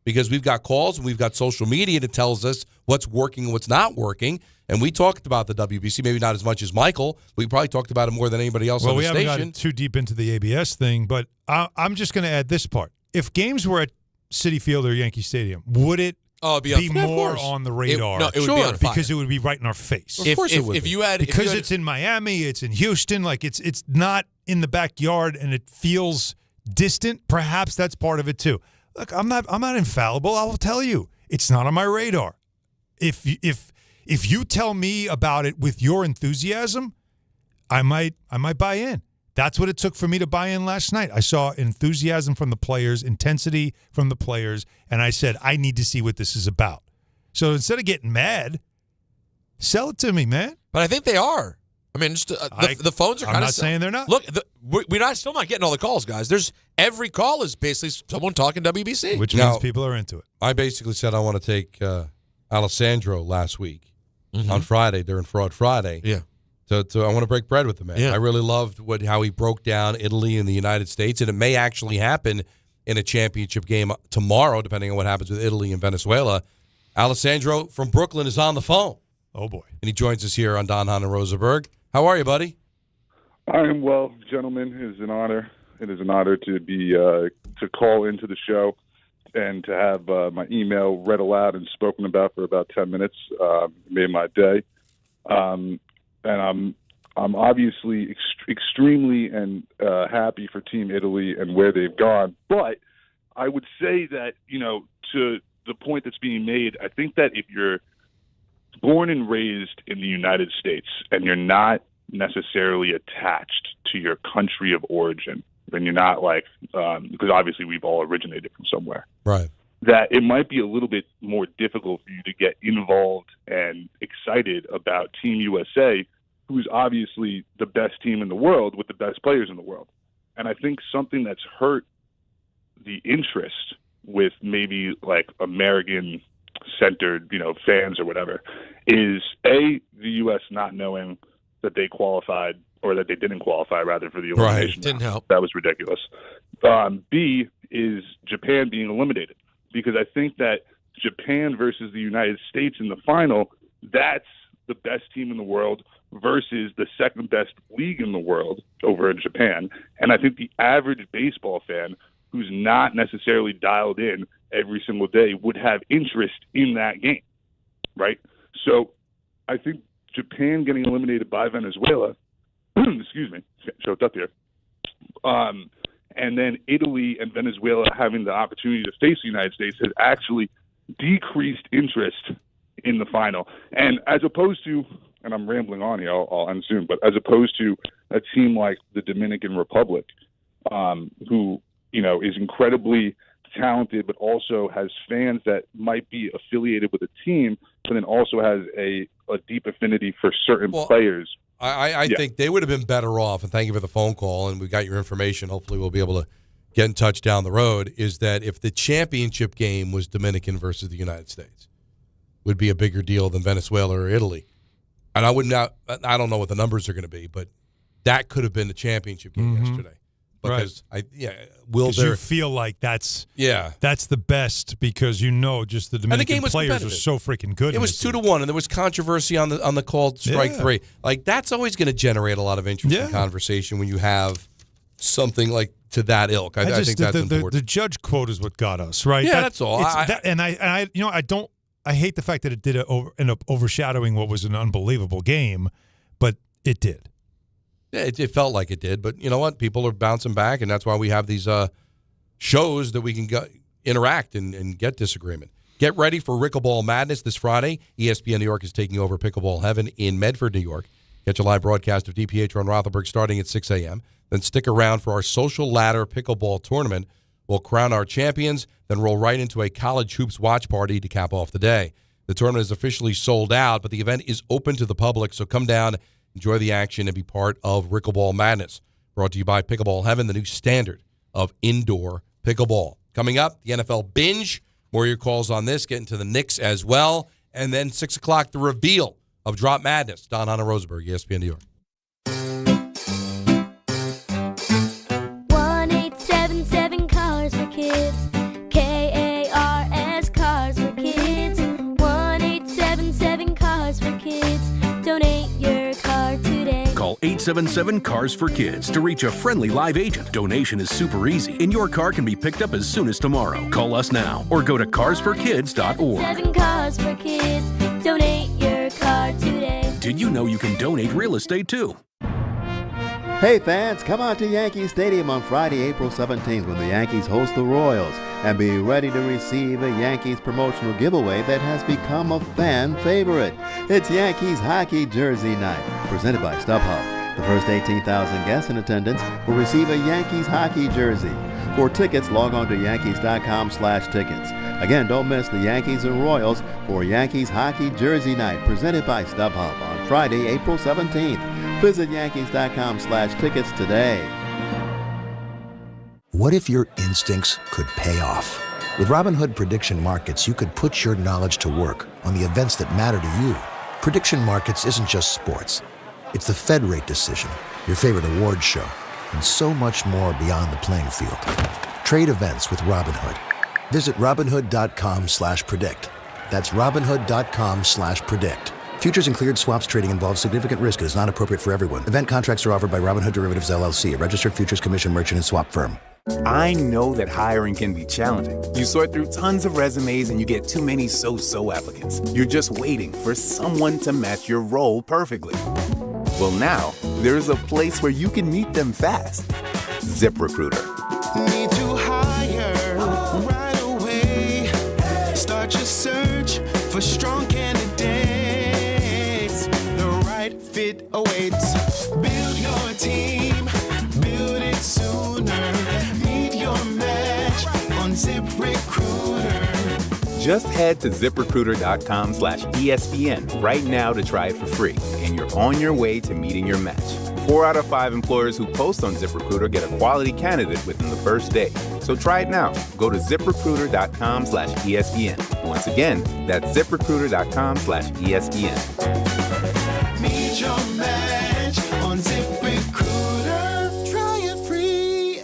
because we've got calls and we've got social media that tells us what's working and what's not working. And we talked about the WBC, maybe not as much as Michael. We probably talked about it more than anybody else on the station. Well, we haven't gotten too deep into the ABS thing, but I'm just going to add this part. If games were at Citi Field or Yankee Stadium, would it be more on the radar? It would be on fire. Because it would be right in our face. Of course it would be. Because it's in Miami, it's in Houston, it's not in the backyard and it feels distant. Perhaps that's part of it too. Look, I'm not infallible. I'll tell you, it's not on my radar. If you tell me about it with your enthusiasm, I might buy in. That's what it took for me to buy in last night. I saw enthusiasm from the players, intensity from the players, and I said, I need to see what this is about. So instead of getting mad, sell it to me, man. But I think they are. I mean, just the phones are kind of. I'm not saying they're not. Look, we're still not getting all the calls, guys. Every call is basically someone talking WBC. Which means people are into it. I basically said I want to take Alessandro last week on Friday during Fraud Friday. Yeah. So I want to break bread with the man. Yeah. I really loved how he broke down Italy and the United States, and it may actually happen in a championship game tomorrow, depending on what happens with Italy and Venezuela. Alessandro from Brooklyn is on the phone. Oh, boy. And he joins us here on Don, Hahn, and Rosenberg. How are you, buddy? I am well, gentlemen. It is an honor. It is an honor to be to call into the show and to have my email read aloud and spoken about for about 10 minutes. Made my day. And I'm obviously extremely and happy for Team Italy and where they've gone. But I would say that, to the point that's being made, I think that if you're born and raised in the United States and you're not necessarily attached to your country of origin, then you're not because obviously we've all originated from somewhere. Right. That it might be a little bit more difficult for you to get involved and excited about Team USA, who's obviously the best team in the world with the best players in the world. And I think something that's hurt the interest with maybe American-centered, fans or whatever, is A, the U.S. not knowing that they qualified or that they didn't qualify, rather, for the elimination. Right. Didn't help. That was ridiculous. B is Japan being eliminated, because I think that Japan versus the United States in the final, that's the best team in the world versus the second best league in the world over in Japan. And I think the average baseball fan who's not necessarily dialed in every single day would have interest in that game, right? So I think Japan getting eliminated by Venezuela, excuse me, choked up here, and then Italy and Venezuela having the opportunity to face the United States has actually decreased interest in the final. And as opposed to, and I'm rambling on here, I'll end soon, but as opposed to a team like the Dominican Republic, who, you know, is incredibly talented, but also has fans that might be affiliated with a team, but then also has a deep affinity for certain players. I think they would have been better off, and thank you for the phone call, and we got your information. Hopefully we'll be able to get in touch down the road, is that if the championship game was Dominican versus the United States, would be a bigger deal than Venezuela or Italy. And I don't know what the numbers are going to be, but that could have been the championship game yesterday. Because you feel like that's the best, because you know just the Dominican players are so freaking good. It was 2-1, and there was controversy on the called strike three. Like, that's always going to generate a lot of interest in conversation when you have something like to that ilk. I think that's important. The judge quote is what got us, right? Yeah, that's all. I hate the fact that it did end up overshadowing what was an unbelievable game, but it did. Yeah, it felt like it did, but you know what? People are bouncing back, and that's why we have these shows that we can interact and get disagreement. Get ready for Rickleball Madness this Friday. ESPN New York is taking over Pickleball Heaven in Medford, New York. Catch a live broadcast of DiPietro and Rothenberg starting at 6 a.m. Then stick around for our Social Ladder Pickleball Tournament. We'll crown our champions, then roll right into a college hoops watch party to cap off the day. The tournament is officially sold out, but the event is open to the public, so come down, enjoy the action, and be part of Rickleball Madness. Brought to you by Pickleball Heaven, the new standard of indoor pickleball. Coming up, the NFL Binge. More of your calls on this. Get into the Knicks as well. And then 6 o'clock, the reveal of Drop Madness. Don, Hahn, and Rosenberg, ESPN New York. 1-877 Cars for Kids. KARS Cars for Kids. 1-877 Cars for Kids. Donate your car today. Call 877 Cars for Kids to reach a friendly live agent. Donation is super easy, and your car can be picked up as soon as tomorrow. Call us now or go to carsforkids.org. 7 Cars for Kids. Donate your car today. Did you know you can donate real estate too? Hey fans, come out to Yankee Stadium on Friday, April 17th when the Yankees host the Royals, and be ready to receive a Yankees promotional giveaway that has become a fan favorite. It's Yankees Hockey Jersey Night, presented by StubHub. The first 18,000 guests in attendance will receive a Yankees hockey jersey. For tickets, log on to Yankees.com/tickets. Again, don't miss the Yankees and Royals for Yankees Hockey Jersey Night, presented by StubHub on Friday, April 17th. Visit Yankees.com/tickets today. What if your instincts could pay off? With Robinhood Prediction Markets, you could put your knowledge to work on the events that matter to you. Prediction Markets isn't just sports. It's the Fed rate decision, your favorite awards show, and so much more beyond the playing field. Trade events with Robinhood. Visit Robinhood.com/predict. That's Robinhood.com/predict. Futures and cleared swaps trading involves significant risk and is not appropriate for everyone. Event contracts are offered by Robinhood Derivatives LLC, a registered futures commission merchant and swap firm. I know that hiring can be challenging. You sort through tons of resumes and you get too many so-so applicants. You're just waiting for someone to match your role perfectly. Well, now, there's a place where you can meet them fast. ZipRecruiter. Need to hire right away. Start your search for strong candidates. The right fit awaits. Build your team. Build it sooner. Meet your match on ZipRecruiter. Just head to ZipRecruiter.com/ESPN right now to try it for free, and you're on your way to meeting your match. 4 out of 5 employers who post on ZipRecruiter get a quality candidate within the first day. So try it now. Go to ZipRecruiter.com/ESPN. Once again, that's ZipRecruiter.com/ESPN. Meet your match on ZipRecruiter. Try it free.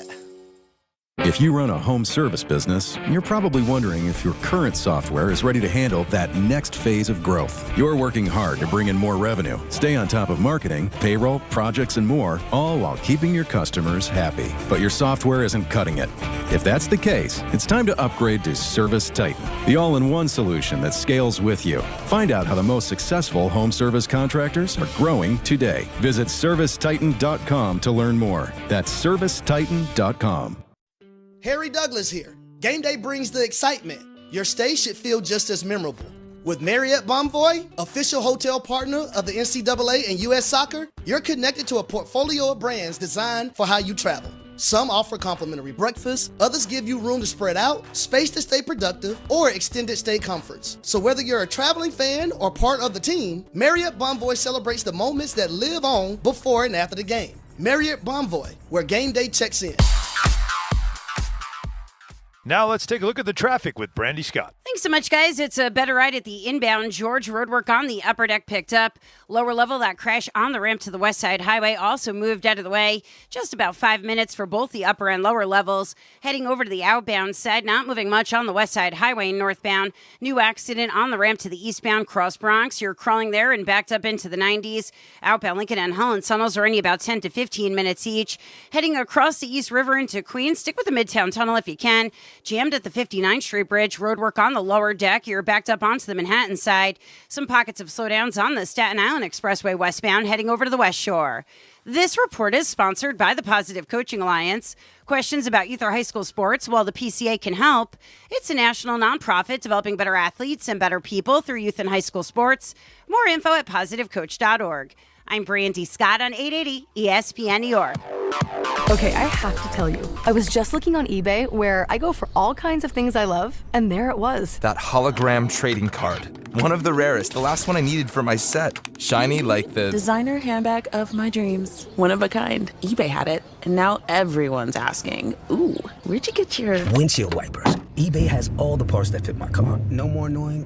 If you run a home service business, you're probably wondering if your current software is ready to handle that next phase of growth. You're working hard to bring in more revenue, stay on top of marketing, payroll, projects, and more, all while keeping your customers happy. But your software isn't cutting it. If that's the case, it's time to upgrade to Service Titan, the all-in-one solution that scales with you. Find out how the most successful home service contractors are growing today. Visit ServiceTitan.com to learn more. That's ServiceTitan.com. Harry Douglas here. Game day brings the excitement. Your stay should feel just as memorable. With Marriott Bonvoy, official hotel partner of the NCAA and U.S. Soccer, you're connected to a portfolio of brands designed for how you travel. Some offer complimentary breakfast, others give you room to spread out, space to stay productive, or extended stay comforts. So whether you're a traveling fan or part of the team, Marriott Bonvoy celebrates the moments that live on before and after the game. Marriott Bonvoy, where game day checks in. Now let's take a look at the traffic with Brandy Scott. Thanks so much, guys. It's a better ride at the inbound George. Roadwork on the upper deck picked up. Lower level, that crash on the ramp to the West Side Highway also moved out of the way. Just about 5 minutes for both the upper and lower levels. Heading over to the outbound side, not moving much on the West Side Highway northbound. New accident on the ramp to the eastbound Cross Bronx. You're crawling there and backed up into the 90s. Outbound Lincoln and Holland Tunnels are only about 10 to 15 minutes each. Heading across the East River into Queens, stick with the Midtown Tunnel if you can. Jammed at the 59th Street Bridge. Roadwork on the lower deck. You're backed up onto the Manhattan side. Some pockets of slowdowns on the Staten Island Expressway westbound heading over to the West Shore. This report is sponsored by the Positive Coaching Alliance. Questions about youth or high school sports? Well, the PCA can help. It's a national nonprofit developing better athletes and better people through youth and high school sports. More info at positivecoach.org. I'm Brandy Scott on 880 ESPN New York. Okay, I have to tell you, I was just looking on eBay where I go for all kinds of things I love, and there it was. That hologram trading card. One of the rarest, the last one I needed for my set. Shiny like the designer handbag of my dreams. One of a kind. eBay had it, and now everyone's asking, ooh, where'd you get your windshield wipers? eBay has all the parts that fit my car. No more annoying,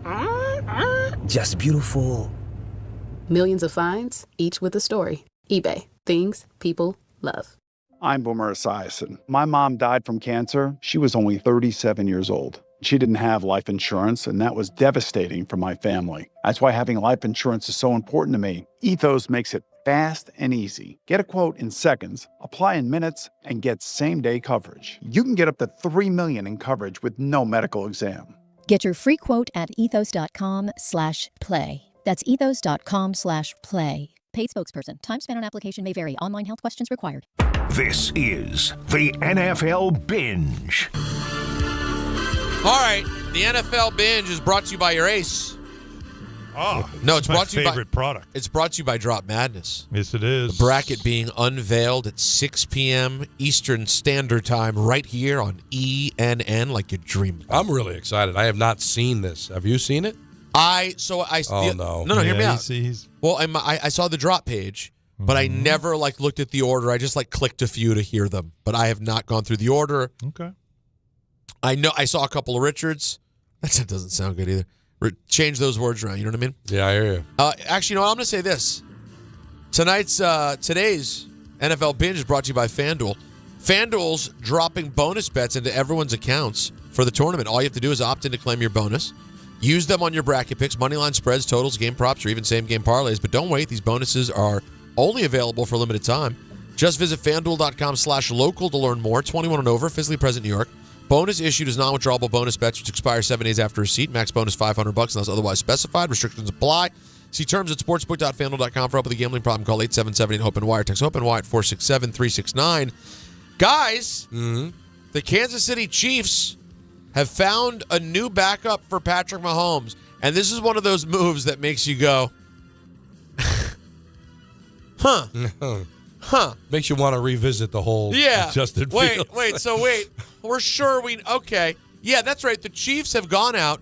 just beautiful. Millions of finds, each with a story. eBay. Things people love. I'm Boomer Esiason. My mom died from cancer. She was only 37 years old. She didn't have life insurance, and that was devastating for my family. That's why having life insurance is so important to me. Ethos makes it fast and easy. Get a quote in seconds, apply in minutes, and get same-day coverage. You can get up to $3 million in coverage with no medical exam. Get your free quote at ethos.com/play. That's ethos.com/play. Paid spokesperson. Time spent on application may vary. Online health questions required. This is the NFL Binge. All right, the NFL Binge is brought to you by your ace. Oh, no, it's brought to you by favorite product. It's brought to you by Drop Madness. Yes, it is. The bracket being unveiled at 6 p.m. Eastern Standard Time right here on ENN, like you dreamed. I'm really excited. I have not seen this. Have you seen it? No. No, Hear me Yeah, out. he's Well, I saw the drop page, but I never looked at the order. I just clicked a few to hear them, but I have not gone through the order. Okay. I know I saw a couple of Richards. That doesn't sound good either. Change those words around. You know what I mean? Yeah, I hear you. Actually, you know what? I'm going to say this. Today's NFL Binge is brought to you by FanDuel. FanDuel's dropping bonus bets into everyone's accounts for the tournament. All you have to do is opt in to claim your bonus. Use them on your bracket picks, moneyline spreads, totals, game props, or even same-game parlays. But don't wait. These bonuses are only available for a limited time. Just visit FanDuel.com/local to learn more. 21 and over, physically present in New York. Bonus issued as non-withdrawable bonus bets, which expire 7 days after receipt. Max bonus $500 unless otherwise specified. Restrictions apply. See terms at sportsbook.fanduel.com. For help with a gambling problem, call 877-8-HOPE-NY. Text HOPE-NY at 467-369. Guys, the Kansas City Chiefs have found a new backup for Patrick Mahomes. And this is one of those moves that makes you go, huh. Makes you want to revisit the whole Justin Fields. Wait. We're sure okay. Yeah, that's right. The Chiefs have gone out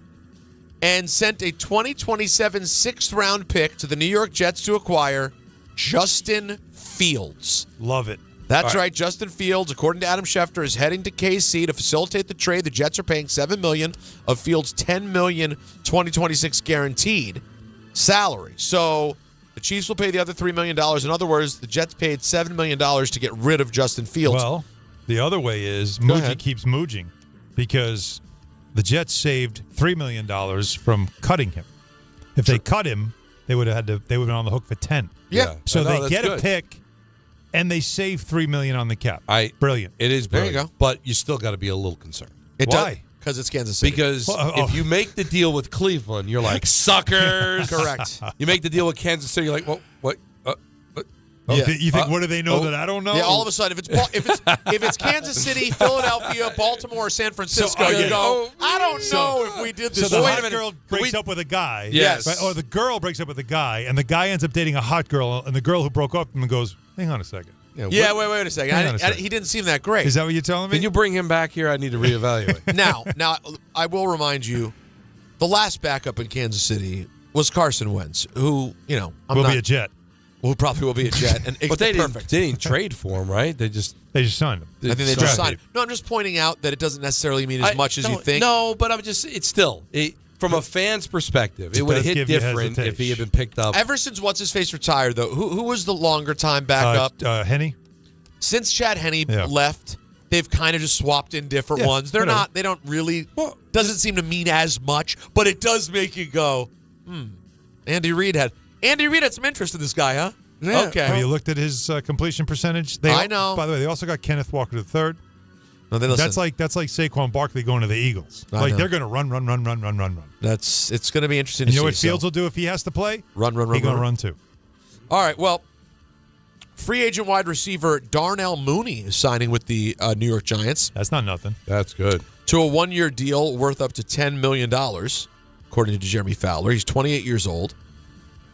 and sent a 2027 6th-round pick to the New York Jets to acquire Justin Fields. Love it. That's right. Justin Fields, according to Adam Schefter, is heading to KC to facilitate the trade. The Jets are paying $7 million of Fields' $10 million 2026 guaranteed salary. So the Chiefs will pay the other $3 million. In other words, the Jets paid $7 million to get rid of Justin Fields. Well, The other way is Go Muji ahead. keeps mooging because the Jets saved $3 million from cutting him. If they cut him, they would have been on the hook for 10. Yeah. So No, they that's get good. a pick, and they save $3 million on the cap. Brilliant. It is There you brilliant. go. But you still got to be a little concerned. It Why? does because it's Kansas City. Because Well, if you make the deal with Cleveland, you're like, suckers. Correct. You make the deal with Kansas City, you're like, well, what? Oh, Yeah. you think what do they know that I don't know? Yeah, all of a sudden, if it's Kansas City, Philadelphia, Baltimore, or San Francisco, you go, I don't know if we did this. So the Wait a hot minute. girl breaks up with a guy. Yes. Right? Or the girl breaks up with a guy, and the guy ends up dating a hot girl, and the girl who broke up with him goes, hang on a second. Yeah, wait a second. Hang on a second. He didn't seem that great. Is that what you're telling me? Can you bring him back here? I need to reevaluate. Now, I will remind you, the last backup in Kansas City was Carson Wentz, who, will be a Jet. Who probably will be a Jet. And But they perfect. didn't trade for him, right? They just signed him. I think they just signed him. No, I'm just pointing out that it doesn't necessarily mean as much as you think. No, but it's still from a fan's perspective, it would have does hit give you different hesitation. if he had been picked up. Ever since What's-His-Face retired, though, who was the longer-time backup? Henne. Since Chad Henne Yeah. left, they've kind of just swapped in different Yeah, ones. They don't really, doesn't seem to mean as much, but it does make you go, Andy Reid had some interest in this guy, huh? Yeah. Okay. Have you looked at his completion percentage? I know. By the way, they also got Kenneth Walker III. No, they listen. That's like Saquon Barkley going to the Eagles. I know. They're going to run. It's going to be interesting And to you know see. what Fields will do if he has to play? Run. He's going to run too. All right, well, free agent wide receiver Darnell Mooney is signing with the New York Giants. That's not nothing. That's good. To a one-year deal worth up to $10 million, according to Jeremy Fowler. He's 28 years old.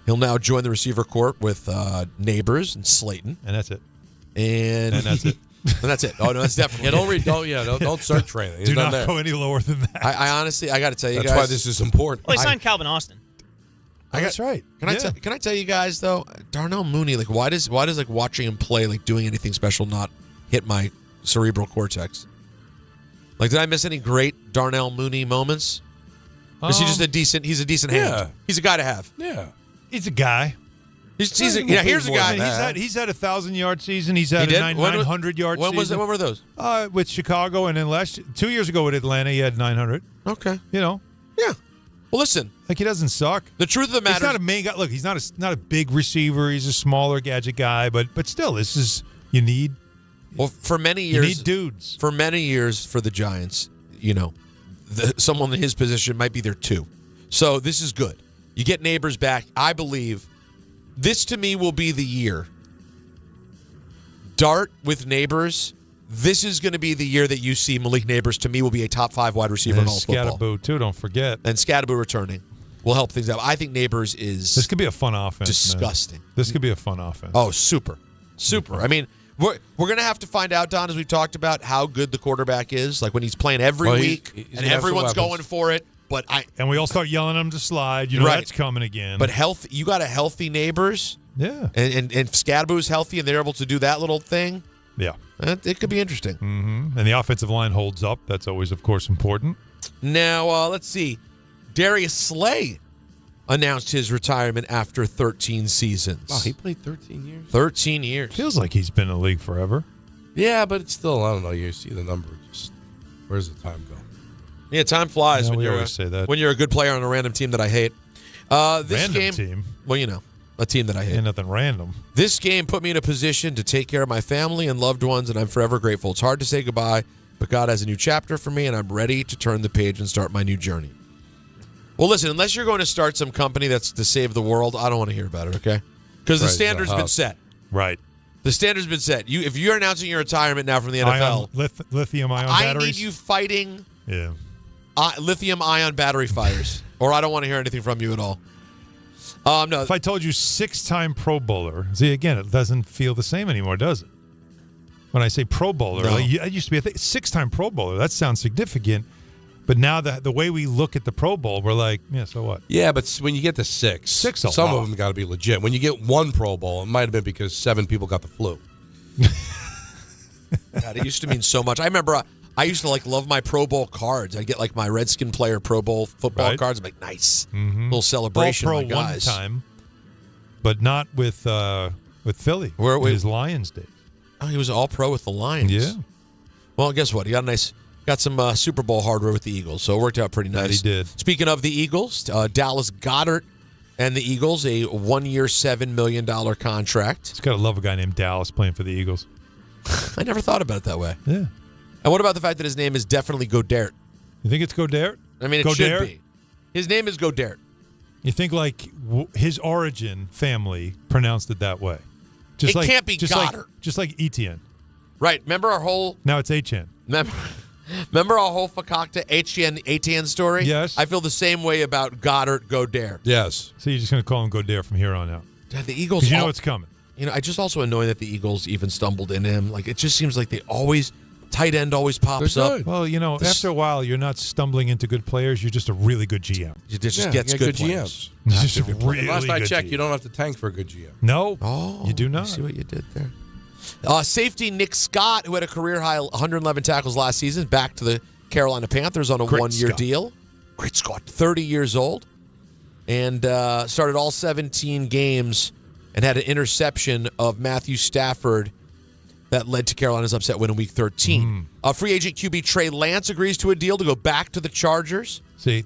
He'll now join the receiver corps with Neighbors and Slayton. And that's it. And that's it. And that's it. Oh, no, that's definitely don't search training. He's Do done not there. go any lower than that. I honestly, I got to tell you That's guys. why this is important. Well, he signed Calvin Austin. That's right. Can I tell you guys though, Darnell Mooney, like why does like watching him play, like doing anything special, not hit my cerebral cortex? Like, did I miss any great Darnell Mooney moments? Is he just he's a decent hand? He's a guy to have. Yeah. He's a guy. Here's a guy. He's had a 1,000-yard season. He's had a 900-yard season. When were those? With Chicago, and then 2 years ago with Atlanta, he had 900. Okay. Yeah. Well, listen. Like, he doesn't suck. The truth of the matter. He's not a main guy. Look, he's not a big receiver. He's a smaller gadget guy, but still, this is you need. Well, for many years, you need dudes. For many years, for the Giants, someone in his position might be their two. So this is good. You get Neighbors back. I believe this, to me, will be the year. Dart with Neighbors. This is going to be the year that you see Malik Neighbors, to me, will be a top 5 wide receiver in all of football. Scatterboo, too, don't forget. And Scatterboo returning will help things out. I think Neighbors is This could be a fun offense. disgusting. Man. This could be a fun offense. Oh, super. I mean, we're going to have to find out, Don, as we've talked about, how good the quarterback is. Like when he's playing every week he's and gonna have some everyone's weapons. going for it. And we all start yelling at him to slide. Right. That's coming again. But you got a healthy Neighbors. Yeah. And Scatterboo's healthy and they're able to do that little thing. Yeah. It could be interesting. Mm-hmm. And the offensive line holds up. That's always, of course, important. Now, let's see. Darius Slay announced his retirement after 13 seasons. Wow, he played 13 years? 13 years. Feels like he's been in the league forever. Yeah, but it's still, I don't know. You see the number. Just where's the time go? Yeah, time flies Yeah, when we you're always say that. when you're a good player on a random team that I hate. This Random game, team? Well, a team that I hate. Ain't nothing random. This game put me in a position to take care of my family and loved ones, and I'm forever grateful. It's hard to say goodbye, but God has a new chapter for me, and I'm ready to turn the page and start my new journey. Well, listen, unless you're going to start some company that's to save the world, I don't want to hear about it, okay? Because the standard's been set. Right. The standard's been set. If you're announcing your retirement now from the NFL, lithium-ion I batteries. need you fighting Yeah. lithium-ion battery fires, or I don't want to hear anything from you at all. No. If I told you 6-time Pro Bowler, see, again, it doesn't feel the same anymore, does it? When I say Pro Bowler, No. it used to be a 6-time Pro Bowler. That sounds significant. But now the way we look at the Pro Bowl, we're like, yeah, so what? Yeah, but when you get to six a some lot. of them got to be legit. When you get one Pro Bowl, it might have been because 7 people got the flu. God, it used to mean so much. I remember I used to love my Pro Bowl cards. I'd get my Redskin player Pro Bowl football cards. I'm like, nice. Little celebration, All my Pro one guys. time, but not with Philly. Where in his Lions days. Oh, he was all pro with the Lions. Yeah. Well, guess what? He got some Super Bowl hardware with the Eagles, so it worked out pretty nice. That he did. Speaking of the Eagles, Dallas Goedert and the Eagles, a 1-year, $7 million contract. It's got to love a guy named Dallas playing for the Eagles. I never thought about it that way. Yeah. And what about the fact that his name is definitely Goedert? You think it's Goedert? I mean, it should be. His name is Goedert. You think like his origin family pronounced it that way? It can't be Goddard. Just like Etienne. Right. Remember our whole... Now it's Etienne. Remember our whole Fakakta Etienne story? Yes. I feel the same way about Goddard Goedert. Yes. So you're just going to call him Goedert from here on out? Dad, the Eagles... Because you know it's coming. I just also annoying that the Eagles even stumbled into him. Like, it just seems like they always... Tight end always pops up. Well, after a while, you're not stumbling into good players. You're just a really good GM. It just gets good players. Just a really Last I good checked, GM. you don't have to tank for a good GM. No. Oh, you do not. I see what you did there. Safety Nick Scott, who had a career-high 111 tackles last season, back to the Carolina Panthers on a one-year deal. Great Scott. 30 years old. And started all 17 games and had an interception of Matthew Stafford that led to Carolina's upset win in Week 13. Free agent QB Trey Lance agrees to a deal to go back to the Chargers. See,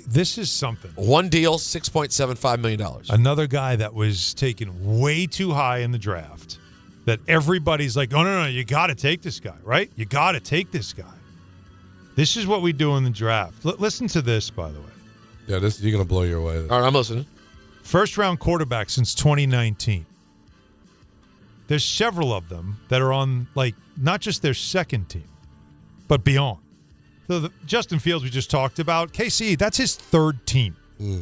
this is something. One deal, $6.75 million. Another guy that was taken way too high in the draft that everybody's like, oh, no, you got to take this guy, right? You got to take this guy. This is what we do in the draft. Listen to this, by the way. Yeah, you're going to blow your way. All right, I'm listening. First-round quarterback since 2019. There's several of them that are on, not just their second team, but beyond. So Justin Fields we just talked about. KC, that's his third team,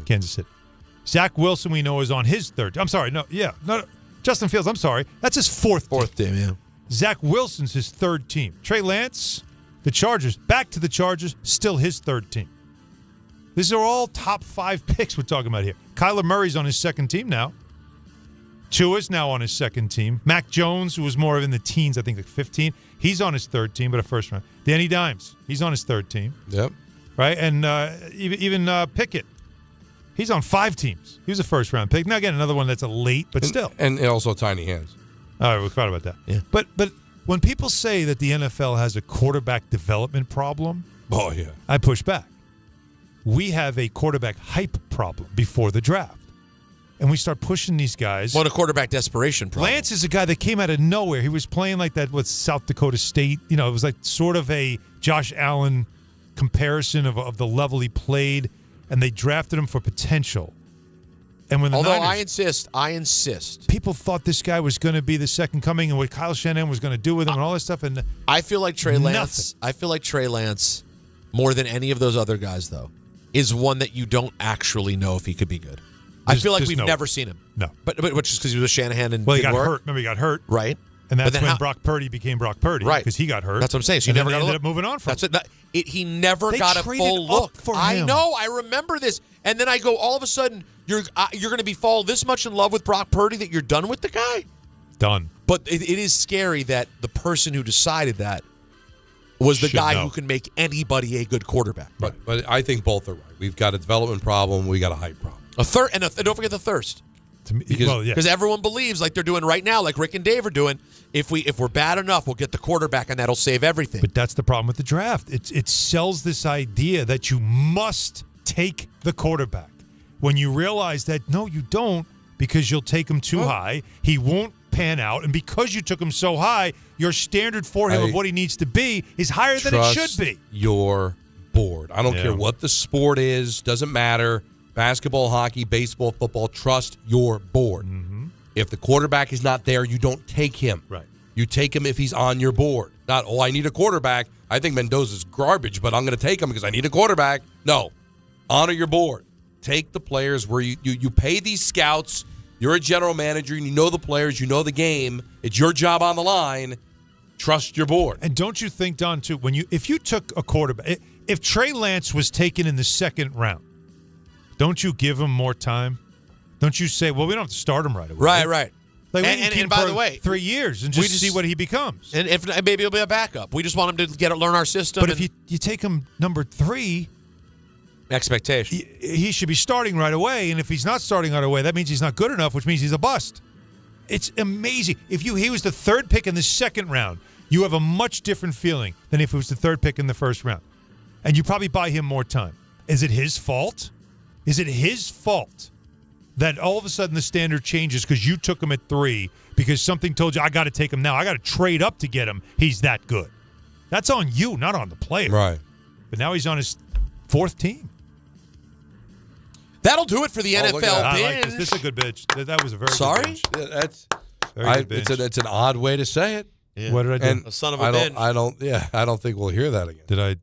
Kansas City. Zach Wilson we know is on his third. I'm sorry, no. Justin Fields, I'm sorry. That's his fourth team, yeah. Zach Wilson's his third team. Trey Lance, the Chargers, back to the Chargers, still his third team. These are all top 5 picks we're talking about here. Kyler Murray's on his second team now. Tua's now on his second team. Mac Jones, who was more in the teens, I think 15, he's on his third team, but a first round. Danny Dimes, he's on his third team. Yep. Right? And even Pickett, he's on 5 teams. He was a first round pick. Now, again, another one that's a late, but still. And also tiny hands. All right, we forgot about that. Yeah. But when people say that the NFL has a quarterback development problem, oh yeah, I push back. We have a quarterback hype problem before the draft. And we start pushing these guys. What a quarterback desperation problem. Lance is a guy that came out of nowhere. He was playing like that with South Dakota State. It was like sort of a Josh Allen comparison of the level he played, and they drafted him for potential. And when the Niners, I insist. People thought this guy was going to be the second coming and what Kyle Shanahan was going to do with him and all this stuff. And I feel like Trey Lance, more than any of those other guys, though, is one that you don't actually know if he could be good. I feel like we've never seen him. No. But which is because he was with Shanahan and he got hurt. Remember, he got hurt. Right. And that's when Brock Purdy became Brock Purdy. Right. Because he got hurt. That's what I'm saying. So he never ended up moving on from him. He never They got a traded full up look. for him. I know. I remember this. And then I go, all of a sudden, you're going to fall this much in love with Brock Purdy that you're done with the guy? Done. But it is scary that the person who decided that was the guy who can make anybody a good quarterback. But I think both are right. We've got a development problem. We got a hype problem. And don't forget the thirst. Because Because everyone believes, like they're doing right now, like Rick and Dave are doing, if we're bad enough, we'll get the quarterback, and that'll save everything. But that's the problem with the draft. It sells this idea that you must take the quarterback. When you realize that, no, you don't, because you'll take him too high. He won't pan out. And because you took him so high, your standard for him of what he needs to be is higher than it should be. Your board. I don't care what the sport is. Doesn't matter. Basketball, hockey, baseball, football. Trust your board. Mm-hmm. If the quarterback is not there, you don't take him. Right. You take him if he's on your board. Not, I need a quarterback. I think Mendoza's garbage, but I'm going to take him because I need a quarterback. No. Honor your board. Take the players where you pay these scouts. You're a general manager, and you know the players, you know the game. It's your job on the line. Trust your board. And don't you think, Don, too, if you took a quarterback, if Trey Lance was taken in the second round, don't you give him more time? Don't you say, well, we don't have to start him right away? Right. Like, and by the way, 3 years and just see what he becomes. And if maybe he'll be a backup. We just want him to learn our system. But if you take him number 3, expectation, he should be starting right away. And if he's not starting right away, that means he's not good enough, which means he's a bust. It's amazing. If he was the third pick in the second round, you have a much different feeling than if it was the third pick in the first round. And you probably buy him more time. Is it his fault? Is it his fault that all of a sudden the standard changes because you took him at 3 because something told you, I got to take him now. I got to trade up to get him. He's that good. That's on you, not on the player. Right. But now he's on his 4th team. That'll do it for the NFL binge. I like this. This is a good binge. That was a very good binge. Yeah, that's very good binge. It's an odd way to say it. Yeah. What did I do? And a son of a binge. I don't think we'll hear that again. Did I?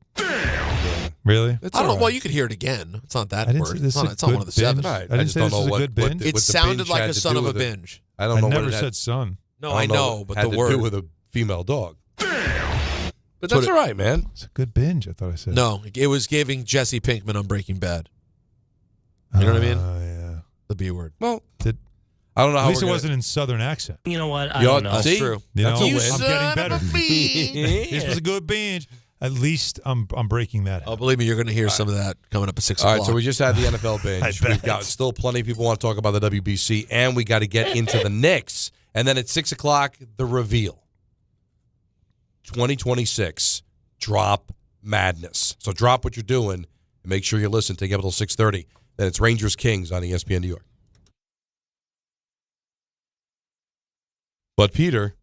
Really? I don't know. Well, you could hear it again. It's not that word. It's not one of the binge. 7. Right. I just don't know what It sounded like a son of a binge. I don't know. I never what it said son. No, I know, but had the to word do with a female dog. But that's all right, man. It's a good binge. I thought I said. No, it was giving Jesse Pinkman on Breaking Bad. You know what I mean? Yeah. The B word. Well, I don't know how. At least it wasn't in Southern accent. You know what? I don't know. That's true. That's a win. win. I'm getting better. This was a good binge. At least I'm breaking that. Oh, believe me, you're going to hear some of that coming up at 6 o'clock. All right, so we just had the NFL binge. We've got still plenty of people want to talk about the WBC, and we got to get into the Knicks. And then at 6 o'clock, the reveal. 2026 Drop Madness. So drop what you're doing and make sure you listen. Take up until 6:30. Then it's Rangers Kings on ESPN New York. But Peter.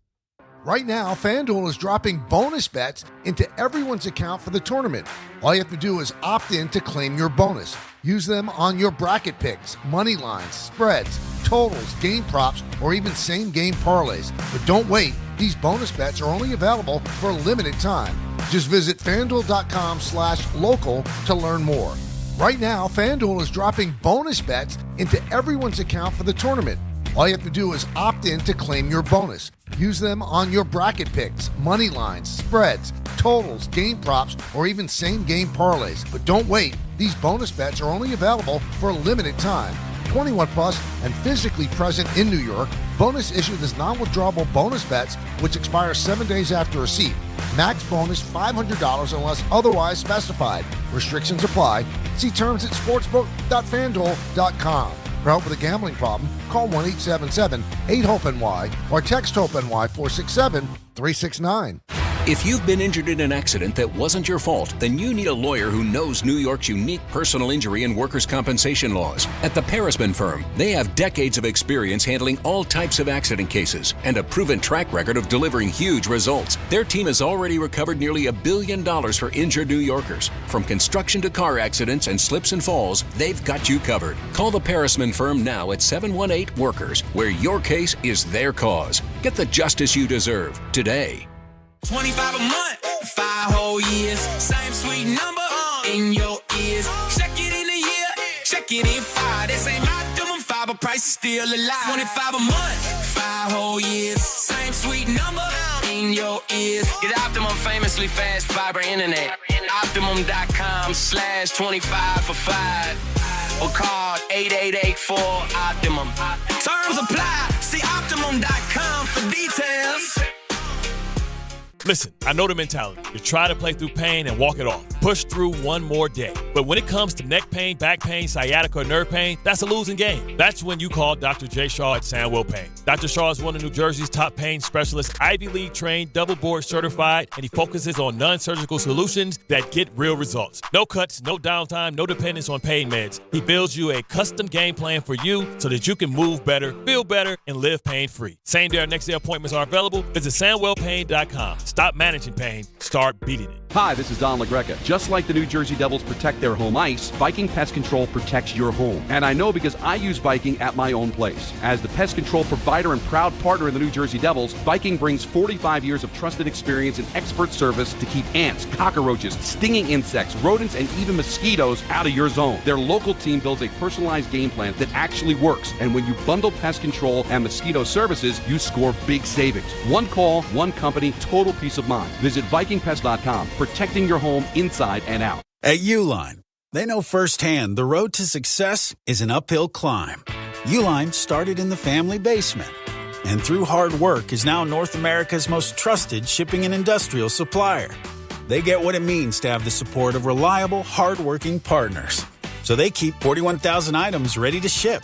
Right now, FanDuel is dropping bonus bets into everyone's account for the tournament. All you have to do is opt in to claim your bonus. Use them on your bracket picks, money lines, spreads, totals, game props, or even same-game parlays. But don't wait. These bonus bets are only available for a limited time. Just visit FanDuel.com/local to learn more. Right now, FanDuel is dropping bonus bets into everyone's account for the tournament. All you have to do is opt in to claim your bonus. Use them on your bracket picks, money lines, spreads, totals, game props, or even same-game parlays. But don't wait. These bonus bets are only available for a limited time. 21 plus and physically present in New York. Bonus issued as non-withdrawable bonus bets, which expire 7 days after receipt. Max bonus $500 unless otherwise specified. Restrictions apply. See terms at sportsbook.fanduel.com. For help with a gambling problem, call 1-877-8-HOPE-NY or text HOPE-NY 467-369. If you've been injured in an accident that wasn't your fault, then you need a lawyer who knows New York's unique personal injury and workers' compensation laws. At the Parisman Firm, they have decades of experience handling all types of accident cases and a proven track record of delivering huge results. Their team has already recovered nearly $1 billion for injured New Yorkers. From construction to car accidents and slips and falls, they've got you covered. Call the Parisman Firm now at 718-WORKERS, where your case is their cause. Get the justice you deserve today. 25 a month, 5 whole years. Same sweet number in your ears. Check it in a year, check it in 5. This ain't my optimum 5, but price is still alive. 25 a month, 5 whole years. Same sweet number in your ears. Get Optimum famously fast fiber internet. Optimum.com/25 for 5. Or call 8884-OPTIMUM. Terms apply. See Optimum.com for details. Listen, I know the mentality. You try to play through pain and walk it off. Push through one more day. But when it comes to neck pain, back pain, sciatica, or nerve pain, that's a losing game. That's when you call Dr. J. Shaw at Sandwell Pain. Dr. Shaw is one of New Jersey's top pain specialists, Ivy League trained, double board certified, and he focuses on non-surgical solutions that get real results. No cuts, no downtime, no dependence on pain meds. He builds you a custom game plan for you so that you can move better, feel better, and live pain-free. Same day or next day appointments are available. Visit SandwellPain.com. Stop managing pain. Start beating it. Hi, this is Don LaGreca. Just like the New Jersey Devils protect their home ice, Viking Pest Control protects your home. And I know because I use Viking at my own place. As the pest control provider and proud partner of the New Jersey Devils, Viking brings 45 years of trusted experience and expert service to keep ants, cockroaches, stinging insects, rodents, and even mosquitoes out of your zone. Their local team builds a personalized game plan that actually works. And when you bundle pest control and mosquito services, you score big savings. One call, one company, total peace of mind. Visit VikingPest.com. Protecting your home inside and out. At Uline, they know firsthand the road to success is an uphill climb. Uline started in the family basement and through hard work is now North America's most trusted shipping and industrial supplier. They get what it means to have the support of reliable, hardworking partners. So they keep 41,000 items ready to ship.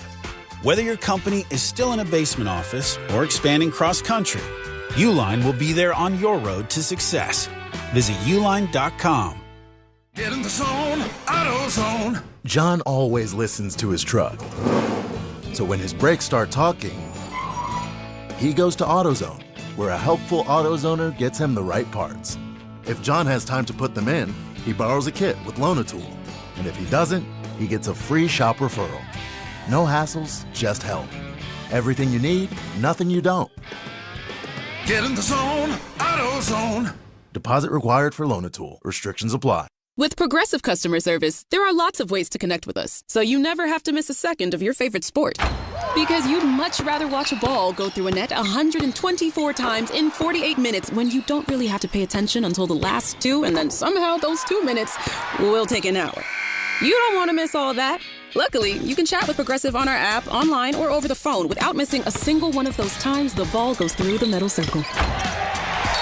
Whether your company is still in a basement office or expanding cross-country, Uline will be there on your road to success. Visit uline.com. Get in the zone, AutoZone. John always listens to his truck. So when his brakes start talking, he goes to AutoZone, where a helpful AutoZoner gets him the right parts. If John has time to put them in, he borrows a kit with Loan-A-Tool. And if he doesn't, he gets a free shop referral. No hassles, just help. Everything you need, nothing you don't. Get in the zone, AutoZone. Deposit required for Loan-A-Tool. Restrictions apply. With Progressive Customer Service, there are lots of ways to connect with us, so you never have to miss a second of your favorite sport. Because you'd much rather watch a ball go through a net 124 times in 48 minutes when you don't really have to pay attention until the last two, and then somehow those 2 minutes will take an hour. You don't want to miss all that. Luckily, you can chat with Progressive on our app, online, or over the phone without missing a single one of those times the ball goes through the metal circle.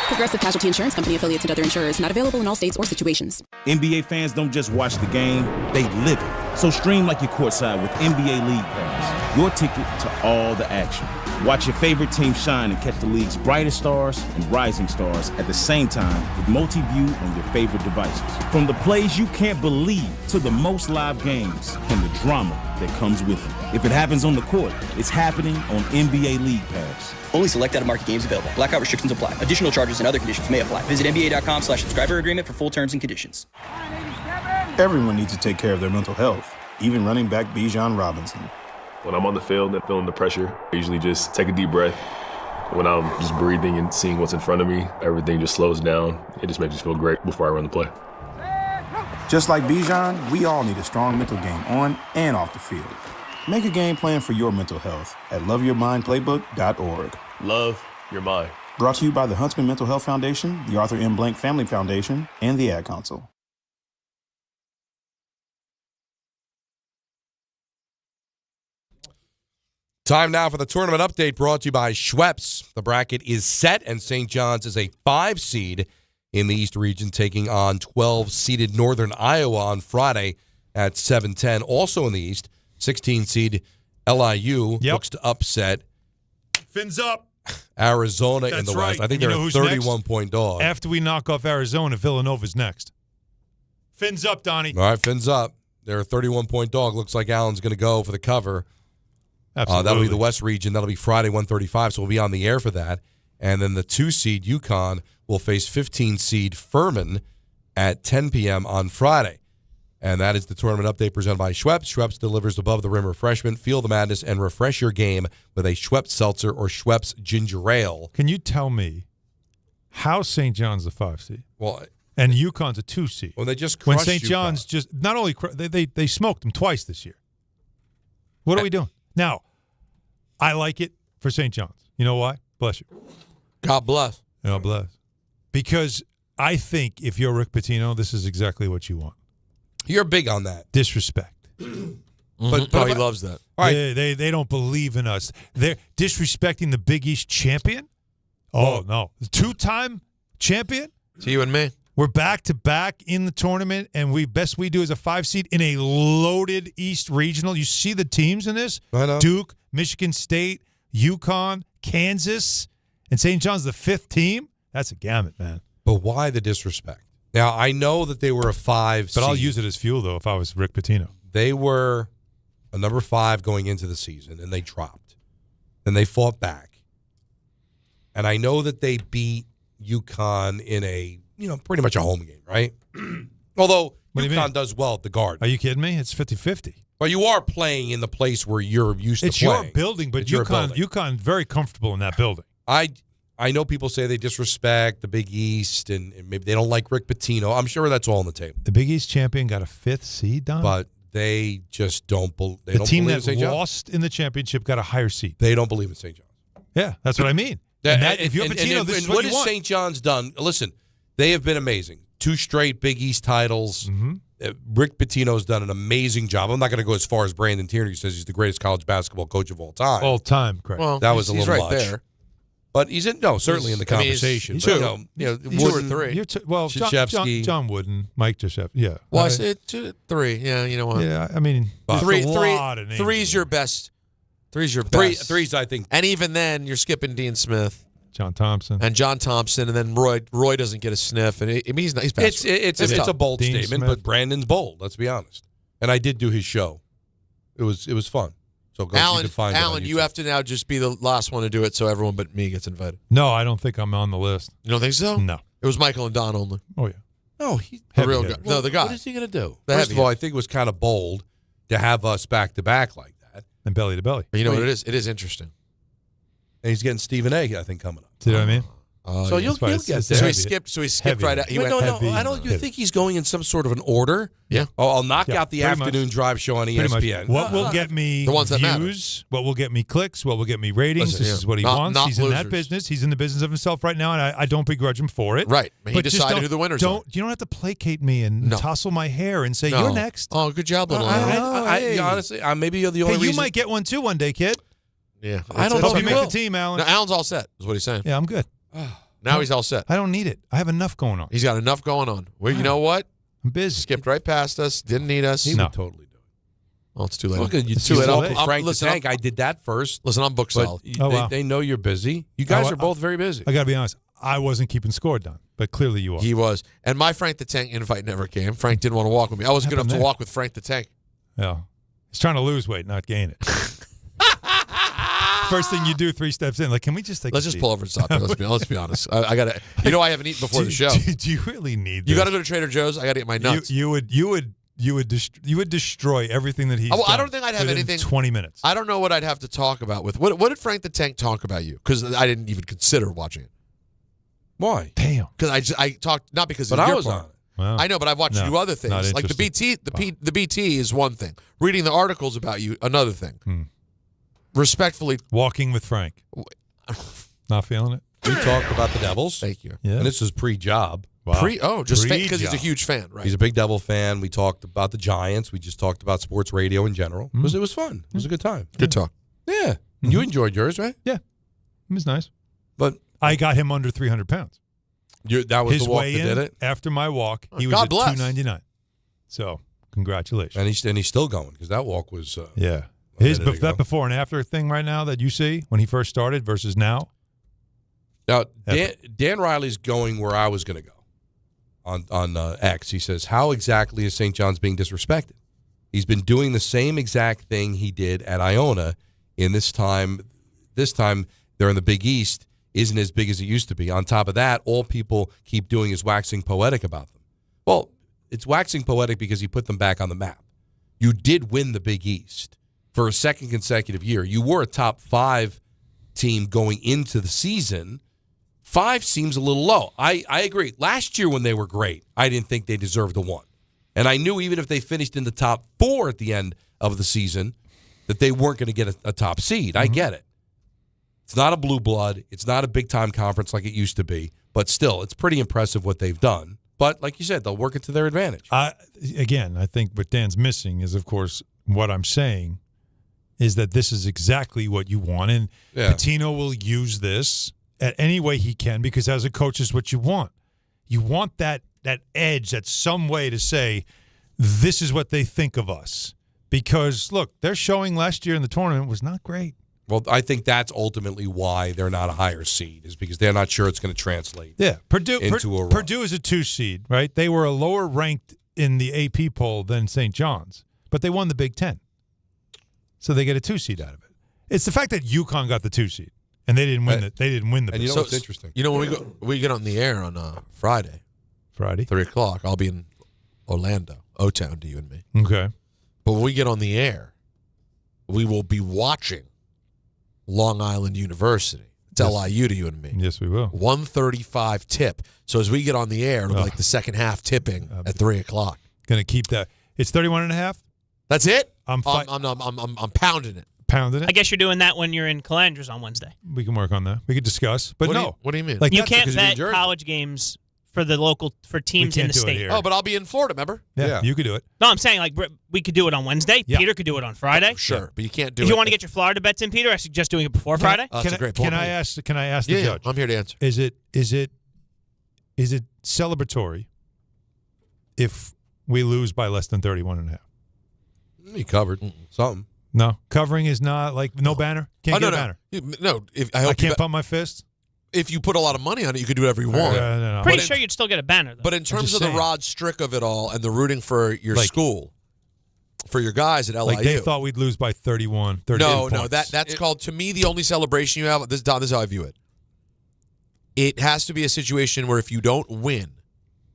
Progressive Casualty Insurance Company, affiliates and other insurers. Not available in all states or situations. NBA fans don't just watch the game, they live it. So stream like you're courtside with NBA League Pass. Your ticket to all the action. Watch your favorite team shine and catch the league's brightest stars and rising stars at the same time with multi-view on your favorite devices. From the plays you can't believe to the most live games and the drama that comes with it. If it happens on the court, it's happening on NBA League Pass. Only select out-of-market games available. Blackout restrictions apply. Additional charges and other conditions may apply. Visit NBA.com/subscriber agreement for full terms and conditions. Everyone needs to take care of their mental health, even running back Bijan Robinson. When I'm on the field and feeling the pressure, I usually just take a deep breath. When I'm just breathing and seeing what's in front of me, everything just slows down. It just makes me feel great before I run the play. Just like Bijan, we all need a strong mental game on and off the field. Make a game plan for your mental health at loveyourmindplaybook.org. Love your mind. Brought to you by the Huntsman Mental Health Foundation, the Arthur M. Blank Family Foundation, and the Ad Council. Time now for the tournament update brought to you by Schweppes. The bracket is set, and St. John's is a 5 seed in the East region, taking on 12-seeded Northern Iowa on Friday at 7:10. Also in the East, 16-seed LIU looks to upset Fins up. Arizona in That's the right. West. I think And they're you know a who's 31-point dog. After we knock off Arizona, Villanova's next. Fins up, Donnie. All right, fins up. They're a 31-point dog. Looks like Allen's going to go for the cover. Absolutely. That'll be the West region. That'll be Friday, 1:35, so we'll be on the air for that. And then the 2-seed UConn will face 15-seed Furman at 10 p.m. on Friday. And that is the tournament update presented by Schweppes. Schweppes delivers above-the-rim refreshment. Feel the madness and refresh your game with a Schweppes Seltzer or Schweppes Ginger Ale. Can you tell me how St. John's a 5 seed? Well, and UConn's a 2 seed. Well, they just when crushed St. John's UConn. just not only they smoked them twice this year. What are we doing? Now, I like it for St. John's. You know why? Bless you. God bless. God bless. Because I think if you're Rick Pitino, this is exactly what you want. You're big on that. Disrespect. But he loves that. All right. They don't believe in us. They're disrespecting the Big East champion? Oh, no. The 2-time champion? It's you and me. We're back-to-back in the tournament, and best we do as a 5 seed in a loaded East Regional. You see the teams in this? I know. Duke, Michigan State, UConn, Kansas, and St. John's the 5th team? That's a gamut, man. But why the disrespect? Now, I know that they were a 5 seed. But I'll use it as fuel, though, if I was Rick Pitino. They were a number 5 going into the season, and they dropped. And they fought back. And I know that they beat UConn in a, pretty much a home game, right? Although UConn does well at the Garden. Are you kidding me? It's 50-50. Well, you are playing in the place where you're used to It's playing. your building, but UConn very comfortable in that building. I know people say they disrespect the Big East and maybe they don't like Rick Pitino. I'm sure that's all on the table. The Big East champion got a 5th seed, Don. But they just don't believe. The team that lost in the championship got a higher seed. They don't believe in St. John's. Yeah, that's what I mean. If you're Pitino, this is what you has want. St. John's done? Listen, they have been amazing. 2 straight Big East titles. Mm-hmm. Rick Pitino's done an amazing job. I'm not going to go as far as Brandon Tierney, who says he's the greatest college basketball coach of all time. All time, correct. Well, that was a little right much. There. But certainly in the conversation. He's 2 2 or 3. Krzyzewski. John Wooden, Mike Krzyzewski. Yeah. Well, I said 2, 3. Yeah, you know what? Yeah, I mean, Three, a lot of names. 3's your best Three's your best. Three's, I think. And even then, you're skipping Dean Smith. John Thompson. And then Roy doesn's get a sniff. And he's bad. It's a bold Dean statement, Smith. but Brandon's bold, let's be honest. And I did do his show. It was fun. So go you can find it on you YouTube. have to now just be the last one to do it so everyone but me gets invited. No, I don't think I'm on the list. You don't think so? No. It was Michael and Don only. Oh, yeah. No, he's The real guy. No, the guy. What is he going to do? The First heavy of all, hitter. I think it was kind of bold to have us back-to-back like that. And belly to belly. But you know what it is? It is interesting. And he's getting Stephen A., I think, coming up. See what I mean? So you'll get there. So he skipped right out. He Wait, went no, heavy I don't. You think he's going in some sort of an order? Yeah. Oh, I'll knock out the pretty afternoon much. drive show on Pretty much. ESPN. What will get me The ones that matter. views, what will get me clicks, what will get me ratings. Listen, This yeah. is what he Not- wants. not He's in that losers. business. He's in the business of himself right now, and I don't begrudge him for it. Right. He But just decided don't- who the winners don't, are. You don't have to placate me and No. tousle my hair and say, No. you're next. Oh, good job, little Alan. Hey. Honestly, maybe you're the Hey, only you reason. might get one too one day, kid. Yeah. I don't know Hope if you he make will. the team, Alan. No, Alan's all set, is what he's saying. Yeah, I'm good. Now he's all set. I don't need it. I have enough going on. He's got enough going on. Well, you know what? I'm busy. Skipped right past us. Didn't need us. He would totally do it. Well, it's too late. Look at you. It's Too too late. late. Uncle Frank the Listen, Tank. I did that first. Listen, I'm book But solid. Oh, wow. they know you're busy. You guys are both very busy. I got to be honest. I wasn't keeping score, Don, but clearly you are. He was. And my Frank the Tank invite never came. Frank didn't want to walk with me. I wasn't good enough Happened to there? walk with Frank the Tank. Yeah. He's trying to lose weight, not gain it. First thing you do 3 steps in, like, can we just take Let's a just seat? pull over and stop there. Let's be honest. I got to. You know, I haven't eaten before the show. Do you really need You this? got to go to Trader Joe's. I got to get my nuts. You would destroy everything that he's I done don't think I'd have within anything. 20 minutes. I don't know what I'd have to talk about with. What did Frank the Tank talk about you? Because I didn't even consider watching it. Why? Damn. Because I talked not because But of I your was part. on it. Wow. I know, but I've watched No, you other not things. Like the interested. BT, the BT is one thing. Reading the articles about you, another thing. Respectfully, Walking with Frank. Not feeling it? We talked about the Devils. Thank you. Yeah. And this is pre-job. Wow. just because he's a Pre-job. huge fan, right? He's a big Devil fan. We talked about the Giants. We just talked about sports radio in general. It was fun. It was a good time. Good talk. Yeah. And you enjoyed yours, right? Yeah. It was nice. But I got him under 300 pounds. that was His the walk that weigh-in did it. after my walk, he was God at bless. 299. So, congratulations. And he's still going because that walk was Yeah. a His minute ago. that before and after thing right now that you see when he first started versus now. Now, Dan Riley's going where I was going to go on X. He says, how exactly is St. John's being disrespected? He's been doing the same exact thing he did at Iona in this time. This time, they're in the Big East, isn't as big as it used to be. On top of that, all people keep doing is waxing poetic about them. Well, it's waxing poetic because he put them back on the map. You did win the Big East for a second consecutive year. You were a top 5 team going into the season. 5 seems a little low. I agree. Last year when they were great, I didn't think they deserved a 1. And I knew even if they finished in the top 4 at the end of the season, that they weren't going to get a top seed. I get it. It's not a blue blood. It's not a big-time conference like it used to be. But still, it's pretty impressive what they've done. But like you said, they'll work it to their advantage. Again, I think what Dan's missing is, of course, what I'm saying is that this is exactly what you want. And Patino will use this at any way he can because as a coach is what you want. You want that edge, that some way to say, this is what they think of us. Because, look, their showing last year in the tournament was not great. Well, I think that's ultimately why they're not a higher seed, is because they're not sure it's going to translate. Yeah, Purdue is a 2 seed, right? They were a lower ranked in the AP poll than St. John's, but they won the Big Ten. So they get a 2 seed out of it. It's the fact that UConn got the 2 seed and they didn't win the And Big you know Ten. what's interesting? You know, when we get on the air on Friday, 3:00, I'll be in Orlando, O-Town to you and me. Okay. But when we get on the air, we will be watching Long Island University. It's LIU to you and me. Yes, we will. 1:35 tip. So as we get on the air, it'll be like the second half tipping at 3:00. Going to keep that. It's 31.5. That's it? I'm pounding it. Pounding it. I guess you're doing that when you're in Calandras on Wednesday. We can work on that. We could discuss. But What do you mean? Like you that's can't because you're in bet Jersey. college games for teams in can't the do it state. here. Oh, but I'll be in Florida, remember? Yeah, you could do it. No, I'm saying like we could do it on Wednesday. Yeah. Peter could do it on Friday. Sure, but you can't do it. If you want to get your Florida bets in, Peter, I suggest doing it before Friday. That's a great point. Can I ask the Yeah, judge? I'm here to answer. Is it celebratory if we lose by less than 31.5? You covered something. No, covering is not like no banner. Can't get a banner. No, I can't pump my fist. If you put a lot of money on it, you could do whatever you want. No. Pretty sure you'd still get a banner, though. But in terms of the Rod Strick of it all and the rooting for your school, for your guys at LIU. Like they thought we'd lose by 31, 38 No, points. that's called, to me, the only celebration you have. This is how I view it. It has to be a situation where if you don't win,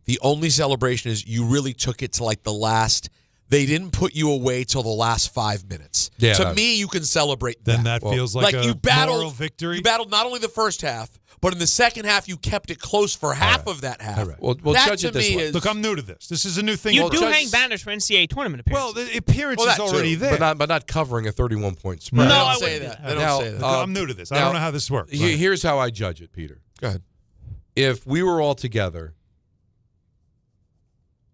the only celebration is you really took it to like the last. They didn't put you away till the last 5 minutes. Yeah, to me, you can celebrate then that. that feels like a you battled, moral victory. You battled not only the first half, but in the second half, you kept it close for half of that half. Well, that judge to it this me way. is. Look, I'm new to this. This is a new thing. You do hang banners for NCAA tournament appearances. Well, the appearance is already there. But not covering a 31-point spread. No, I I don't say wouldn't. that. They don't say that. I'm new to this. I don't know how this works. Here's how I judge it, Peter. Go ahead. If we were all together,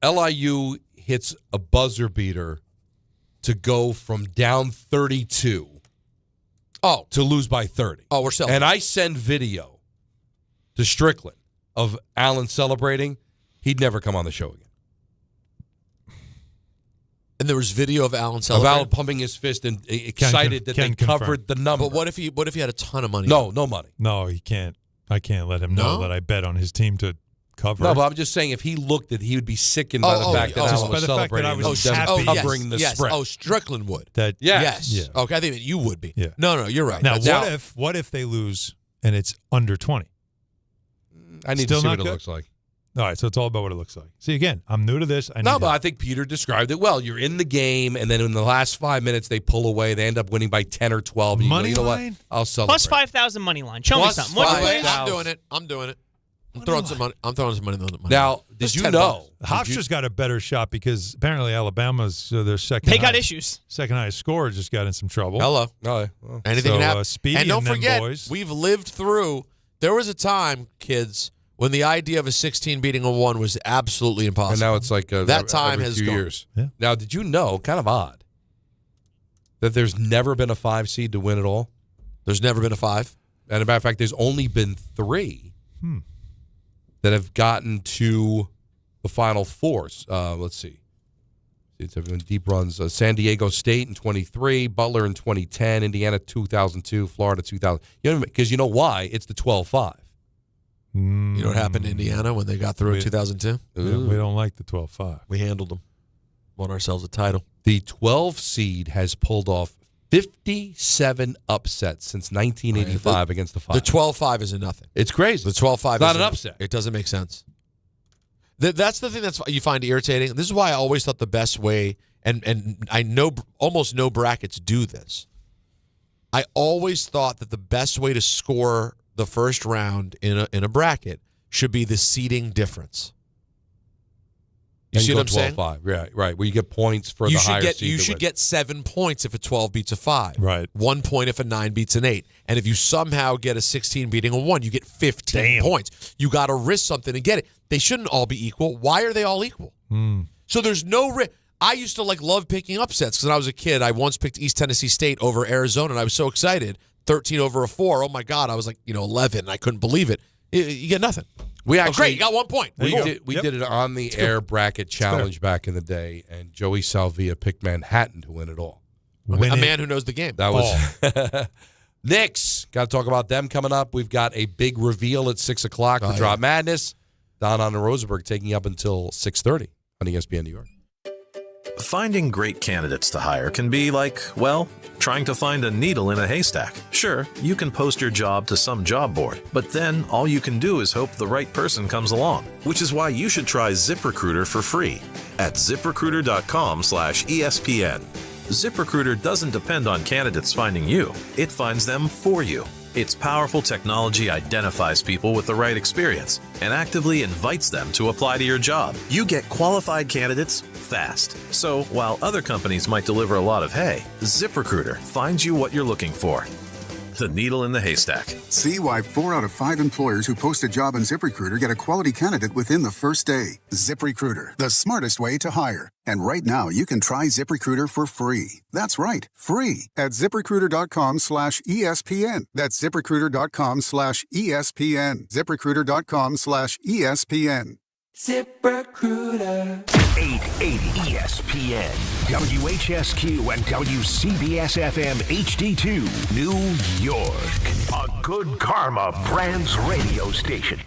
LIU hits a buzzer beater to go from down 32 to lose by 30. Oh, we're celebrating. And I send video to Strickland of Allen celebrating, he'd never come on the show again. And there was video of Allen celebrating? Of Allen pumping his fist and excited that they covered the number. But what if he had a ton of money? No money. No, he can't. I can't let him know that I bet on his team to cover. No, but I'm just saying if he looked at, he would be sickened by the fact that Allen was celebrating covering the spread. Oh, Strickland would. Yes. Yeah. Okay, I think that you would be. Yeah. No, you're right. Now, what if they lose and it's under 20? I need Still to see not what good? it looks like. All right, so it's all about what it looks like. See, again, I'm new to this. But I think Peter described it well. You're in the game, and then in the last 5 minutes, they pull away. They end up winning by 10 or 12. You Money know what? line? I'll celebrate. Plus 5,000 money line. Show Plus me something. What's your place? I'm doing it. I'm throwing some money on the money. Now, did you know? Hofstra's got a better shot because apparently Alabama's their second. They got issues. Second highest scorer just got in some trouble. Hello. Anything can happen. Speedy and don't them forget, boys. we've lived through. There was a time, kids, when the idea of a 16 beating a 1 was absolutely impossible. And now it's like that time every has few gone. years. Yeah. Now, did you know? Kind of odd that there's never been a 5 seed to win it all. There's never been a 5. And as a matter of fact, there's only been 3 that have gotten to the Final Four. Let's see. It's been deep runs. San Diego State in 23, Butler in 2010, Indiana 2002, Florida 2000. Because you know why? It's the 12-5. You know what happened to Indiana when they got through in 2002? We don't like the 12-5. We handled them. Won ourselves a title. The 12 seed has pulled off 57 upsets since 1985 against the 5. The 12-5 is a nothing. It's crazy. The 12-5 is not an upset. It doesn't make sense. That's the thing that's you find irritating. This is why I always thought the best way, and I know almost no brackets do this. I always thought that the best way to score the first round in a bracket should be the seeding difference. You see what I'm saying? 12-5. Right. Where you get points for the higher seed. You should get 7 points if a 12 beats a 5. Right. 1 point if a 9 beats an 8. And if you somehow get a 16 beating a 1, you get 15 points. You got to risk something to get it. They shouldn't all be equal. Why are they all equal? So there's no risk. I used to love picking upsets because when I was a kid, I once picked East Tennessee State over Arizona, and I was so excited. 13 over a 4. Oh, my God. I was like, 11. And I couldn't believe it. You get nothing. We actually, great, you got 1 point. We did it on the air bracket challenge back in the day, and Joey Salvia picked Manhattan to win it all. A man who knows the game. That was Knicks. Got to talk about them coming up. We've got a big reveal at 6 o'clock for Drop Madness. Don and Rosenberg taking up until 6:30 on ESPN New York. Finding great candidates to hire can be like, well, trying to find a needle in a haystack. Sure, you can post your job to some job board, but then all you can do is hope the right person comes along, which is why you should try ZipRecruiter for free at ZipRecruiter.com/ESPN. ZipRecruiter doesn't depend on candidates finding you. It finds them for you. Its powerful technology identifies people with the right experience and actively invites them to apply to your job. You get qualified candidates fast. So while other companies might deliver a lot of hay, ZipRecruiter finds you what you're looking for. The needle in the haystack. See why 4 out of 5 employers who post a job on ZipRecruiter get a quality candidate within the first day. ZipRecruiter, the smartest way to hire. And right now, you can try ZipRecruiter for free. That's right, free at ZipRecruiter.com/ESPN. That's ZipRecruiter.com/ESPN. ZipRecruiter.com/ESPN. ZipRecruiter. 880 ESPN, WHSQ, and WCBS-FM HD2, New York. A Good Karma Brands radio station.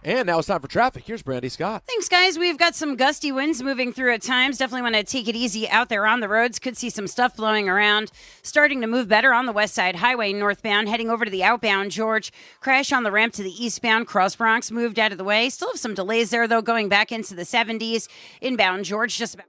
And now it's time for traffic. Here's Brandy Scott. Thanks, guys. We've got some gusty winds moving through at times. Definitely want to take it easy out there on the roads. Could see some stuff blowing around. Starting to move better on the West Side Highway northbound, heading over to the outbound George. Crash on the ramp to the eastbound Cross Bronx moved out of the way. Still have some delays there, though, going back into the 70s. Inbound George, just about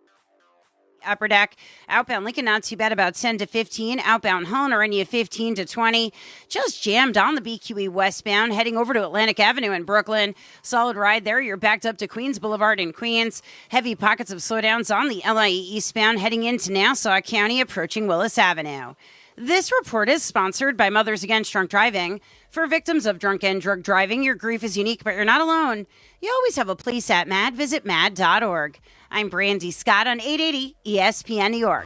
upper deck. Outbound Lincoln, not too bad, about 10 to 15. Outbound Hone, already at 15 to 20. Just jammed on the BQE westbound, heading over to Atlantic Avenue in Brooklyn. Solid ride there. You're backed up to Queens Boulevard in Queens. Heavy pockets of slowdowns on the LIE eastbound, heading into Nassau County, approaching Willis Avenue. This report is sponsored by Mothers Against Drunk Driving. For victims of drunk and drug driving, your grief is unique, but you're not alone. You always have a place at MAD. Visit mad.org. I'm Brandy Scott on 880 ESPN New York.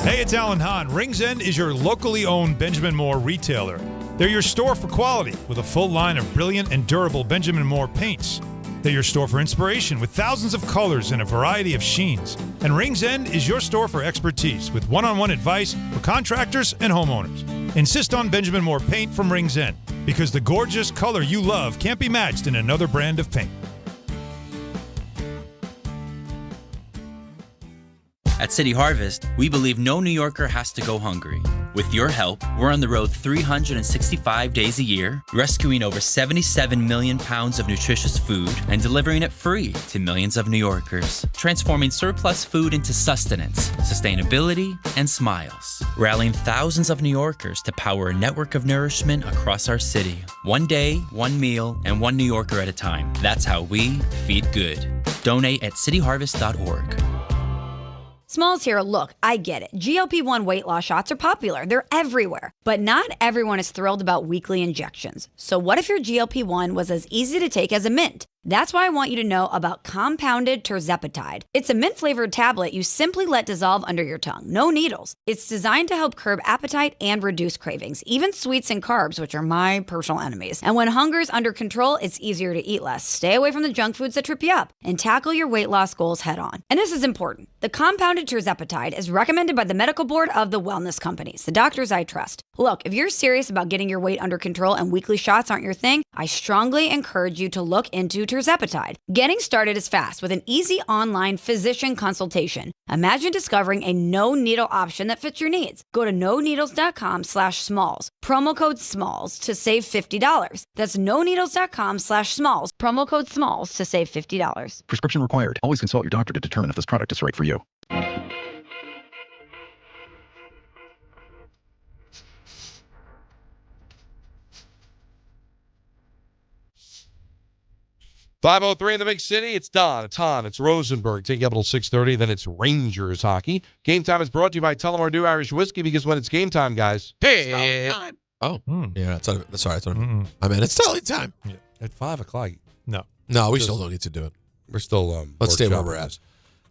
Hey, it's Alan Hahn. Rings End is your locally owned Benjamin Moore retailer. They're your store for quality with a full line of brilliant and durable Benjamin Moore paints. They're your store for inspiration with thousands of colors and a variety of sheens. And Rings End is your store for expertise with one-on-one advice for contractors and homeowners. Insist on Benjamin Moore paint from Rings End because the gorgeous color you love can't be matched in another brand of paint. At City Harvest, we believe no New Yorker has to go hungry. With your help, we're on the road 365 days a year, rescuing over 77 million pounds of nutritious food and delivering it free to millions of New Yorkers, transforming surplus food into sustenance, sustainability, and smiles, rallying thousands of New Yorkers to power a network of nourishment across our city. One day, one meal, and one New Yorker at a time. That's how we feed good. Donate at cityharvest.org. Smalls here. Look, I get it. GLP-1 weight loss shots are popular. They're everywhere. But not everyone is thrilled about weekly injections. So what if your GLP-1 was as easy to take as a mint? That's why I want you to know about compounded terzepatide. It's a mint-flavored tablet you simply let dissolve under your tongue. No needles. It's designed to help curb appetite and reduce cravings, even sweets and carbs, which are my personal enemies. And when hunger's under control, it's easier to eat less. Stay away from the junk foods that trip you up and tackle your weight loss goals head on. And this is important. The compounded terzepatide is recommended by the medical board of the wellness companies, the doctors I trust. Look, if you're serious about getting your weight under control and weekly shots aren't your thing, I strongly encourage you to look into terzepatide. Getting started is fast with an easy online physician consultation. Imagine discovering a no-needle option that fits your needs. Go to noneedles.com/smalls. Promo code SMALLS to save $50. That's noneedles.com/smalls. Promo code SMALLS to save $50. Prescription required. Always consult your doctor to determine if this product is right for you. 5:03 in the big city. It's Don, it's Hahn, it's Rosenberg. Taking up until 6:30. Then it's Rangers hockey. Game time is brought to you by Tullamore Dew Irish Whiskey because when it's game time, guys. Hey. Oh, yeah. Sorry. I mean, it's totally time. Yeah. At 5 o'clock. No, we still don't need to do it. We're still. Let's stay where we're at.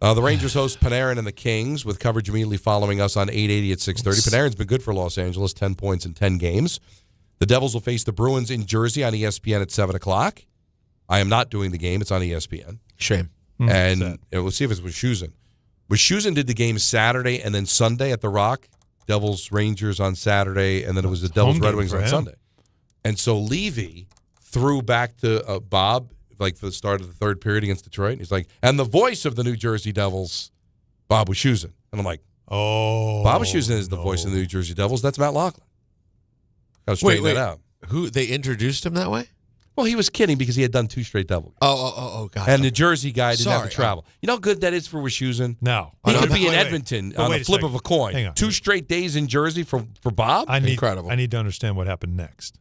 The Rangers host Panarin and the Kings with coverage immediately following us on 880 at 6:30. Panarin's been good for Los Angeles, 10 points in 10 games. The Devils will face the Bruins in Jersey on ESPN at 7 o'clock. I am not doing the game. It's on ESPN. Shame. And we'll see if it's Wischusen. Wischusen did the game Saturday and then Sunday at the Rock. Devils Rangers on Saturday, and then it was the Devils Red Wings on Sunday. And so Levy threw back to Bob, like for the start of the third period against Detroit. He's like, and the voice of the New Jersey Devils, Bob Wischusen. And I'm like, Bob Wischusen is the voice of the New Jersey Devils. That's Matt Loughlin. Got to straighten that out. Who they introduced him that way? Well, he was kidding because he had done 2 straight Devil games. Oh, gotcha. And the Jersey guy didn't have to travel. You know how good that is for Wischusen? No. He could be in Edmonton on the flip of a coin. Hang on. 2 straight days in Jersey for Bob? Incredible. I need to understand what happened next.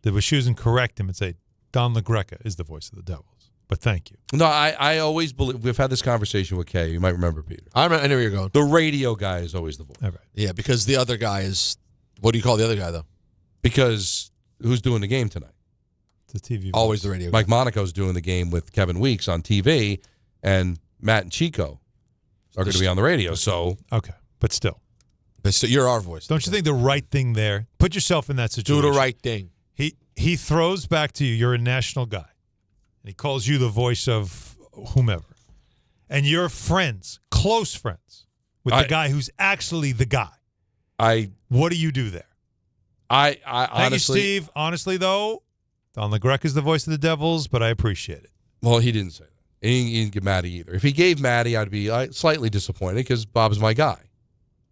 Did Wischusen correct him and say, Don LaGreca is the voice of the Devils? But thank you. No, I always believe, we've had this conversation with Kay. You might remember, Peter. I know where you're going. The radio guy is always the voice. All right. Yeah, because the other guy is, what do you call the other guy, though? Because who's doing the game tonight? The TV. Always the radio. Mike Monaco's doing the game with Kevin Weeks on TV, and Matt and Chico are going to be on the radio. So okay, but still, you're our voice. Don't you think the right thing there? Put yourself in that situation. Do the right thing. he throws back to you. You're a national guy. And he calls you the voice of whomever. And you're friends, close friends, with the guy who's actually the guy. What do you do there? I Thank honestly, you, Steve. Honestly, though, Don LeGrec is the voice of the Devils, but I appreciate it. well, he didn't say that. He didn't give Matty either. If he gave Matty, I'd be slightly disappointed because Bob's my guy.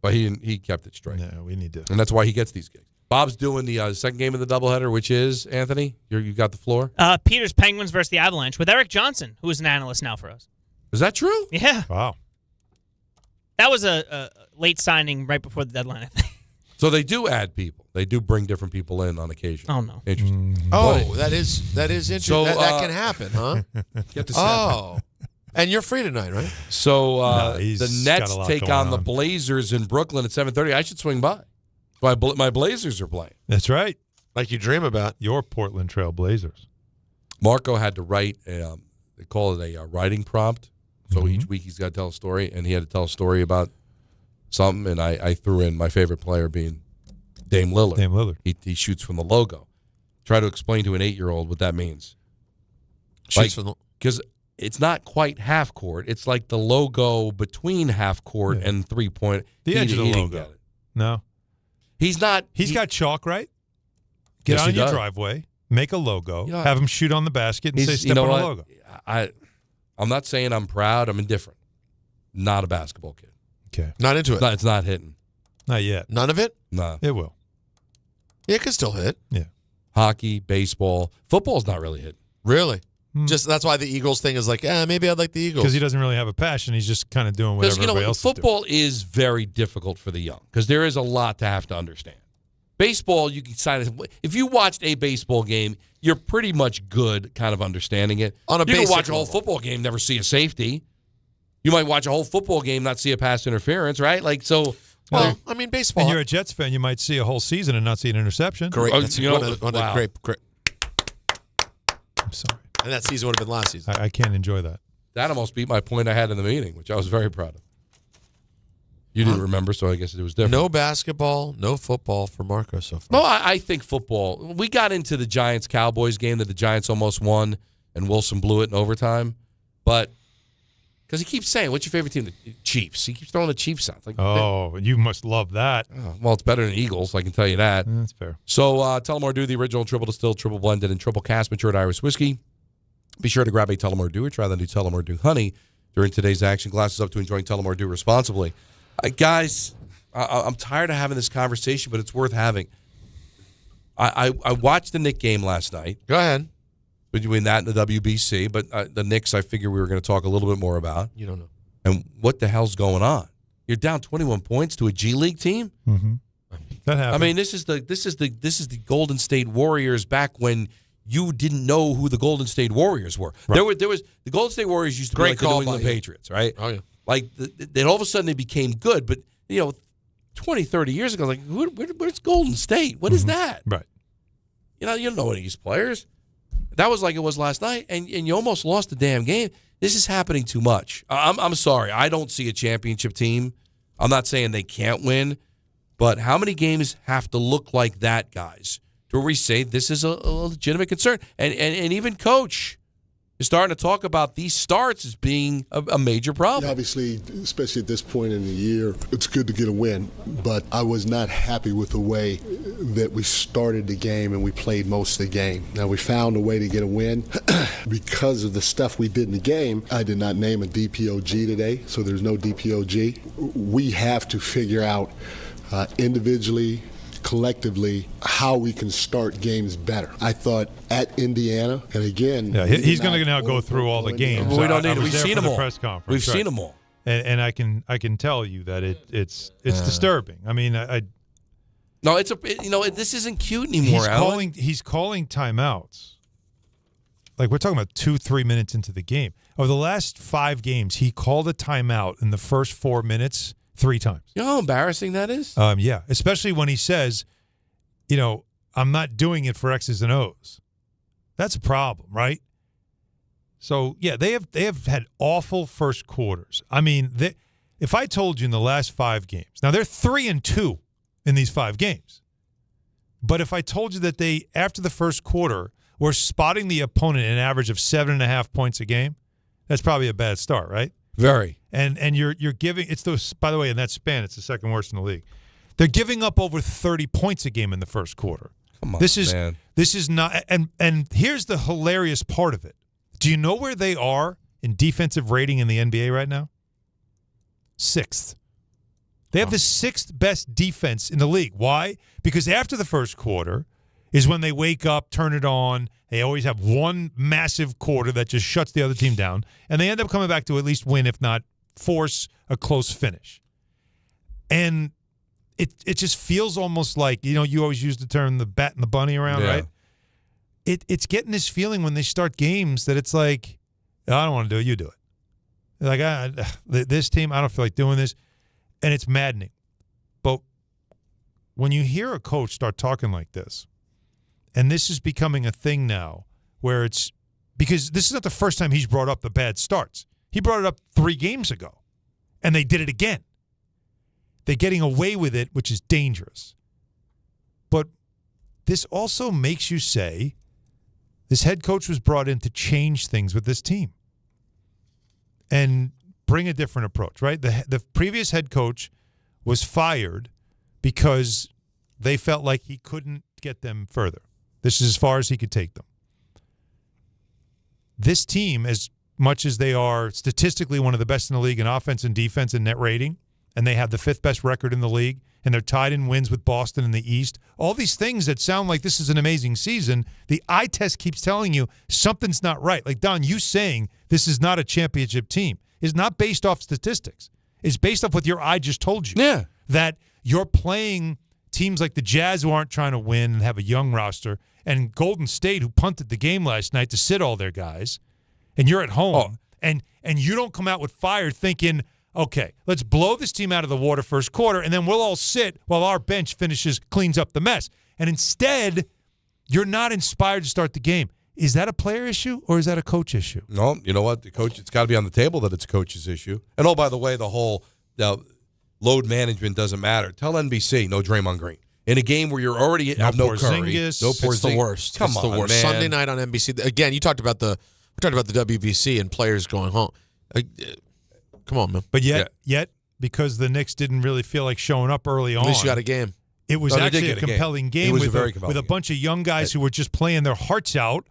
But he didn't. He kept it straight. Yeah, we need to. And that's why he gets these gigs. Bob's doing the second game of the doubleheader, which is, Anthony, you got the floor. Peter's Penguins versus the Avalanche with Eric Johnson, who is an analyst now for us. Is that true? Yeah. Wow. That was a late signing right before the deadline, I think. So they do add people. They do bring different people in on occasion. Oh, no. Interesting. Oh, that is interesting. So, that can happen, huh? Get to oh. And you're free tonight, right? So No, the he's got Nets a lot take going on the on. Blazers in Brooklyn at 7:30. I should swing by. My Blazers are playing. That's right. Like you dream about. Your Portland Trail Blazers. Marco had to write, they call it a writing prompt. So each week he's got to tell a story, and he had to tell a story about something, and I threw in my favorite player being Dame Lillard. Dame Lillard. He shoots from the logo. Try to explain to an 8-year-old what that means. Shoots from the... Because it's not quite half court. It's like the logo between half court and 3-point. The edge of the logo. Get it. No. He's not. He's got chalk, right? Get Yes, on he your does. driveway, make a logo, You know, have him shoot on the basket, and say, He's- step you know on what? a logo. I'm not saying I'm proud. I'm indifferent. Not a basketball kid. Okay. Not into it. No, it's not hitting. Not yet. None of it? No. It will. Yeah, it can still hit. Yeah. Hockey, baseball. Football's not really hitting. Really? Just that's why the Eagles thing is like, maybe I'd like the Eagles. Because he doesn't really have a passion. He's just kind of doing Because, whatever everybody else football is very difficult for the young because there is a lot to have to understand. Baseball, you can sign. If you watched a baseball game, you're pretty much good kind of understanding it. On a you can basic watch a whole level. football game, never see a safety. You might watch a whole football game, not see a pass interference, right? Like, so. Well, I mean, baseball. And you're a Jets fan, you might see a whole season and not see an interception. Great. That's one of wow. great. I'm sorry. And that season would have been last season. I can't enjoy that. That almost beat my point I had in the meeting, which I was very proud of. You didn't remember, so I guess it was different. No basketball, no football for Marco so far. No, I think football. We got into the Giants-Cowboys game that the Giants almost won, and Wilson blew it in overtime. But because he keeps saying, what's your favorite team? The Chiefs. He keeps throwing the Chiefs out. Like, Oh, you must love that. well, it's better than Eagles, I can tell you that. That's fair. So Tullamore Dew, the original triple distilled, triple blended, and triple cast matured Irish whiskey. Be sure to grab a Tullamore Dew or try the new Tullamore Dew Honey during today's action. Glasses up to enjoying Tullamore Dew responsibly. Guys, I'm tired of having this conversation, but it's worth having. I watched the Knicks game last night. Go ahead. Between that and the WBC, but the Knicks I figure we were going to talk a little bit more about. You don't know. And what the hell's going on? You're down 21 points to a G League team? Mm-hmm. That happened. I mean, this is the Golden State Warriors back when you didn't know who the Golden State Warriors were. Right. There was the Golden State Warriors used to Great be like the call New England by you. Patriots, right? Oh, yeah. Like then all of a sudden they became good, but 20, 30 years ago, like where's Golden State? What is that? Right. You don't know any of these players. That was like it was last night, and you almost lost the damn game. This is happening too much. I'm sorry. I don't see a championship team. I'm not saying they can't win, but how many games have to look like that, guys, to where we say this is a legitimate concern? And even Coach is starting to talk about these starts as being a major problem. Obviously, especially at this point in the year, it's good to get a win, but I was not happy with the way that we started the game and we played most of the game. Now, we found a way to get a win. Because of the stuff we did in the game, I did not name a DPOG today, so there's no DPOG. We have to figure out individually, collectively, how we can start games better. I thought at Indiana, and again, Yeah, he's going to now go through all the games. Well, we don't I need it. was We've there seen for them the all. press conference. We've right. seen them all. And I can tell you that it's disturbing. I mean, No, this isn't cute anymore, Alan. He's calling timeouts. Like, we're talking about 2-3 minutes into the game. Over the last 5 games, he called a timeout in the first 4 minutes 3 times. You know how embarrassing that is? Yeah, especially when he says, I'm not doing it for X's and O's. That's a problem, right? So, yeah, they have had awful first quarters. I mean, if I told you in the last 5 games, now they're 3-2 in these 5 games, But if I told you that they, after the first quarter, were spotting the opponent an average of 7.5 points a game, that's probably a bad start, right? Very. And you're giving, it's those, by the way, in that span, it's the second worst in the league. They're giving up over 30 points a game in the first quarter. Come on, man. This is not, and here's the hilarious part of it. Do you know where they are in defensive rating in the NBA right now? 6th. They have the 6th best defense in the league. Why? Because after the first quarter is when they wake up, turn it on. They always have one massive quarter that just shuts the other team down, and they end up coming back to at least win, if not force a close finish. And it just feels almost like, you always use the term the bat and the bunny around, right? It's getting this feeling when they start games that it's like, I don't want to do it, you do it. Like, this team, I don't feel like doing this. And it's maddening. But when you hear a coach start talking like this, and this is becoming a thing now where it's – because this is not the first time he's brought up the bad starts. He brought it up 3 games ago, and they did it again. They're getting away with it, which is dangerous. But this also makes you say this head coach was brought in to change things with this team and bring a different approach, right? The previous head coach was fired because they felt like he couldn't get them further. This is as far as he could take them. This team, as much as they are statistically one of the best in the league in offense and defense and net rating, and they have the 5th best record in the league, and they're tied in wins with Boston in the East, all these things that sound like this is an amazing season, the eye test keeps telling you something's not right. Like, Don, you saying this is not a championship team is not based off statistics. It's based off what your eye just told you. Yeah. That you're playing teams like the Jazz who aren't trying to win and have a young roster, and Golden State who punted the game last night to sit all their guys, and you're at home, and you don't come out with fire thinking, okay, let's blow this team out of the water first quarter, and then we'll all sit while our bench cleans up the mess. And instead, you're not inspired to start the game. Is that a player issue or is that a coach issue? No, you know what? The coach, it's got to be on the table that it's a coach's issue. And, by the way, the whole load management doesn't matter. Tell NBC, no Draymond Green. In a game where you're already have no Curry. No Porzingis. It's the worst. Come on, the worst. Man. Sunday night on NBC. Again, we talked about the WBC and players going home. Come on, man. But yet, because the Knicks didn't really feel like showing up early on. At least you got a game. It was actually a compelling game with a bunch of young guys who were just playing their hearts out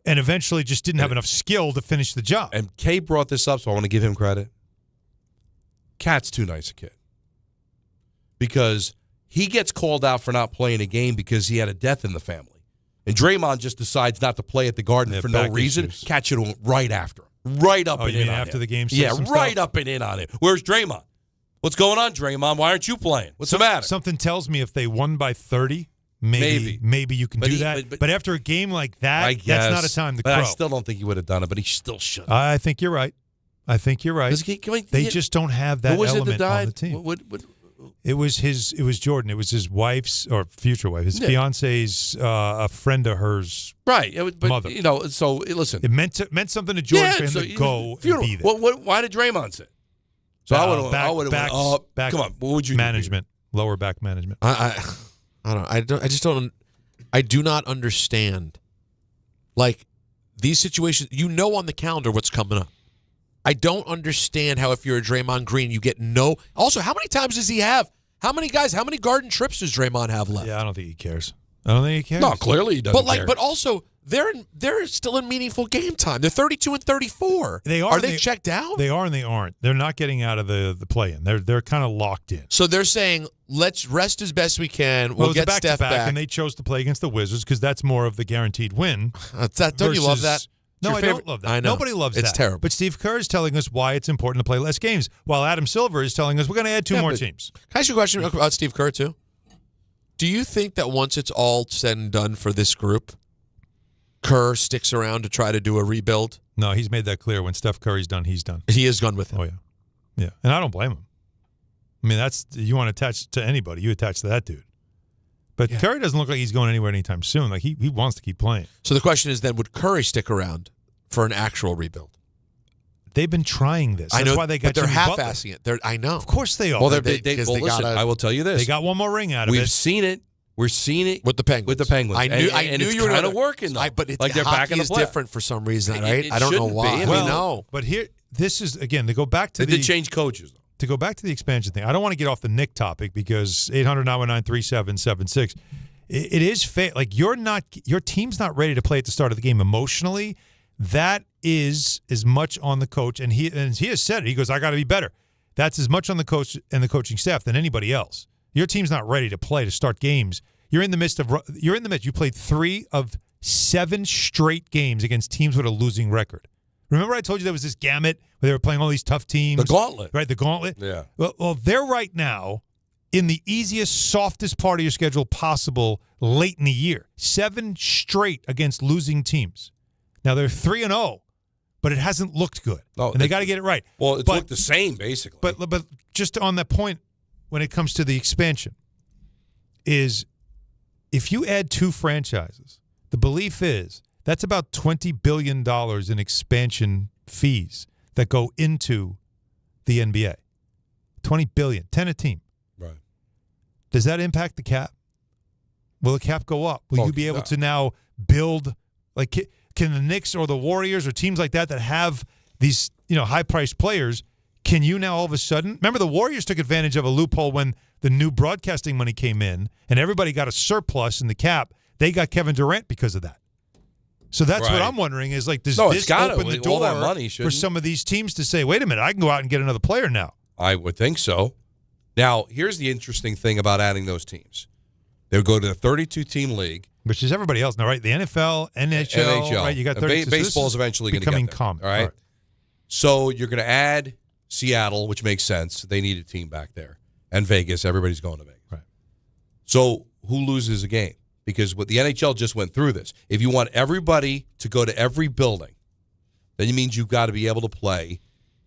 and eventually just didn't have enough skill to finish the job. And Kay brought this up, so I want to give him credit. Cat's too nice a kid. Because he gets called out for not playing a game because he had a death in the family. And Draymond just decides not to play at the Garden for no reason. Issues. Cat should have went right after him. Right up and in on after him. The game? Yeah, right up and in on him. Where's Draymond? What's going on, Draymond? Why aren't you playing? What's the matter? Something tells me if they won by 30, maybe you can do that. But after a game like that, that's not a time to crow. I still don't think he would have done it, but he still should. I think you're right. They just don't have that element on the team. It was Jordan. It was his wife's or future wife, his fiance's, a friend of hers. Right, mother. So listen, it meant something to Jordan for him to go and be there. Why did Draymond sit? So I would have went up. Come on, what would you management, lower back management? I don't. I do not understand. Like these situations, on the calendar what's coming up. I don't understand how if you're a Draymond Green, you get no. Also, how many times does he have? How many garden trips does Draymond have left? Yeah, I don't think he cares. No, clearly he doesn't care. But also they're still in meaningful game time. They're 32 and 34. They are. Are they checked out? They are and they aren't. They're not getting out of the play-in. They're kind of locked in. So they're saying let's rest as best we can. We'll get Steph back, and they chose to play against the Wizards because that's more of the guaranteed win. Don't you love that? No, I don't love that. I know. Nobody loves that. It's terrible. But Steve Kerr is telling us why it's important to play less games, while Adam Silver is telling us we're going to add two more teams. Can I ask you a question about Steve Kerr, too? Do you think that once it's all said and done for this group, Kerr sticks around to try to do a rebuild? No, he's made that clear. When Steph Curry's done, he's done. He is gone with him. Oh, yeah. Yeah, and I don't blame him. I mean, you want to attach to anybody, you attach to that dude. But Curry doesn't look like he's going anywhere anytime soon. Like, he wants to keep playing. So the question is then, would Curry stick around for an actual rebuild? They've been trying this. That's why they got. But they're Jimmy half-assing Butler. I know. Of course they are. Well, listen, I will tell you this. They got one more ring out of it. We've seen it We're seeing it with the Penguins. I knew it's you were kind of working, though. But it's like they're back in the is playoffs. different for some reason, right? I don't know shouldn't why. be. No. But here, this is again to go back to They did change coaches. To go back to the expansion thing, I don't want to get off the Nick topic because 800-919-3776. It is like your team's not ready to play at the start of the game emotionally. That is as much on the coach, and he has said it. He goes, "I got to be better." That's as much on the coach and the coaching staff than anybody else. Your team's not ready to play to start games. You're in the midst. You played 3 of 7 straight games against teams with a losing record. Remember I told you there was this gamut where they were playing all these tough teams? The gauntlet. Right, the gauntlet. Yeah. Well, they're right now in the easiest, softest part of your schedule possible late in the year. 7 straight against losing teams. Now, they're 3-0, but it hasn't looked good. No, and they got to get it right. Well, it's looked the same, basically. But just on that point, when it comes to the expansion, is if you add 2 franchises, the belief is that's about $20 billion in expansion fees that go into the NBA. $20 billion, 10 a team. Right. Does that impact the cap? Will the cap go up? Will you be able to now build, like, can the Knicks or the Warriors or teams like that have these, high-priced players, can you now all of a sudden, remember the Warriors took advantage of a loophole when the new broadcasting money came in and everybody got a surplus in the cap. They got Kevin Durant because of that. So that's what I'm wondering is, like, does this open the door that money for some of these teams to say, wait a minute, I can go out and get another player now? I would think so. Now, here's the interesting thing about adding those teams. They'll go to the 32-team league. Which is everybody else now, right? The NFL, NHL. Right? You got 32. Baseball's eventually going to becoming get there, common. All right? So you're going to add Seattle, which makes sense. They need a team back there. And Vegas. Everybody's going to Vegas. Right. So who loses a game? Because what the NHL just went through this. If you want everybody to go to every building, then it means you've got to be able to play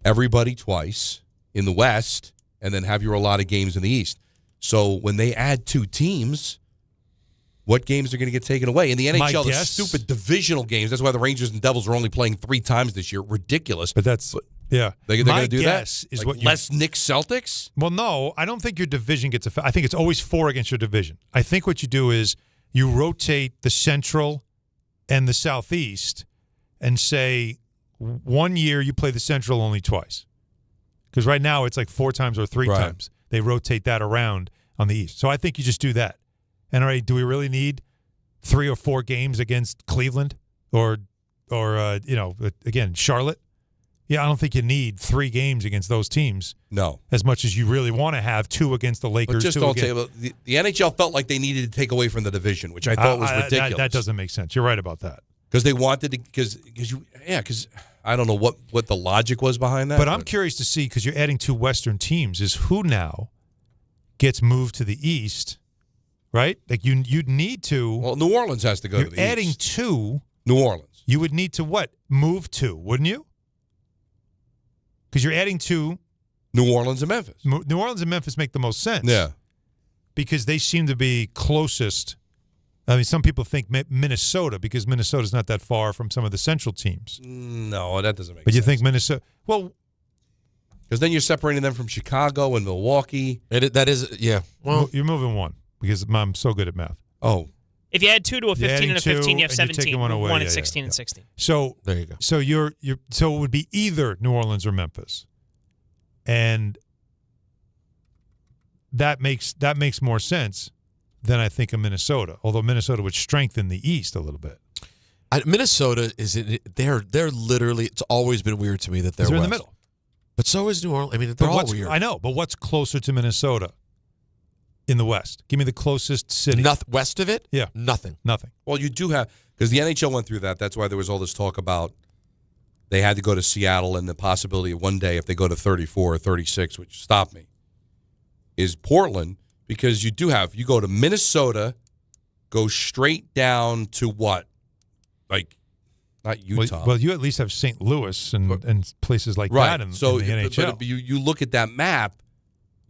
everybody twice in the West and then have your allotted games in the East. So when they add 2 teams, what games are going to get taken away? In the NHL, the stupid divisional games, that's why the Rangers and Devils are only playing 3 times this year. Ridiculous. But that's, yeah. They're going to do that? Is like less Knicks Celtics? Well, no, I don't think your division gets affected. I think it's always 4 against your division. I think what you do is you rotate the Central and the Southeast and say 1 year you play the Central only twice. Because right now it's like 4 times or 3 times. They rotate that around on the East. So I think you just do that. And all right, do we really need 3 or 4 games against Cleveland or again, Charlotte? Yeah, I don't think you need 3 games against those teams. No. As much as you really want to have 2 against the Lakers. But just don't say the NHL felt like they needed to take away from the division, which I thought was ridiculous. That doesn't make sense. You're right about that. Because they wanted to, because I don't know what the logic was behind that. But I'm curious to see, because you're adding 2 Western teams, is who now gets moved to the East, right? Like you'd need to. Well, New Orleans has to go to the East. You're adding 2. New Orleans. You would need to what? Move 2, wouldn't you? Because you're adding 2. New Orleans and Memphis. New Orleans and Memphis make the most sense. Yeah. Because they seem to be closest. I mean, some people think Minnesota, because Minnesota's not that far from some of the Central teams. No, that doesn't make sense. But you think Minnesota. Well, because then you're separating them from Chicago and Milwaukee. That is, yeah. Well, you're moving 1 because I'm so good at math. Oh. If you add 2 to a 15 and a 15, you have 17. 1 away. 1 and 16 and 16. So there you go. So so it would be either New Orleans or Memphis, and that makes more sense than I think of Minnesota. Although Minnesota would strengthen the East a little bit. Minnesota they're literally. It's always been weird to me that they're in the middle. But so is New Orleans. I mean, they're all weird. I know, but what's closer to Minnesota? In the West. Give me the closest city. West of it? Yeah. Nothing. Well, you do have, because the NHL went through that. That's why there was all this talk about they had to go to Seattle and the possibility of one day if they go to 34 or 36, which stopped me, is Portland, because you go to Minnesota, go straight down to what? Like, not Utah. Well, you at least have St. Louis and places like that in the NHL. But you look at that map,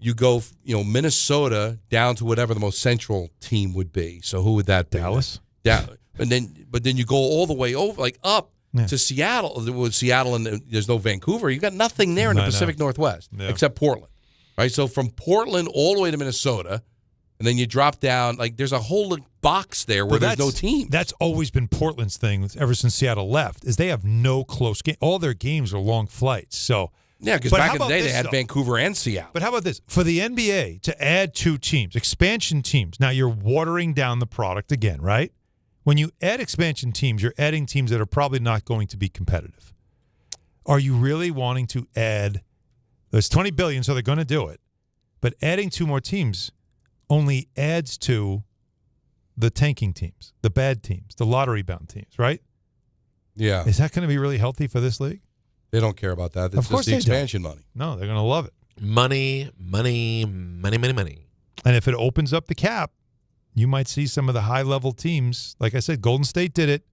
you go, Minnesota down to whatever the most central team would be. So who would that be? Dallas? Yeah. But then you go all the way over, like up to Seattle. With Seattle and there's no Vancouver. You got nothing there in the Pacific Northwest except Portland. Right? So from Portland all the way to Minnesota, And then you drop down. Like, there's a whole box there where there's no team. That's always been Portland's thing ever since Seattle left, is they have no close game. All their games are long flights. So yeah, because back in the day, they had Vancouver and Seattle. But how about this? For the NBA to add 2 teams, expansion teams, now you're watering down the product again, right? When you add expansion teams, you're adding teams that are probably not going to be competitive. Are you really wanting to add – there's $20 billion, so they're going to do it. But adding 2 more teams only adds to the tanking teams, the bad teams, the lottery-bound teams, right? Yeah. Is that going to be really healthy for this league? They don't care about that. It's of course just the expansion don't. money. No, they're going to love it. Money. And if it opens up the cap, you might see some of the high-level teams. Like I said, Golden State did it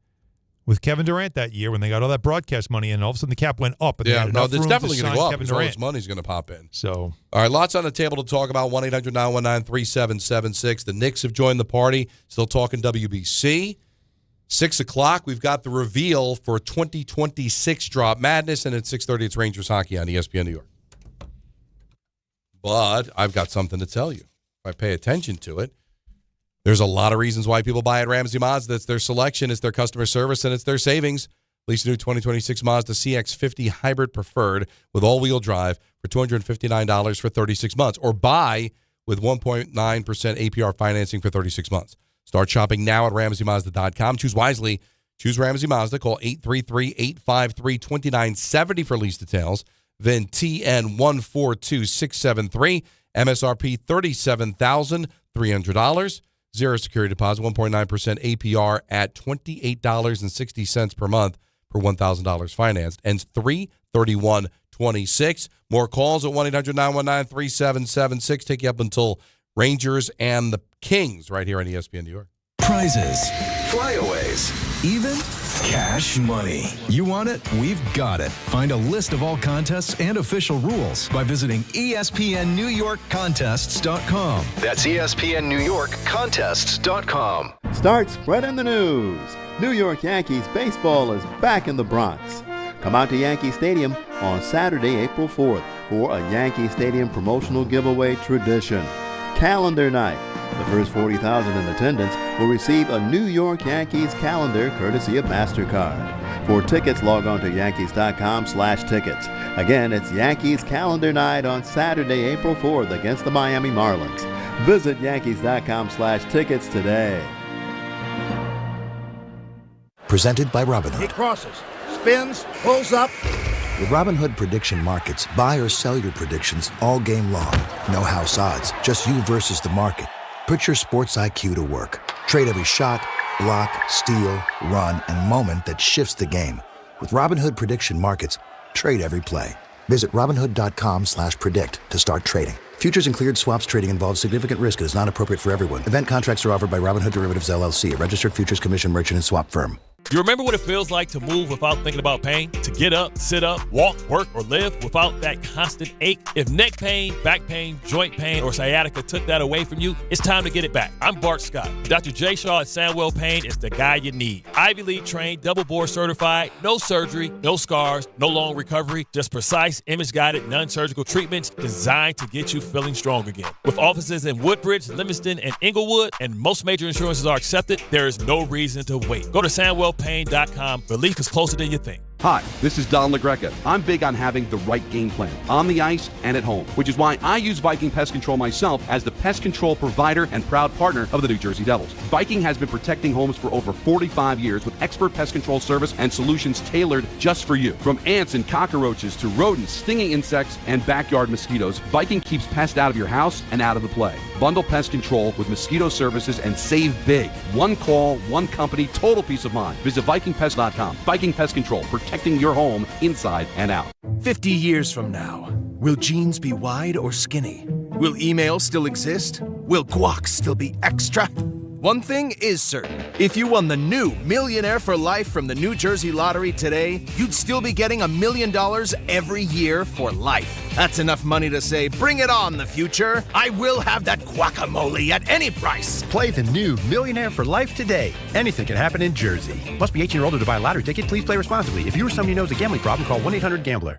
with Kevin Durant that year when they got all that broadcast money, and all of a sudden the cap went up. And they had enough it's room definitely to going to sign go up Kevin because all Durant. this money's going to pop in. So, all right, lots on the table to talk about. 1-800-919-3776. The Knicks have joined the party. Still talking WBC. 6 o'clock, we've got the reveal for 2026 Drop Madness, and at 6:30, it's Rangers hockey on ESPN New York. But I've got something to tell you. If I pay attention to it, there's a lot of reasons why people buy at Ramsey Mazda. It's their selection, it's their customer service, and it's their savings. Lease the new 2026 Mazda CX-50 Hybrid Preferred with all-wheel drive for $259 for 36 months, or buy with 1.9% APR financing for 36 months. Start shopping now at RamseyMazda.com. Choose wisely. Choose Ramsey Mazda. Call 833-853-2970 for lease details. Then TN 142673. MSRP $37,300. Zero security deposit, 1.9% APR at $28.60 per month for $1,000 financed. Ends 3/31/26. More calls at 1-800-919-3776. Take you up until Rangers and the Kings right here on ESPN New York. Prizes, flyaways, even cash money. You want it? We've got it. Find a list of all contests and official rules by visiting ESPNNewYorkContests.com. That's ESPNNewYorkContests.com. Start spreading the news. New York Yankees baseball is back in the Bronx. Come out to Yankee Stadium on Saturday, April 4th for a Yankee Stadium promotional giveaway tradition. Calendar night. The first 40,000 in attendance will receive a New York Yankees calendar courtesy of MasterCard. For tickets, log on to Yankees.com/tickets. Again, it's Yankees calendar night on Saturday, April 4th against the Miami Marlins. Visit Yankees.com/tickets today. Presented by Robinhood. He crosses, spins, pulls up. With Robinhood Prediction Markets, buy or sell your predictions all game long. No house odds, just you versus the market. Put your sports IQ to work. Trade every shot, block, steal, run, and moment that shifts the game. With Robinhood Prediction Markets, trade every play. Visit Robinhood.com/predict to start trading. Futures and cleared swaps trading involves significant risk and is not appropriate for everyone. Event contracts are offered by Robinhood Derivatives LLC, a registered futures commission merchant and swap firm. You remember what it feels like to move without thinking about pain? To get up, sit up, walk, work, or live without that constant ache? If neck pain, back pain, joint pain, or sciatica took that away from you, it's time to get it back. I'm Bart Scott. Dr. J. Shaw at Sandwell Pain is the guy you need. Ivy League trained, double board certified, no surgery, no scars, no long recovery, just precise, image-guided, non-surgical treatments designed to get you feeling strong again. With offices in Woodbridge, Livingston, and Inglewood, and most major insurances are accepted, there is no reason to wait. Go to SandwellPain.com. Relief is closer than you think. Hi, this is Don LaGreca. I'm big on having the right game plan on the ice and at home, which is why I use Viking Pest Control myself as the pest control provider and proud partner of the New Jersey Devils. Viking has been protecting homes for over 45 years with expert pest control service and solutions tailored just for you. From ants and cockroaches to rodents, stinging insects, and backyard mosquitoes, Viking keeps pests out of your house and out of the play. Bundle pest control with mosquito services and save big. One call, one company, total peace of mind. Visit VikingPest.com. Viking Pest Control, protecting your home inside and out. 50 years from now, will jeans be wide or skinny? Will email still exist? Will guac still be extra? One thing is certain. If you won the new Millionaire for Life from the New Jersey Lottery today, you'd still be getting $1 million every year for life. That's enough money to say, bring it on, the future. I will have that guacamole at any price. Play the new Millionaire for Life today. Anything can happen in Jersey. Must be 18 or older to buy a lottery ticket. Please play responsibly. If you or someone you know has a gambling problem, call 1-800-GAMBLER.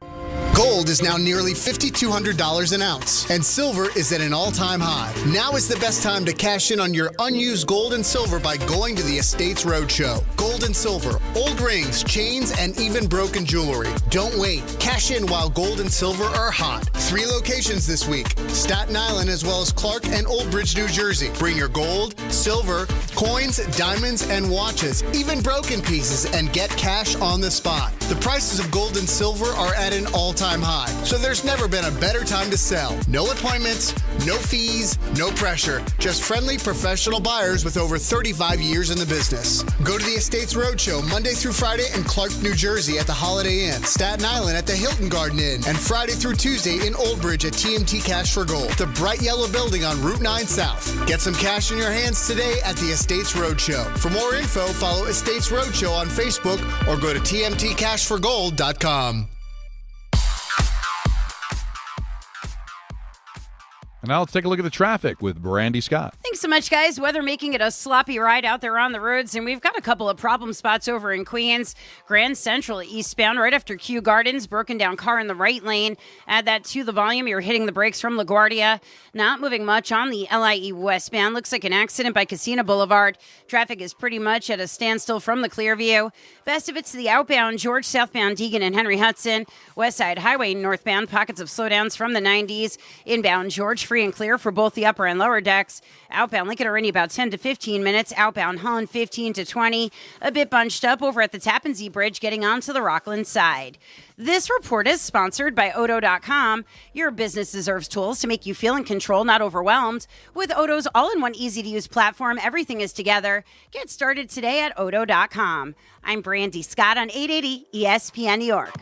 Gold is now nearly $5,200 an ounce, and silver is at an all-time high. Now is the best time to cash in on your unused gold and silver by going to the Estates Roadshow. Gold and silver, old rings, chains, and even broken jewelry. Don't wait. Cash in while gold and silver are hot. 3 locations this week: Staten Island as well as Clark and Old Bridge, New Jersey. Bring your gold, silver, coins, diamonds, and watches, even broken pieces, and get cash on the spot. The prices of gold and silver are at an all-time high, so there's never been a better time to sell. No appointments, no fees, no pressure. Just friendly, professional buyers with over 35 years in the business. Go to the Estates Roadshow Monday through Friday in Clark, New Jersey at the Holiday Inn, Staten Island at the Hilton Garden Inn, and Friday through Tuesday in Old Bridge at TMT Cash for Gold, the bright yellow building on Route 9 South. Get some cash in your hands today at the Estates Roadshow. For more info, follow Estates Roadshow on Facebook or go to tmtcashforgold.com. And now let's take a look at the traffic with Brandy Scott. Thanks so much, guys. Weather making it a sloppy ride out there on the roads, and we've got a couple of problem spots over in Queens. Grand Central eastbound right after Kew Gardens, broken down car in the right lane. Add that to the volume. You're hitting the brakes from LaGuardia. Not moving much on the LIE westbound. Looks like an accident by Casino Boulevard. Traffic is pretty much at a standstill from the Clearview. Best of it's the outbound George, southbound Deegan and Henry Hudson. West Side Highway northbound. Pockets of slowdowns from the 90s. Inbound George, free and clear for both the upper and lower decks. Outbound Lincoln already about 10 to 15 minutes. Outbound Hahn 15 to 20. A bit bunched up over at the Tappan Zee Bridge getting onto the Rockland side. This report is sponsored by Odo.com. Your business deserves tools to make you feel in control, not overwhelmed. With Odo's all-in-one easy-to-use platform, everything is together. Get started today at Odo.com. I'm Brandy Scott on 880 ESPN New York.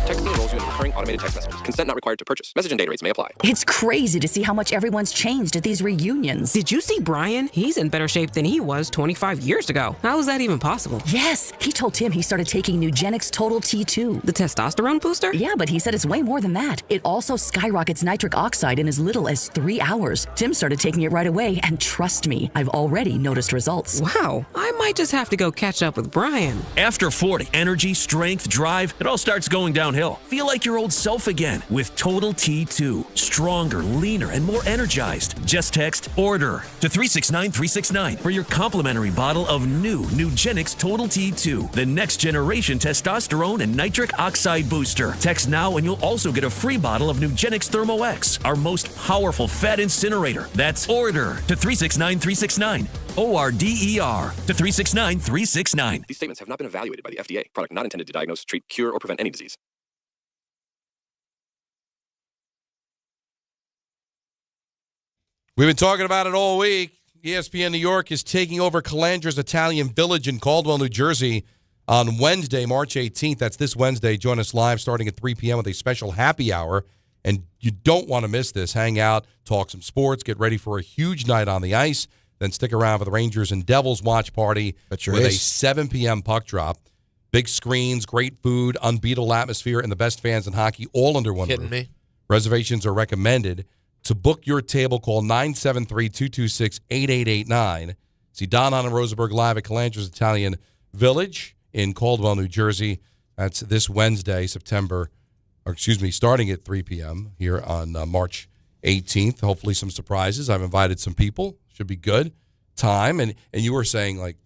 Texting enrolls you in recurring automated text messages. Consent not required to purchase. Message and data rates may apply. It's crazy to see how much everyone's changed at these reunions. Did you see Brian? He's in better shape than he was 25 years ago. How is that even possible? Yes, he told Tim he started taking Nugenix Total T2. The testosterone booster? Yeah, but he said it's way more than that. It also skyrockets nitric oxide in as little as 3 hours. Tim started taking it right away, and trust me, I've already noticed results. Wow, I might just have to go catch up with Brian. After 40, energy, strength, drive, it all starts going downhill. Feel like your old self again with Total T2. Stronger, leaner, and more energized. Just text ORDER to 369-369 for your complimentary bottle of new Nugenix Total T2, the next generation testosterone and nitric oxide booster. Text now and you'll also get a free bottle of Nugenix Thermo X, our most powerful fat incinerator. That's ORDER to 369-369. ORDER to 369-369. These statements have not been evaluated by the FDA. Product not intended to diagnose, treat, cure, or prevent any disease. We've been talking about it all week. ESPN New York is taking over Calandra's Italian Village in Caldwell, New Jersey on Wednesday, March 18th. That's this Wednesday. Join us live starting at 3 p.m. with a special happy hour. And you don't want to miss this. Hang out, talk some sports, get ready for a huge night on the ice. Then stick around for the Rangers and Devils watch party with a 7 p.m. puck drop. Big screens, great food, unbeatable atmosphere, and the best fans in hockey all under one roof. Kidding me? Reservations are recommended. To book your table, call 973-226-8889. See Don Hahn and Rosenberg live at Calandra's Italian Village in Caldwell, New Jersey. That's this Wednesday, starting at 3 p.m. here on March 18th. Hopefully some surprises. I've invited some people. Should be good time. And you were saying, like,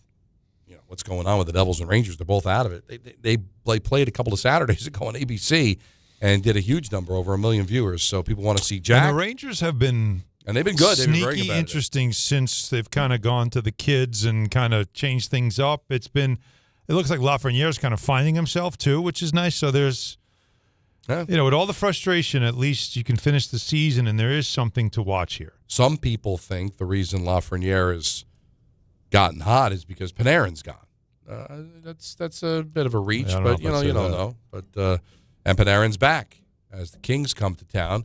you know, what's going on with the Devils and Rangers? They're both out of it. They played a couple of Saturdays ago on ABC and did a huge number, over 1 million viewers. So people want to see Jack. And the Rangers have been and they've been good. They've been very sneaky, interesting since they've kind of gone to the kids and kind of changed things up. It looks like Lafreniere's kind of finding himself too, which is nice. So there's, with all the frustration, at least you can finish the season, and there is something to watch here. Some people think the reason Lafreniere has gotten hot is because Panarin's gone. That's a bit of a reach, but you don't know. But and Panarin's back as the Kings come to town,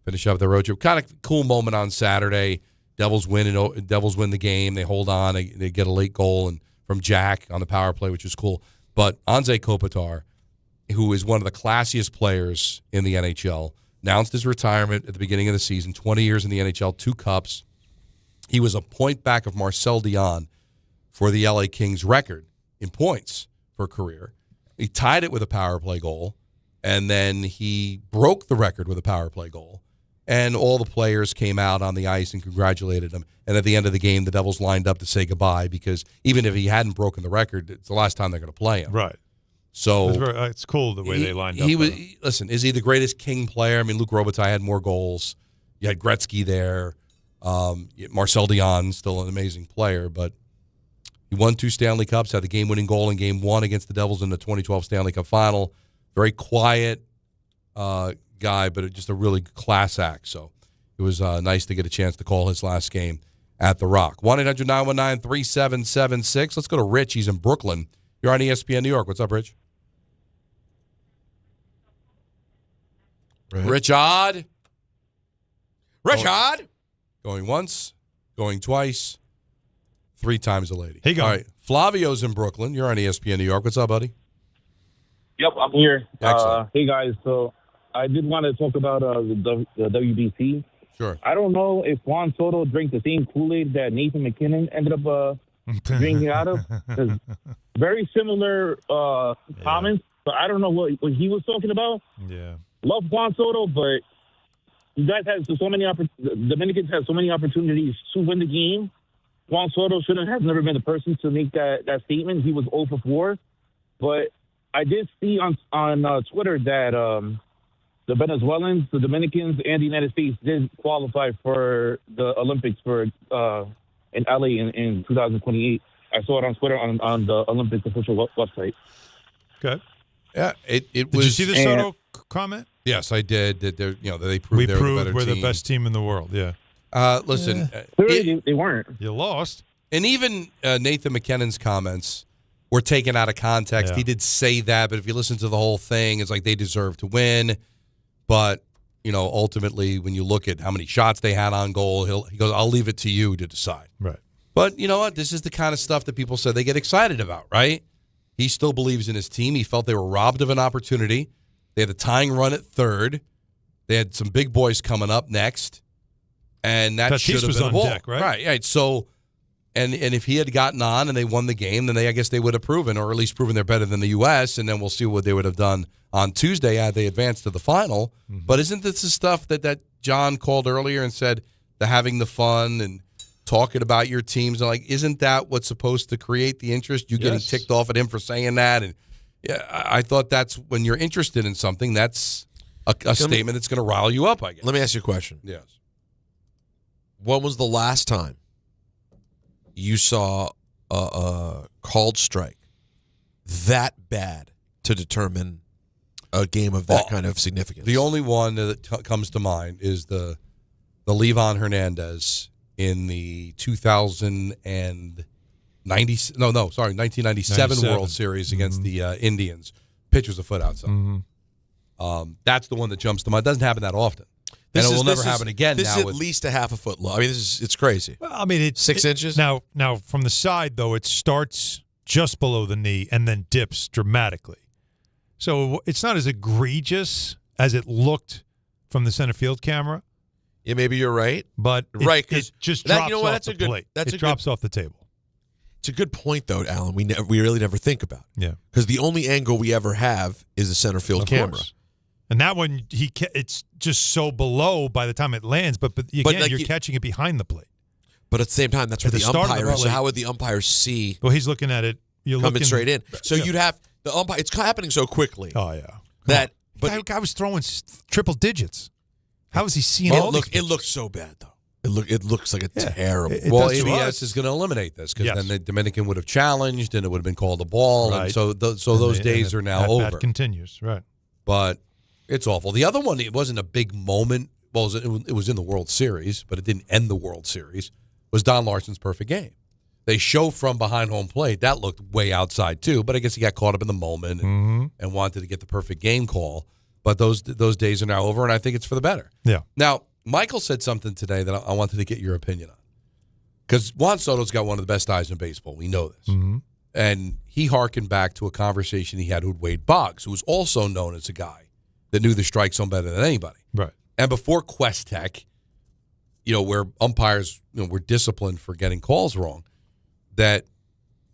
finish up their road trip. Kind of cool moment on Saturday. Devils win the game. They hold on. They get a late goal from Jack on the power play, which is cool. But Anze Kopitar, who is one of the classiest players in the NHL, announced his retirement at the beginning of the season. 20 years in the NHL, 2 cups. He was a point back of Marcel Dion for the LA Kings record in points for a career. He tied it with a power play goal. And then he broke the record with a power play goal. And all the players came out on the ice and congratulated him. And at the end of the game, the Devils lined up to say goodbye because even if he hadn't broken the record, it's the last time they're going to play him. Right. So it's cool the way they lined up. Listen, is he the greatest King player? I mean, Luc Robitaille had more goals. You had Gretzky there. Marcel Dion, still an amazing player, but he won 2 Stanley Cups, had the game-winning goal in Game 1 against the Devils in the 2012 Stanley Cup Final. Very quiet guy, but just a really class act. So it was nice to get a chance to call his last game at The Rock. 1-800-919-3776. Let's go to Rich. He's in Brooklyn. You're on ESPN New York. What's up, Rich? Richard. Going once, going twice, 3 times a lady. Hey, go. All right. Flavio's in Brooklyn. You're on ESPN New York. What's up, buddy? Yep, I'm here. Excellent. Hey, guys. So I did want to talk about the WBC. Sure. I don't know if Juan Soto drank the same Kool-Aid that Nathan McKinnon ended up drinking out of. 'Cause very similar comments, but I don't know what he was talking about. Yeah. Love Juan Soto, but you guys had so many Dominicans had so many opportunities to win the game. Juan Soto has never been the person to make that statement. He was 0 for 4. But I did see on Twitter that the Venezuelans, the Dominicans, and the United States did qualify for the Olympics in LA in 2028. I saw it on Twitter on the Olympics official website. Okay. Yeah, it Did was. you see the Soto comment? Yes, I did. That they proved they're the better we're team. the best team in the world. Yeah. Listen, they weren't. You lost. And even Nathan McKinnon's comments were taken out of context. Yeah. He did say that, but if you listen to the whole thing, it's like they deserve to win. But ultimately, when you look at how many shots they had on goal, he goes, "I'll leave it to you to decide." Right. But you know what? This is the kind of stuff that people say they get excited about, right? He still believes in his team. He felt they were robbed of an opportunity. They had a tying run at third. They had some big boys coming up next, and that should have was been on a ball. deck, right? Right. So, and if he had gotten on and they won the game, then I guess they would have proven, or at least proven they're better than the U.S., and then we'll see what they would have done on Tuesday had they advanced to the final. Mm-hmm. But isn't this the stuff that John called earlier and said, the having the fun and talking about your teams, and isn't that what's supposed to create the interest? You getting ticked off at him for saying that, and I thought that's when you're interested in something, that's a statement that's going to rile you up, I guess. Let me ask you a question. Yes. When was the last time you saw a called strike that bad to determine a game of that kind of significance? The only one that comes to mind is the Levon Hernandez in the 1997 World Series against the Indians. Pitch was a foot outside. Mm-hmm. That's the one that jumps to mind. It doesn't happen that often. And it will never happen again. This is at least a half a foot low. I mean, it's crazy. Well, I mean, it's 6 inches. Now from the side though, it starts just below the knee and then dips dramatically. So it's not as egregious as it looked from the center field camera. Yeah, maybe you're right. But it just drops off the plate. It drops off the table. It's a good point, though, Alan. We really never think about. Yeah. Because the only angle we ever have is the center field camera. Course. And that one, it's just so below by the time it lands. But again, you're catching it behind the plate. But at the same time, that's where the umpire is. So how would the umpire see? Well, he's looking at it. You're coming looking straight in. So you'd have the umpire. It's happening so quickly. Oh yeah. But guy was throwing triple digits. How is he seeing it? all It looks so bad though. It looks like a terrible. Well, ABS is going to eliminate this because then the Dominican would have challenged and it would have been called a ball, and so those days are now over. That continues, right? But it's awful. The other one, it wasn't a big moment. Well, it was in the World Series, but it didn't end the World Series. Was Don Larsen's perfect game? They show from behind home plate that looked way outside too, but I guess he got caught up in the moment and wanted to get the perfect game call. But those days are now over, and I think it's for the better. Yeah. Now, Michael said something today that I wanted to get your opinion on. Because Juan Soto's got one of the best eyes in baseball. We know this. Mm-hmm. And he hearkened back to a conversation he had with Wade Boggs, who was also known as a guy that knew the strike zone better than anybody. Right. And before Quest Tech, where umpires were disciplined for getting calls wrong, that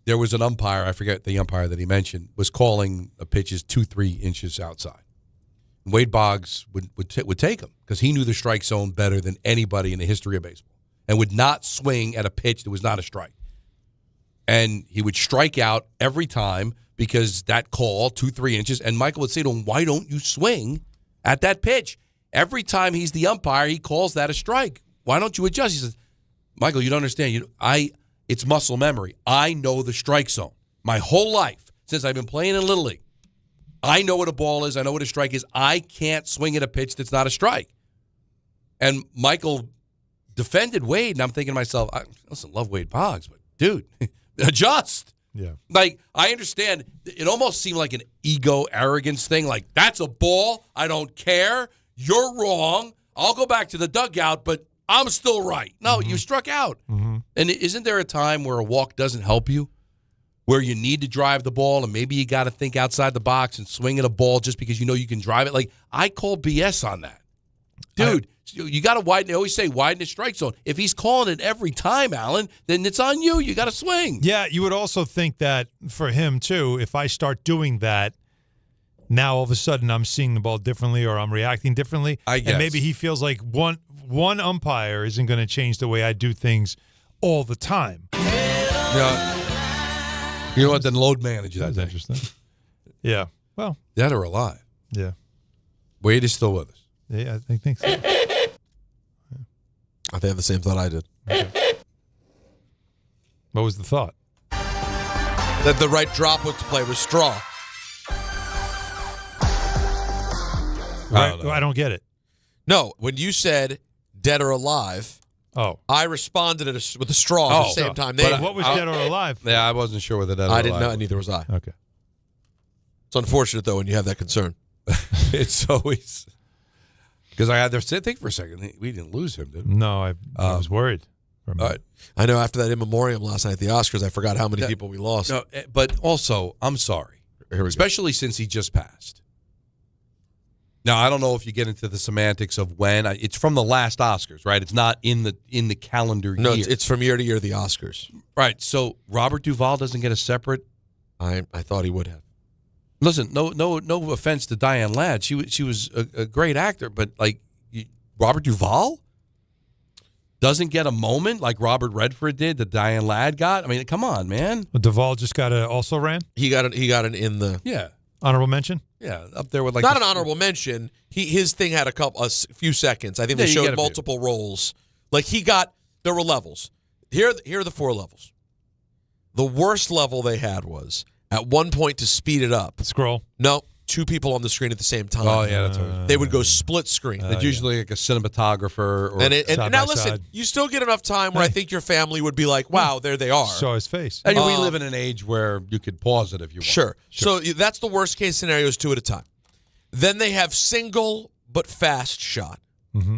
there was an umpire, I forget the umpire that he mentioned, was calling pitches 2-3 inches outside. Wade Boggs would take him because he knew the strike zone better than anybody in the history of baseball and would not swing at a pitch that was not a strike. And he would strike out every time because that call, 2-3 inches, and Michael would say to him, why don't you swing at that pitch? Every time he's the umpire, he calls that a strike. Why don't you adjust? He says, Michael, you don't understand. It's muscle memory. I know the strike zone. My whole life, since I've been playing in Little League, I know what a ball is. I know what a strike is. I can't swing at a pitch that's not a strike. And Michael defended Wade, and I'm thinking to myself, love Wade Boggs, but dude, adjust. Yeah. Like, I understand. It almost seemed like an ego arrogance thing. Like, that's a ball. I don't care. You're wrong. I'll go back to the dugout, but I'm still right. No, you struck out. Mm-hmm. And isn't there a time where a walk doesn't help you? Where you need to drive the ball and maybe you got to think outside the box and swing at a ball just because you know you can drive it? Like, I call BS on that. Dude, you got to widen. They always say widen the strike zone. If he's calling it every time, Alan, then it's on you. You got to swing. Yeah, you would also think that for him, too, if I start doing that, now all of a sudden I'm seeing the ball differently or I'm reacting differently. I guess. And maybe he feels like one umpire isn't going to change the way I do things all the time. Yeah. You know what? Then load manage that. That's interesting. Yeah. Well. Dead or alive. Yeah. Wade is still with us. Yeah, I think so. I think I have the same thought I did. Okay. What was the thought? That the right drop to play was straw. I don't get it. No, when you said dead or alive, I responded with a straw at the same time. What was dead or alive? Yeah, I wasn't sure whether dead or alive. I didn't know, neither was I. Okay. It's unfortunate, though, when you have that concern. It's always... Because I had to think for a second. We didn't lose him, did we? No, I was worried. All right. I know after that in memoriam last night at the Oscars, I forgot how many people we lost. No, but also, I'm sorry. Especially since he just passed. Now, I don't know if you get into the semantics of when. It's from the last Oscars, right? It's not in the calendar year. No, it's from year to year, the Oscars. Right. So Robert Duvall doesn't get a separate. I thought he would have. Listen, no offense to Diane Ladd. She was a great actor, but Robert Duvall doesn't get a moment like Robert Redford did that Diane Ladd got. I mean, come on, man. Well, Duvall just got also ran. He got an in the honorable mention. Yeah, up there with not an honorable mention. His thing had a few seconds. I think they showed multiple roles. Like there were levels. Here are the 4 levels. The worst level they had was at one point to speed it up. Scroll. No, 2 people on the screen at the same time. Oh yeah, that's right. They would go split screen. It's usually like a cinematographer or and now listen, you still get enough time where I think your family would be like, "Wow, there they are." Saw his face. And we live in an age where you could pause it if you want. Sure. So that's the worst case scenarios 2 at a time. Then they have single but fast shot. Mm-hmm.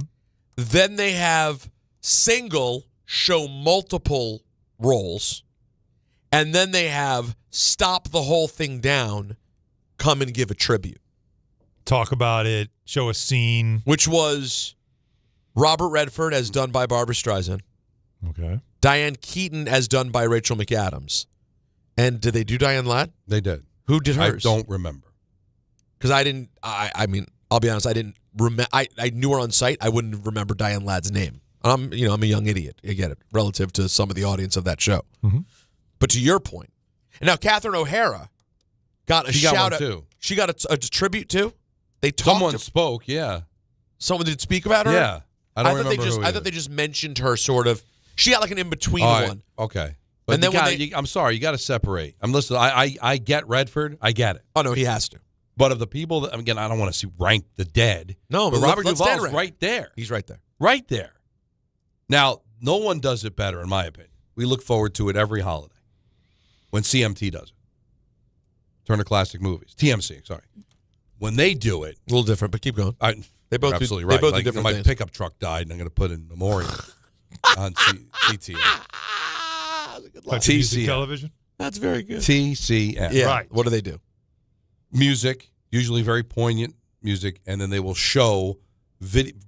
Then they have single show multiple rolls. And then they have stop the whole thing down, come and give a tribute. Talk about it, show a scene. Which was Robert Redford as done by Barbra Streisand. Okay. Diane Keaton as done by Rachel McAdams. And did they do Diane Ladd? They did. Who did hers? I don't remember. Because I didn't, I mean, I'll be honest, I didn't remember. I knew her on sight. I wouldn't remember Diane Ladd's name. I'm a young idiot. I get it, relative to some of the audience of that show. Mm-hmm. But to your point, and now Catherine O'Hara got a shout out too. She got a tribute too. Someone spoke, yeah. Someone did speak about her. Yeah, I don't remember who. I thought they just mentioned her sort of. She got like an in between one. Okay, but and then I'm sorry, you got to separate. I'm listening. I get Redford. I get it. Oh no, he has to. But of the people that again, I don't want to see rank the dead. No, but Robert Duvall's rank. right there. He's right there. Right there. Now, no one does it better, in my opinion. We look forward to it every holiday. When CMT does it. Turner Classic Movies. TMC, sorry. When they do it. A little different, but keep going. They both absolutely right. They both do different my things. pickup truck died, and I'm going to put in memorial on TTN. TCN television? That's very good. TCN. Yeah. Right. What do they do? Music, usually very poignant music, and then they will show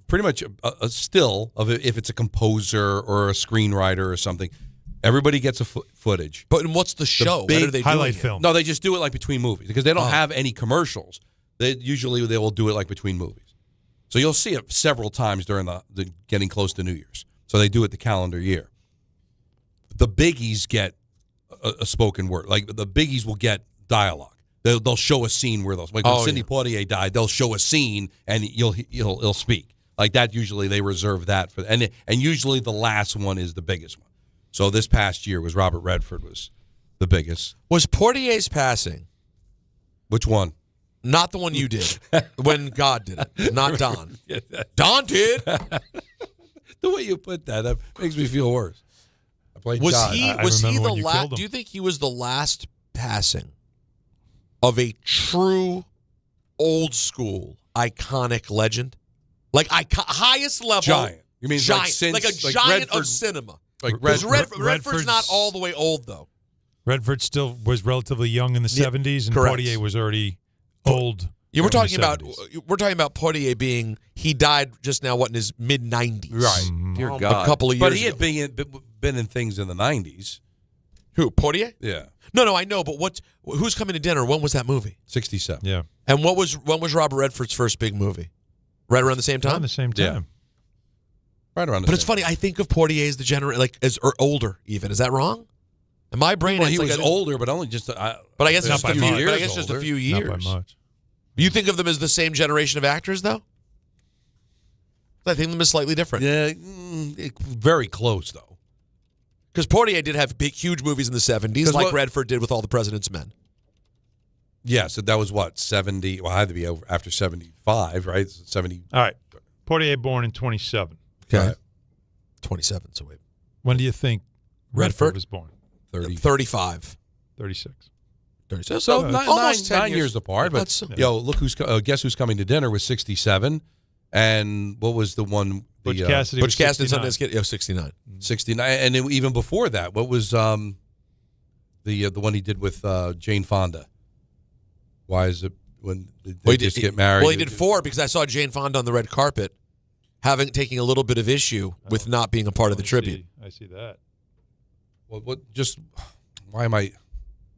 pretty much a still of it if it's a composer or a screenwriter or something. Everybody gets a footage. But what's the show? Big what are they highlight doing film. No, they just do it like between movies because they don't have any commercials. They will do it like between movies. So you'll see it several times during the getting close to New Year's. So they do it the calendar year. The biggies get a spoken word. Like the biggies will get dialogue. They'll show a scene where they'll, like when Sidney Poitier died, they'll show a scene and he'll speak. Like that, usually they reserve that for, and usually the last one is the biggest one. So this past year was Robert Redford was the biggest. Was Poitier's passing? Which one? Not the one you did when God did it. Not Don. Don did. The way you put that makes me feel worse. I played Was God. he the last? Do you think he was the last passing of a true old school iconic legend? Like highest level giant. You mean giant, like a giant of cinema? Like Redford's not all the way old though. Redford still was relatively young in the 70s, and correct. Poitier was already old. Yeah, we're talking about Poitier being he died just now. What in his mid-90s? Right. Dear God, a couple of years. But he had been in things in the 90s. Who, Poitier? Yeah. No, I know. But who's coming to dinner? When was that movie? 67. Yeah. And when was Robert Redford's first big movie? Right around the same time. Around the same time. Yeah. Right around. But it's funny. I think of Poitier as the or older even. Is that wrong? In my brain, well, he was older, but only just. But I guess just a few years. I guess just a few years. Not by much. You think of them as the same generation of actors, though? I think of them as slightly different. Yeah, very close though. Because Poitier did have huge movies in the 70s, like Redford did with All the President's Men. Yeah, so that was what, 70? Well, it had to be over after 75, right? 70. All right. Poitier born in 27. Okay. Right. 27, so wait. When do you think Redford was born? 35. 36. 36. So almost 9 years apart. But look guess who's coming to dinner was 67. And what was the one? Butch Cassidy. Butch Cassidy and Sundance Kid. 69. 69. And then even before that, what was the one he did with Jane Fonda? Why is it when they just get married? Well, he did 4 because I saw Jane Fonda on the red carpet taking a little bit of issue with not being a part of the tribute. I see that. Well, why am I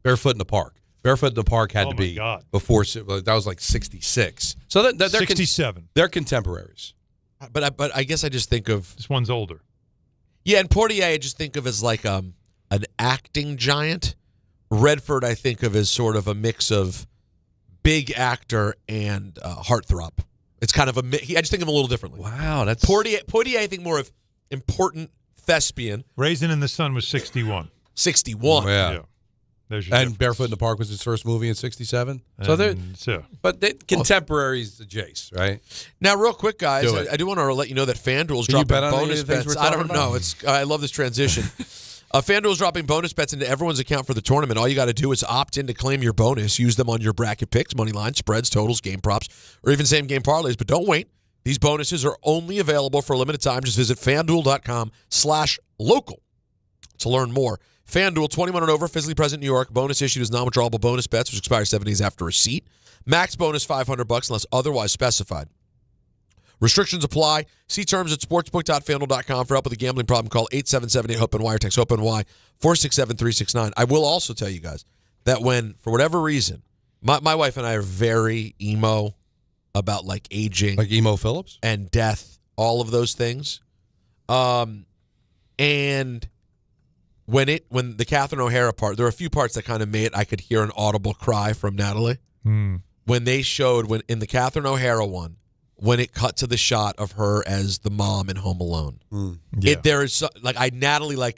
Barefoot in the Park? Barefoot in the Park had to be before that was like 66. So they're 67. They're contemporaries. But I guess I just think of this one's older. Yeah, and Poitier I just think of as like an acting giant. Redford I think of as sort of a mix of big actor and heartthrob. It's kind of I just think of him a little differently. Wow, that's Poitier I think more of important thespian. Raisin in the Sun was 61. 61. Yeah. There's your and difference. Barefoot in the Park was his first movie in 67. But contemporaries, Jace, right? Now, real quick, guys, I do want to let you know that FanDuel's dropping bonus bets. I don't know. I love this transition. FanDuel's dropping bonus bets into everyone's account for the tournament. All you got to do is opt in to claim your bonus. Use them on your bracket picks, money line, spreads, totals, game props, or even same game parlays. But don't wait. These bonuses are only available for a limited time. Just visit FanDuel.com/local to learn more. FanDuel, 21 and over, physically present in New York. Bonus issued is non-withdrawable bonus bets, which expire 7 days after receipt. Max bonus $500 unless otherwise specified. Restrictions apply. See terms at sportsbook.fanduel.com. For help with a gambling problem, call 877-8-HOPE-NY or text HOPE-NY 467-369. I will also tell you guys that when, for whatever reason, my wife and I are very emo about like aging. Like Emo Phillips? And death, all of those things. And when the Catherine O'Hara part, there are a few parts that kind of made I could hear an audible cry from Natalie. When they showed in the Catherine O'Hara one, when it cut to the shot of her as the mom in Home Alone. There is Natalie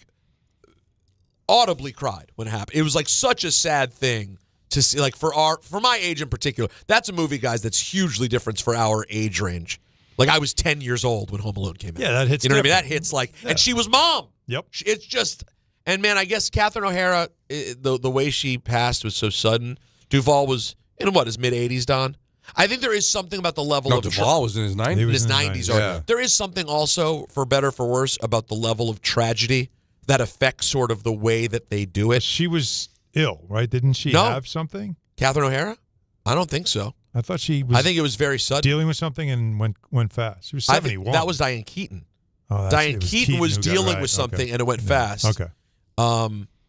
audibly cried when it happened. It was like such a sad thing to see, like for my age in particular. That's a movie, guys, that's hugely different for our age range. Like I was 10 years old when Home Alone came out. Yeah, that hits. You know what I mean? That hits and she was mom. Yep. It's just, and man, I guess Catherine O'Hara, the way she passed was so sudden. Duvall was in his mid-80s, Don. I think there is something about the level of Duvall was in his 90s. In his 90s. Yeah. There is something also, for better or for worse, about the level of tragedy that affects sort of the way that they do it. She was ill, right? Didn't she have something? Catherine O'Hara? I don't think so. I thought she was. I think it was very sudden. Dealing with something and went fast. She was 71. That was Diane Keaton. Oh, Diane Keaton was dealing with something and it went fast. Okay.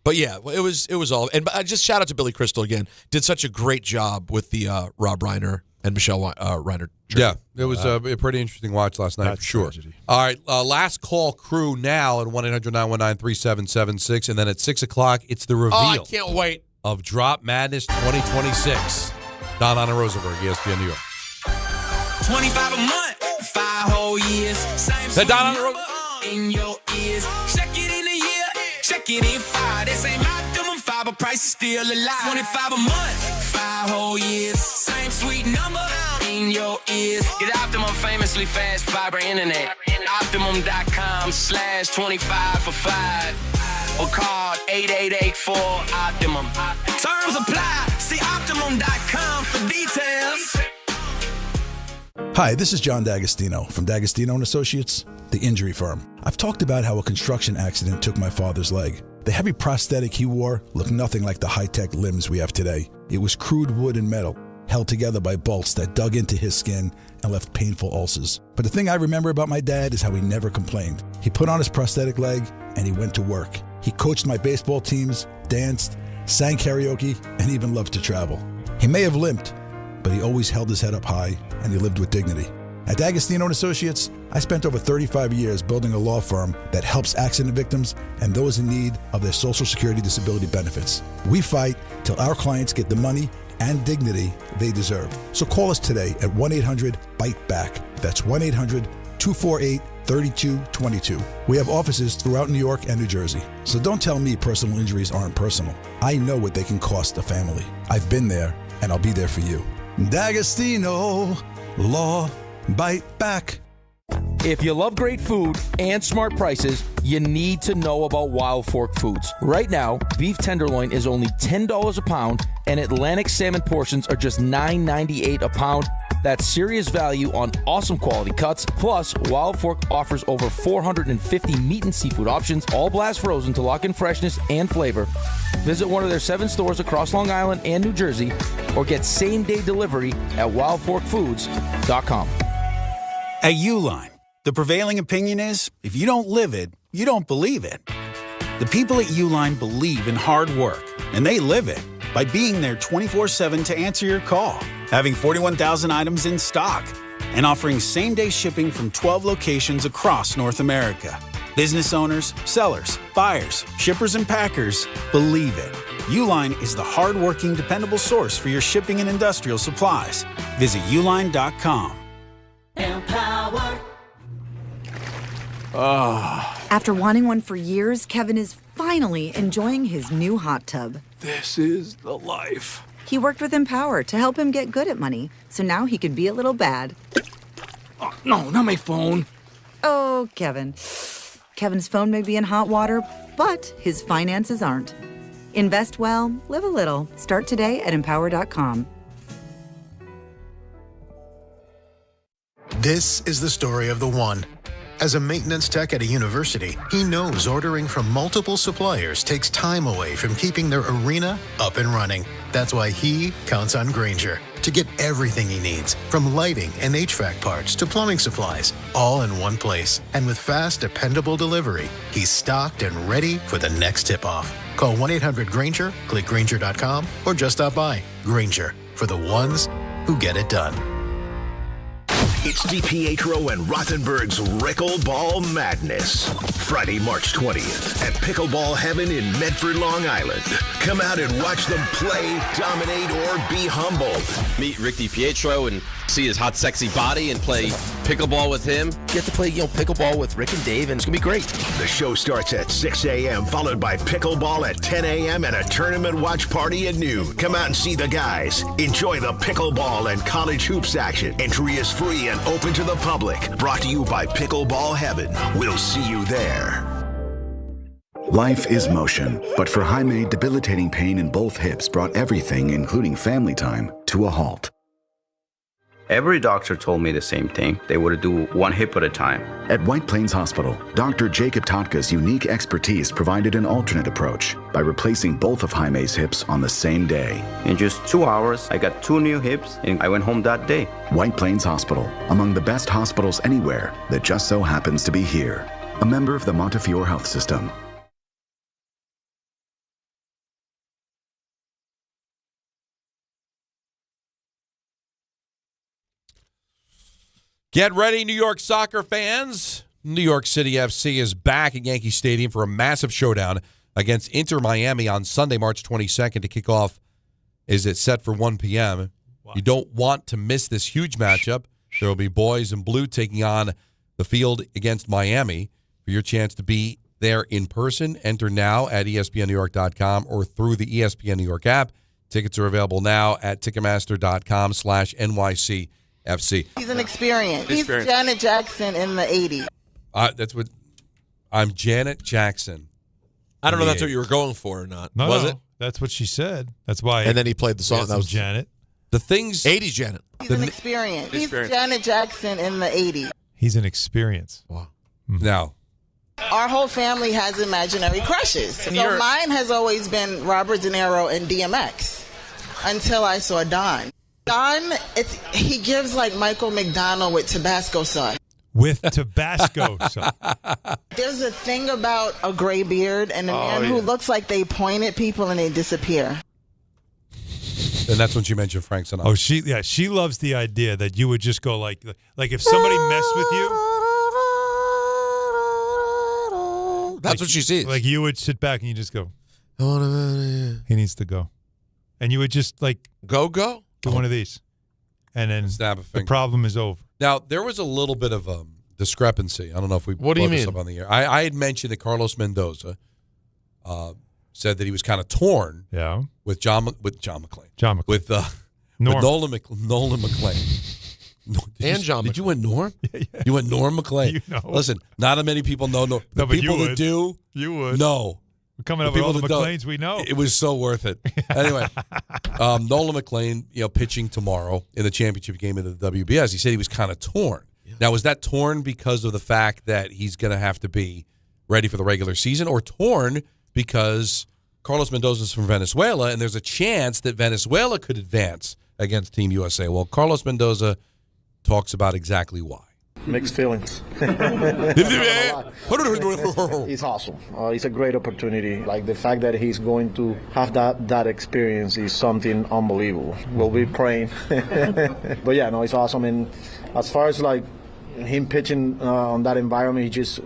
But yeah, it was all. And just shout out to Billy Crystal again. Did such a great job with the Rob Reiner and Michelle Reiner. Yeah, it was a pretty interesting watch last night for sure. Tragedy. All right, last call crew now at 1-800-919-3776, and then at 6 o'clock it's the reveal. Oh, I can't wait. Of Drop Madness 2026. Don Anna Rosenberg, ESPN New York. 25 a month, 5 whole years. Same That Don Anna Rosenberg. In your ears. Check it in a year, check it in 5. This ain't optimum 5, but price is still alive. 25 a month, 5 whole years. Same sweet number in your ears. Get Optimum famously fast fiber internet. Optimum.com/25 for 5. Or call 8884-OPTIMUM. Terms apply. See Optimum.com for details. Hi, this is John D'Agostino from D'Agostino & Associates, the injury firm. I've talked about how a construction accident took my father's leg. The heavy prosthetic he wore looked nothing like the high-tech limbs we have today. It was crude wood and metal, held together by bolts that dug into his skin and left painful ulcers. But the thing I remember about my dad is how he never complained. He put on his prosthetic leg and he went to work. He coached my baseball teams, danced, sang karaoke, and even loved to travel. He may have limped, but he always held his head up high and he lived with dignity. At D'Agostino & Associates, I spent over 35 years building a law firm that helps accident victims and those in need of their Social Security disability benefits. We fight till our clients get the money and dignity they deserve. So call us today at 1-800-BITE-BACK. That's 1-800-248-3222. We have offices throughout New York and New Jersey. So don't tell me personal injuries aren't personal. I know what they can cost a family. I've been there, and I'll be there for you. D'Agostino Law. Bite back. If you love great food and smart prices, you need to know about Wild Fork Foods. Right now, beef tenderloin is only $10 a pound, and Atlantic salmon portions are just $9.98 a pound. That's serious value on awesome quality cuts. Plus, Wild Fork offers over 450 meat and seafood options, all blast frozen to lock in freshness and flavor. Visit one of their 7 stores across Long Island and New Jersey, or get same-day delivery at wildforkfoods.com. At Uline, the prevailing opinion is, if you don't live it, you don't believe it. The people at Uline believe in hard work, and they live it by being there 24/7 to answer your call, having 41,000 items in stock, and offering same-day shipping from 12 locations across North America. Business owners, sellers, buyers, shippers, and packers believe it. Uline is the hard-working, dependable source for your shipping and industrial supplies. Visit uline.com. Empower. After wanting one for years, Kevin is finally enjoying his new hot tub. This is the life. He worked with Empower to help him get good at money, so now he can be a little bad. Oh, no, not my phone. Oh, Kevin. Kevin's phone may be in hot water, but his finances aren't. Invest well, live a little. Start today at empower.com. This is the story of the one. As a maintenance tech at a university, he knows ordering from multiple suppliers takes time away from keeping their arena up and running. That's why he counts on Grainger to get everything he needs, from lighting and HVAC parts to plumbing supplies, all in one place. And with fast, dependable delivery, he's stocked and ready for the next tip-off. Call 1-800-GRAINGER, click Grainger.com, or just stop by. Grainger, for the ones who get it done. It's DiPietro and Rothenberg's Pickleball Madness. Friday, March 20th at Pickleball Heaven in Medford, Long Island. Come out and watch them play, dominate, or be humbled. Meet Rick DiPietro and see his hot, sexy body and play pickleball with him. Get to play, pickleball with Rick and Dave, and it's going to be great. The show starts at 6 a.m., followed by pickleball at 10 a.m. and a tournament watch party at noon. Come out and see the guys. Enjoy the pickleball and college hoops action. Entry is free and open to the public. Brought to you by Pickleball Heaven. We'll see you there. Life is motion, but for Jaime, debilitating pain in both hips brought everything, including family time, to a halt. Every doctor told me the same thing. They would do one hip at a time. At White Plains Hospital, Dr. Jacob Totka's unique expertise provided an alternate approach by replacing both of Jaime's hips on the same day. In just 2 hours, I got 2 new hips, and I went home that day. White Plains Hospital, among the best hospitals anywhere that just so happens to be here. A member of the Montefiore Health System. Get ready, New York soccer fans. New York City FC is back at Yankee Stadium for a massive showdown against Inter Miami on Sunday, March 22nd to kick off. Is it set for 1 p.m.? Wow. You don't want to miss this huge matchup. There will be boys in blue taking on the field against Miami. For your chance to be there in person, enter now at ESPNNewYork.com or through the ESPN New York app. Tickets are available now at Ticketmaster.com/NYCFC. He's an experience. He's Janet Jackson in the 80s. That's what I'm Janet Jackson. I don't know if that's what you were going for or not. No, was no, it? That's what she said. That's why. And then he played the song. That was Janet. The things 80s Janet. He's an experience. He's Janet Jackson in the 80s. He's an experience. Wow. Now, our whole family has imaginary crushes. So mine has always been Robert De Niro and DMX until I saw Don. Don, he gives like Michael McDonald with Tabasco sauce. With Tabasco sauce. There's a thing about a gray beard and a man who looks like they point at people and they disappear. And that's when she mentioned Frank Sinatra. Oh, she loves the idea that you would just go like if somebody messed with you. That's what she sees. Like you would sit back and you just go, he needs to go. And you would just like go do one of these. And then snap a finger. The problem is over. Now, there was a little bit of discrepancy. I don't know if we What do you brought this mean? up on the air. I had mentioned that Carlos Mendoza said that he was kind of torn with John McLean. With Nolan McLean. Did you win Norm? Yeah. You went Norm McLean. You know. Listen, not that many people know Norm. The but people you that would. do, You would. no. We're coming up with all the McLeans we know. It was so worth it. Anyway, Nolan McLean, pitching tomorrow in the championship game of the WBS. He said he was kind of torn. Yeah. Now, was that torn because of the fact that he's going to have to be ready for the regular season, or torn because Carlos Mendoza is from Venezuela and there's a chance that Venezuela could advance against Team USA? Well, Carlos Mendoza talks about exactly why. Mixed feelings. It's awesome. It's a great opportunity. Like the fact that he's going to have that experience is something unbelievable. We'll be praying. But yeah, no, it's awesome. And as far as like him pitching on that environment, he's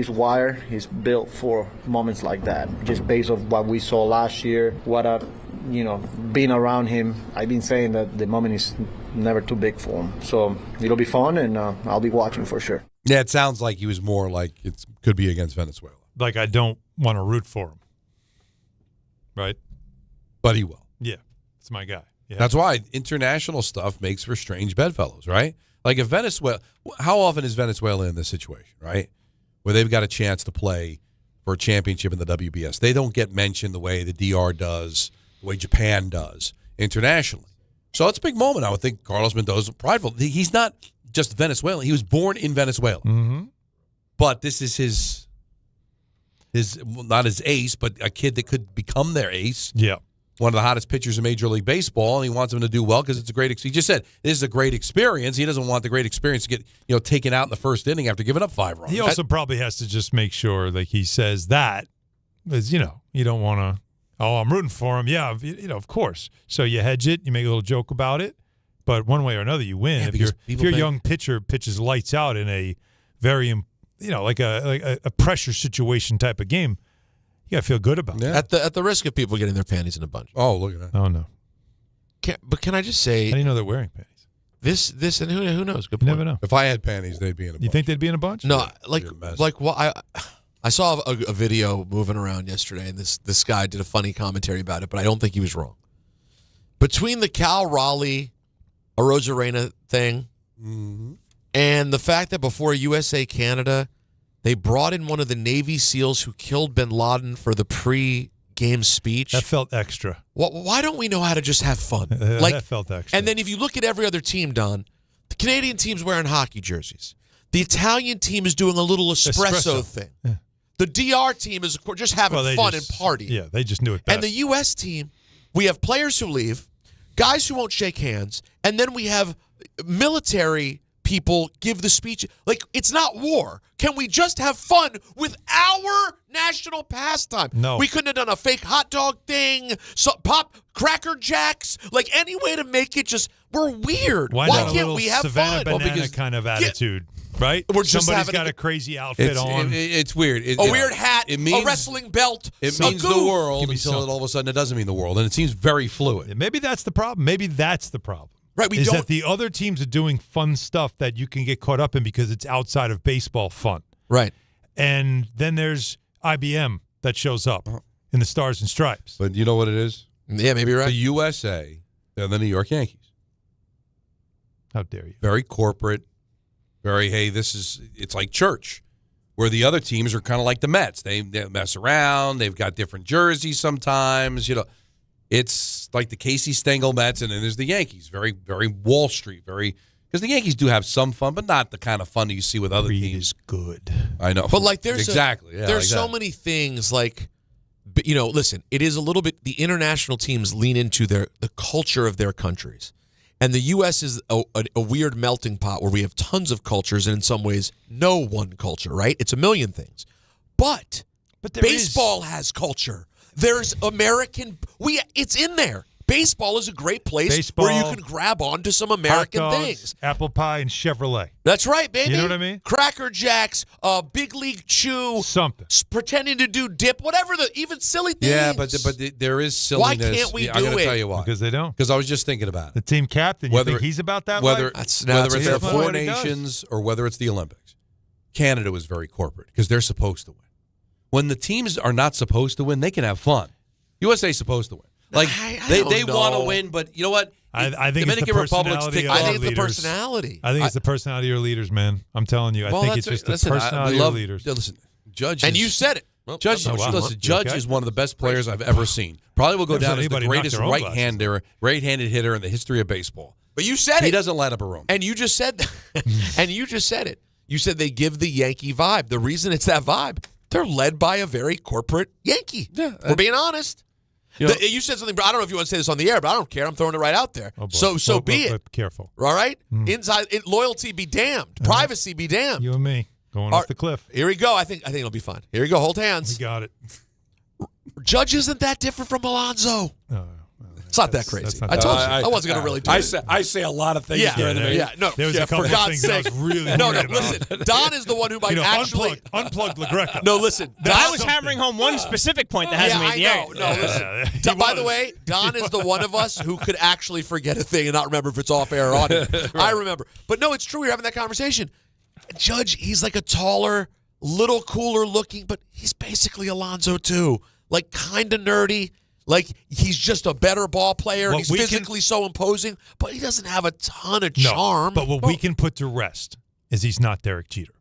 wired. He's built for moments like that. Just based on what we saw last year, being around him, I've been saying that the moment is never too big for him. So it'll be fun, and I'll be watching for sure. Yeah, it sounds like he was more like it could be against Venezuela. Like I don't want to root for him. Right? But he will. Yeah. It's my guy. Yeah. That's why international stuff makes for strange bedfellows, right? Like if Venezuela, how often is Venezuela in this situation, right? Where they've got a chance to play for a championship in the WBS. They don't get mentioned the way the DR does, the way Japan does internationally. So it's a big moment. I would think Carlos Mendoza, prideful. He's not just Venezuelan. He was born in Venezuela. Mm-hmm. But this is his not his ace, but a kid that could become their ace. Yeah. One of the hottest pitchers in Major League Baseball, and he wants him to do well because it's a great. He just said this is a great experience. He doesn't want the great experience to get taken out in the first inning after giving up 5 runs. He also probably has to just make sure, like he says that, because you don't want to. Oh, I'm rooting for him. Yeah, of course. So you hedge it, you make a little joke about it, but one way or another, you win. Yeah, if your young pitcher pitches lights out in a very, like a pressure situation type of game, you gotta feel good about it. At the risk of people getting their panties in a bunch. Oh, look at that. Oh no. But can I just say? How do you know they're wearing panties? This and who knows? Good You point. never know. If I had panties, they'd be in a bunch. You think they'd be in a bunch? No, I saw a video moving around yesterday, and this guy did a funny commentary about it, but I don't think he was wrong. Between the Cal Raleigh Arozarena thing and the fact that before USA Canada, they brought in one of the Navy SEALs who killed bin Laden for the pre-game speech. That felt extra. Why don't we know how to just have fun? That felt extra. And then if you look at every other team, Don, the Canadian team's wearing hockey jerseys. The Italian team is doing a little espresso thing. Yeah. The DR team is just having fun and partying. Yeah, they just knew it best. And the U.S. team, we have players who leave, guys who won't shake hands, and then we have military people give the speech. Like, it's not war. Can we just have fun with our national pastime? No. We couldn't have done a fake hot dog thing, pop Cracker Jacks, like any way to make it just, we're weird. Why Why not can't a we have Savannah fun? Banana kind of attitude, right? We're just Somebody's having got a crazy outfit on. It's weird. A weird hat, a wrestling belt. It a means the goof. world until all of a sudden it doesn't mean the world, and it seems very fluid. Maybe that's the problem. Maybe that's the problem. Right, is that the other teams are doing fun stuff that you can get caught up in because it's outside of baseball fun. Right. And then there's IBM that shows up in the Stars and Stripes. But you know what it is? Yeah, maybe you're right. The USA, they're the New York Yankees. How dare you? Very corporate, very, hey, it's like church, where the other teams are kind of like the Mets. They mess around. They've got different jerseys sometimes. It's like the Casey Stengel Mets, and then there's the Yankees. Very, very Wall Street. Because the Yankees do have some fun, but not the kind of fun that you see with other teams. Is good. I know. But like there's there's so many things like, listen, it is a little bit, the international teams lean into the culture of their countries. And the U.S. is a weird melting pot where we have tons of cultures and in some ways no one culture, right? It's a million things. But baseball has culture. There's American, it's in there. Baseball is a great place where you can grab onto some American hot dogs, things. Apple pie and Chevrolet. That's right, baby. You know what I mean? Cracker Jacks, Big League Chew. Something. Pretending to do dip, whatever, even silly things. Yeah, but there is silliness. Why can't we do I'm going to it? tell you why. Because they don't. Because I was just thinking about it. The team captain, you think he's about that whether life? Whether it's the Four Nations or whether it's the Olympics. Canada was very corporate because they're supposed to win. When the teams are not supposed to win, they can have fun. USA's supposed to win. Like they want to win, but you know what? I think Dominican it's the personality of I think our it's the leaders. personality. I think it's the personality of your leaders, man. I'm telling you. I think it's just the personality of leaders. Listen, Judge. And you said it. Well, Judge, Judge is one of the best players I've ever seen. Probably will go down as the greatest right-handed hitter in the history of baseball. But you said it. He doesn't light up a room. And you just said that. And you just said it. You said they give the Yankee vibe. The reason it's that vibe, they're led by a very corporate Yankee. Yeah, we're being honest. You said something, I don't know if you want to say this on the air, but I don't care. I'm throwing it right out there. Oh, so be it. But careful. All right? Inside, loyalty be damned. Privacy be damned. You and me going off the cliff. Here we go. I think it'll be fun. Here we go. Hold hands. We got it. Judge isn't that different from Alonso. It's not that crazy. I told you. I wasn't going to really do it. I say a lot of things. There was a couple for God's things that I sake. was really No, worried about. listen. Don is the one who might actually unplugged LaGreca. No, listen. I was hammering home one specific point that hasn't made the air. No, listen. By the way, Don is the one of us who could actually forget a thing and not remember if it's off air or on air. Right. I remember. But no, it's true. We were having that conversation. Judge, he's like a taller, little cooler looking, but he's basically Alonso too. Like kind of nerdy. Like, he's just a better ball player, and he's physically so imposing, but he doesn't have a ton of charm. But what we can put to rest is he's not Derek Jeter.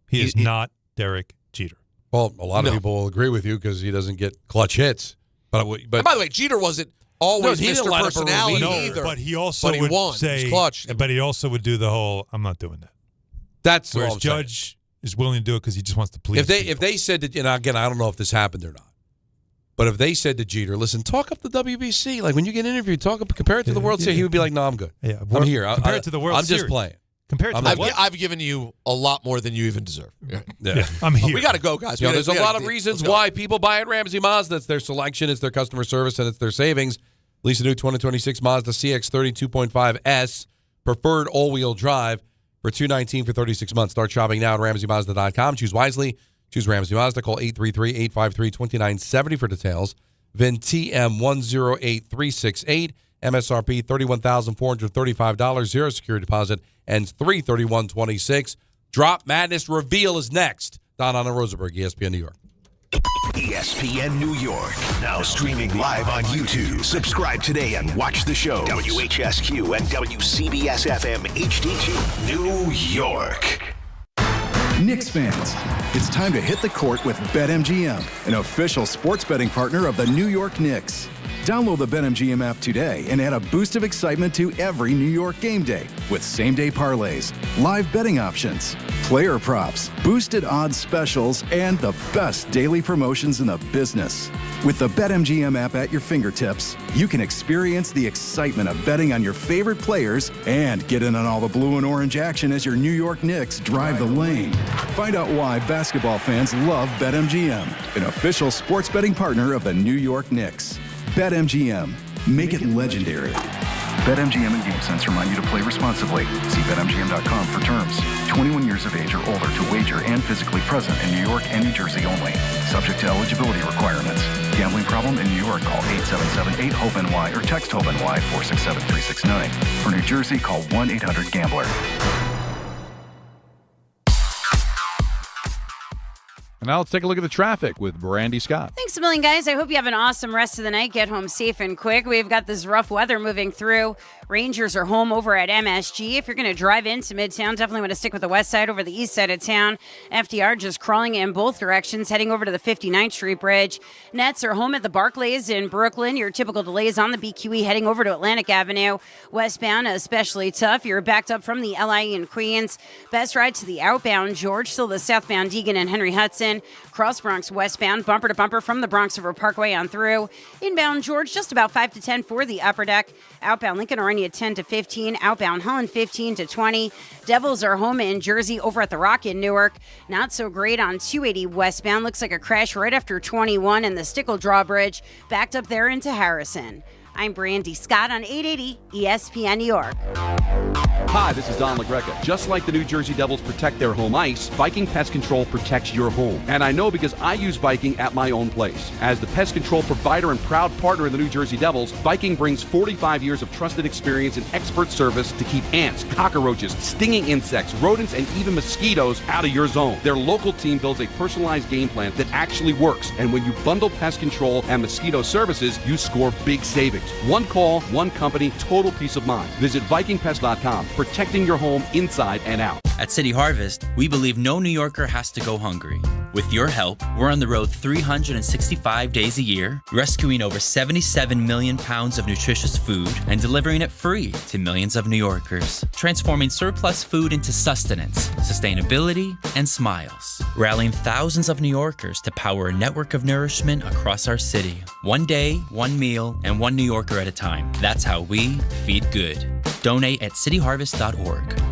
He is not Derek Jeter. Well, a lot of people will agree with you because he doesn't get clutch hits. But and by the way, Jeter wasn't always Mr. Personality either. But he also would say, he clutch. But he also would do the whole, I'm not doing that. That's whereas Judge is willing to do it because he just wants to please If they said that, again, I don't know if this happened or not. But if they said to Jeter, listen, talk up the WBC. Like when you get interviewed, compare it to the World Series. He would be like, no, I'm good. Yeah, I'm here. Compare it to the World Series. I'm just playing. Compared to I've given you a lot more than you even deserve. Yeah. I'm here. We got to go, guys. There's a lot of reasons why people buy at Ramsey Mazda. It's their selection, it's their customer service, and it's their savings. Lease a new 2026 Mazda CX-30 2.5S, preferred all-wheel drive for $219 for 36 months. Start shopping now at RamseyMazda.com. Choose wisely. Choose Ramsey Mazda. Call 833-853-2970 for details. VIN TM108368. MSRP $31,435. Zero security deposit. Ends 3/31/26. Drop Madness reveal is next. Don on Rosenberg, ESPN New York. ESPN New York. Now streaming live on YouTube. Subscribe today and watch the show. WHSQ and WCBS-FM HD2 New York. Knicks fans, it's time to hit the court with BetMGM, an official sports betting partner of the New York Knicks. Download the BetMGM app today and add a boost of excitement to every New York game day with same-day parlays, live betting options, player props, boosted odds specials, and the best daily promotions in the business. With the BetMGM app at your fingertips, you can experience the excitement of betting on your favorite players and get in on all the blue and orange action as your New York Knicks drive the lane. Find out why basketball fans love BetMGM, an official sports betting partner of the New York Knicks. BetMGM. Make it legendary. BetMGM and GameSense remind you to play responsibly. See BetMGM.com for terms. 21 years of age or older to wager and physically present in New York and New Jersey only. Subject to eligibility requirements. Gambling problem in New York? Call 877-8-HOPE-NY or text HOPE-NY 467-369. For New Jersey, call 1-800-GAMBLER. And now let's take a look at the traffic with Brandy Scott. Thanks a million, guys. I hope you have an awesome rest of the night. Get home safe and quick. We've got this rough weather moving through. Rangers are home over at MSG. If you're going to drive into Midtown, definitely want to stick with the west side over the east side of town. FDR just crawling in both directions, heading over to the 59th Street Bridge. Nets are home at the Barclays in Brooklyn. Your typical delays on the BQE heading over to Atlantic Avenue. Westbound, especially tough. You're backed up from the LIE in Queens. Best ride to the outbound George, still the southbound Deegan and Henry Hudson. Cross Bronx westbound, bumper to bumper from the Bronx River Parkway on through. Inbound George, just about 5 to 10 for the upper deck. Outbound Lincoln Orania 10 to 15. Outbound Holland 15 to 20. Devils are home in Jersey over at the Rock in Newark. Not so great on 280 westbound. Looks like a crash right after 21 and the Stickle Drawbridge. Backed up there into Harrison. I'm Brandy Scott on 880 ESPN New York. Hi, this is Don LaGreca. Just like the New Jersey Devils protect their home ice, Viking Pest Control protects your home. And I know because I use Viking at my own place. As the pest control provider and proud partner of the New Jersey Devils, Viking brings 45 years of trusted experience and expert service to keep ants, cockroaches, stinging insects, rodents, and even mosquitoes out of your zone. Their local team builds a personalized game plan that actually works. And when you bundle pest control and mosquito services, you score big savings. One call, one company, total peace of mind. Visit VikingPest.com, protecting your home inside and out. At City Harvest, we believe no New Yorker has to go hungry. With your help, we're on the road 365 days a year, rescuing over 77 million pounds of nutritious food and delivering it free to millions of New Yorkers, transforming surplus food into sustenance, sustainability, and smiles, rallying thousands of New Yorkers to power a network of nourishment across our city. One day, one meal, and one New Yorker at a time. That's how we feed good. Donate at cityharvest.org.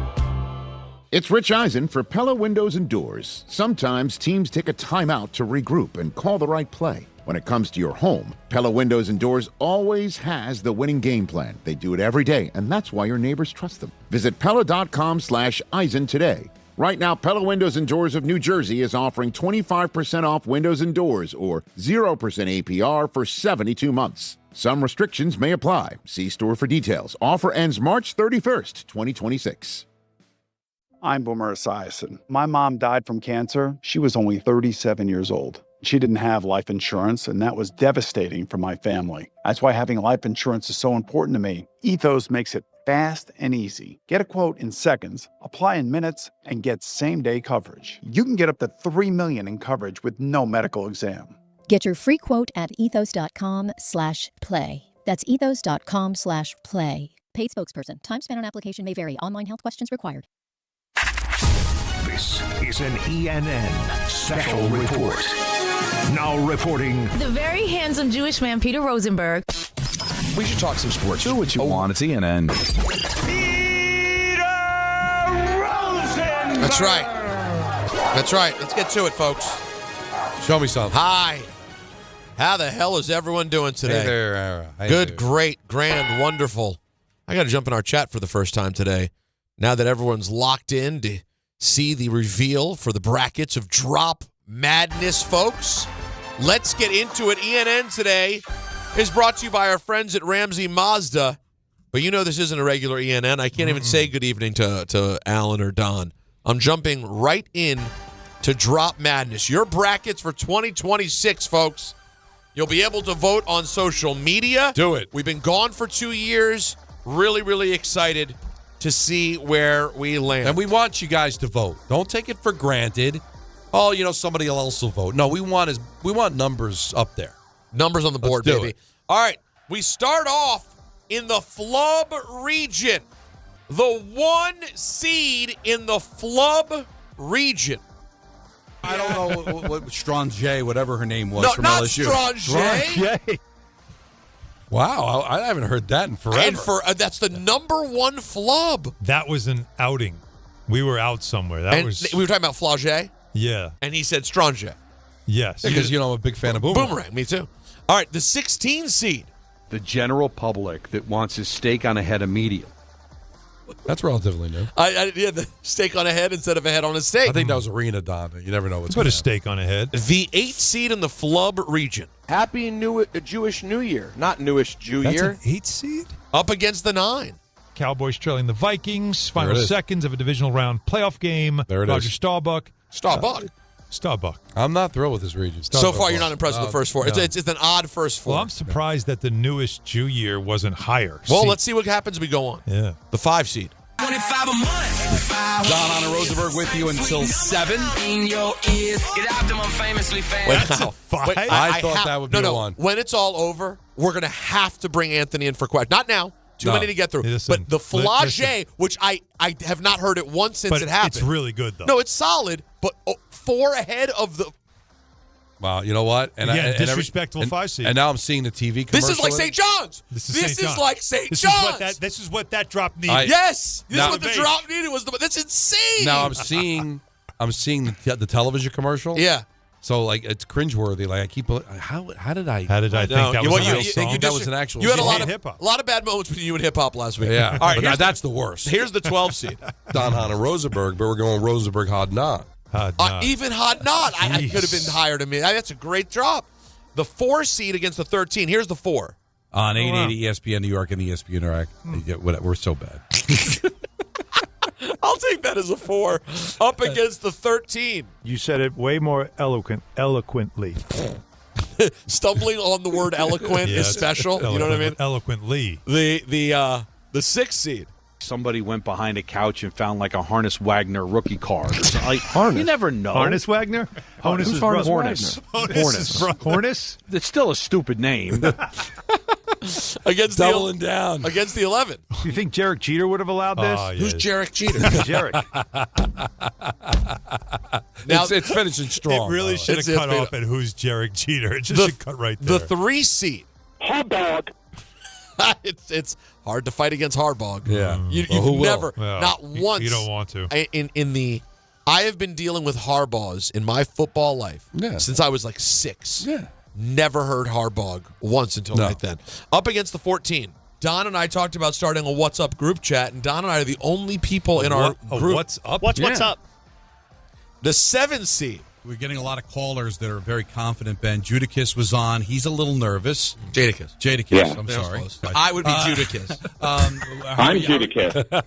It's Rich Eisen for Pella Windows and Doors. Sometimes teams take a timeout to regroup and call the right play. When it comes to your home, Pella Windows and Doors always has the winning game plan. They do it every day, and that's why your neighbors trust them. Visit Pella.com/Eisen today. Right now, Pella Windows and Doors of New Jersey is offering 25% off windows and doors or 0% APR for 72 months. Some restrictions may apply. See store for details. Offer ends March 31st, 2026. I'm Boomer Esiason. My mom died from cancer. She was only 37 years old. She didn't have life insurance, and that was devastating for my family. That's why having life insurance is so important to me. Ethos makes it fast and easy. Get a quote in seconds, apply in minutes, and get same-day coverage. You can get up to $3 million in coverage with no medical exam. Get your free quote at ethos.com/play. That's ethos.com/play. Paid spokesperson. Time spent on application may vary. Online health questions required. This is an ENN Special Report. Now reporting. The very handsome Jewish man, Peter Rosenberg. We should talk some sports. Do what you want. It's ENN. That's right. That's right. Let's get to it, folks. Show me something. Hi. How the hell is everyone doing today? Hey there. Good, great, grand, wonderful. I got to jump in our chat for the first time today. Now that everyone's locked in to see the reveal for the brackets of Drop Madness, folks. Let's get into it. ENN today is brought to you by our friends at Ramsey Mazda. But you know this isn't a regular ENN. I can't even say good evening to Alan or Don. I'm jumping right in to Drop Madness. Your brackets for 2026, folks. You'll be able to vote on social media. Do it. We've been gone for 2 years. Really, really excited to see where we land. And we want you guys to vote. Don't take it for granted. Oh, somebody else will vote. No, we want numbers up there. Numbers on the board, baby. All right. We start off in the Flub region. The 1 seed in the Flub region. I don't know what Strange, whatever her name was No, from not LSU. Strange. Wow, I haven't heard that in forever. And that's the number one flub. That was an outing. We were out somewhere. We were talking about Flaugier. Yeah. And he said Strange. Yes. Because, I'm a big fan of Boomerang. Boomerang, me too. All right, the 16 seed. The general public that wants his steak on a head immediately. That's relatively new. Yeah, the steak on a head instead of a head on a steak. I think that was Arena, Don. You never know what's Put going a to steak on a head. The 8th seed in the flub region. Happy Jewish New Year, not Newish Jew That's Year. an 8 seed? Up against the 9. Cowboys trailing the Vikings. There Final it is. seconds of a divisional round playoff game. There it Roger is. Staubach. Starbuck. I'm not thrilled with this region. So far, you're not impressed with the first 4. No. It's an odd first 4. Well, I'm surprised that the newest Jew year wasn't higher. Well, let's see what happens as we go on. Yeah. The 5 seed. 25 a month. Don Anna Rosenberg with you until 7. In your ears. Get out them, I'm famously famous. That's a 5? Wait, I thought that would be no. one. When it's all over, we're going to have to bring Anthony in for questions. Not now. Too No. many to get through. Listen, but the Flaugier, which I have not heard it once since but it happened. it's really good, though. No, it's solid, but 4 ahead of the... Wow, you know what? Again, disrespectful 5 seed. And now I'm seeing the TV commercial. This is like St. John's. This is St. like St. This John's. This is what that drop needed. Yes. This Now- is what the drop needed. That's insane. Now I'm seeing the television commercial. Yeah. So like it's cringeworthy. Like I keep how did I think that was a real song? That was an actual You had a song. lot of bad moments with you and hip hop last week. Yeah. All right. But that's the worst. Here's the 12 seed. Don Hahn Rosenberg, but we're going Rosenberg Hahn. Even Hahn I could have been higher than me. That's a great drop. The 4 seed against the 13. Here's the 4. On 880 ESPN New York and the ESPN Interact. We're so bad. I'll take that as a 4. Up against the 13. You said it way more eloquently. Stumbling on the word eloquent is special. You know what I mean? Eloquently. The 6th seed. Somebody went behind a couch and found like a Harness Wagner rookie card. Like, Harness. You never know. Harness Wagner? Harness is Harness Hornets. Hornets. Hornets? It's still a stupid name. Against Doubling down. Against the 11. You think Jarek Jeter would have allowed this? Oh, yeah. Who's Jarek Jeter? Jarek. Now, it's finishing strong. It really should have cut off at who's Jarek Jeter. It just should cut right there. The 3 seed. Hardbog. It's hard to fight against Hardbog. Yeah. You've who never, will? not once. You don't want to. I have been dealing with Harbaughs in my football life since I was like 6. Yeah. Never heard Harbog once until right then. Up against the 14. Don and I talked about starting a What's Up group chat, and Don and I are the only people in our group. What's up? What's up? The 7 seed. We're getting a lot of callers that are very confident. Ben Judicus was on. He's a little nervous. Jadakiss. Yeah. I'm sorry. I would be Judicus. I'm Judicus.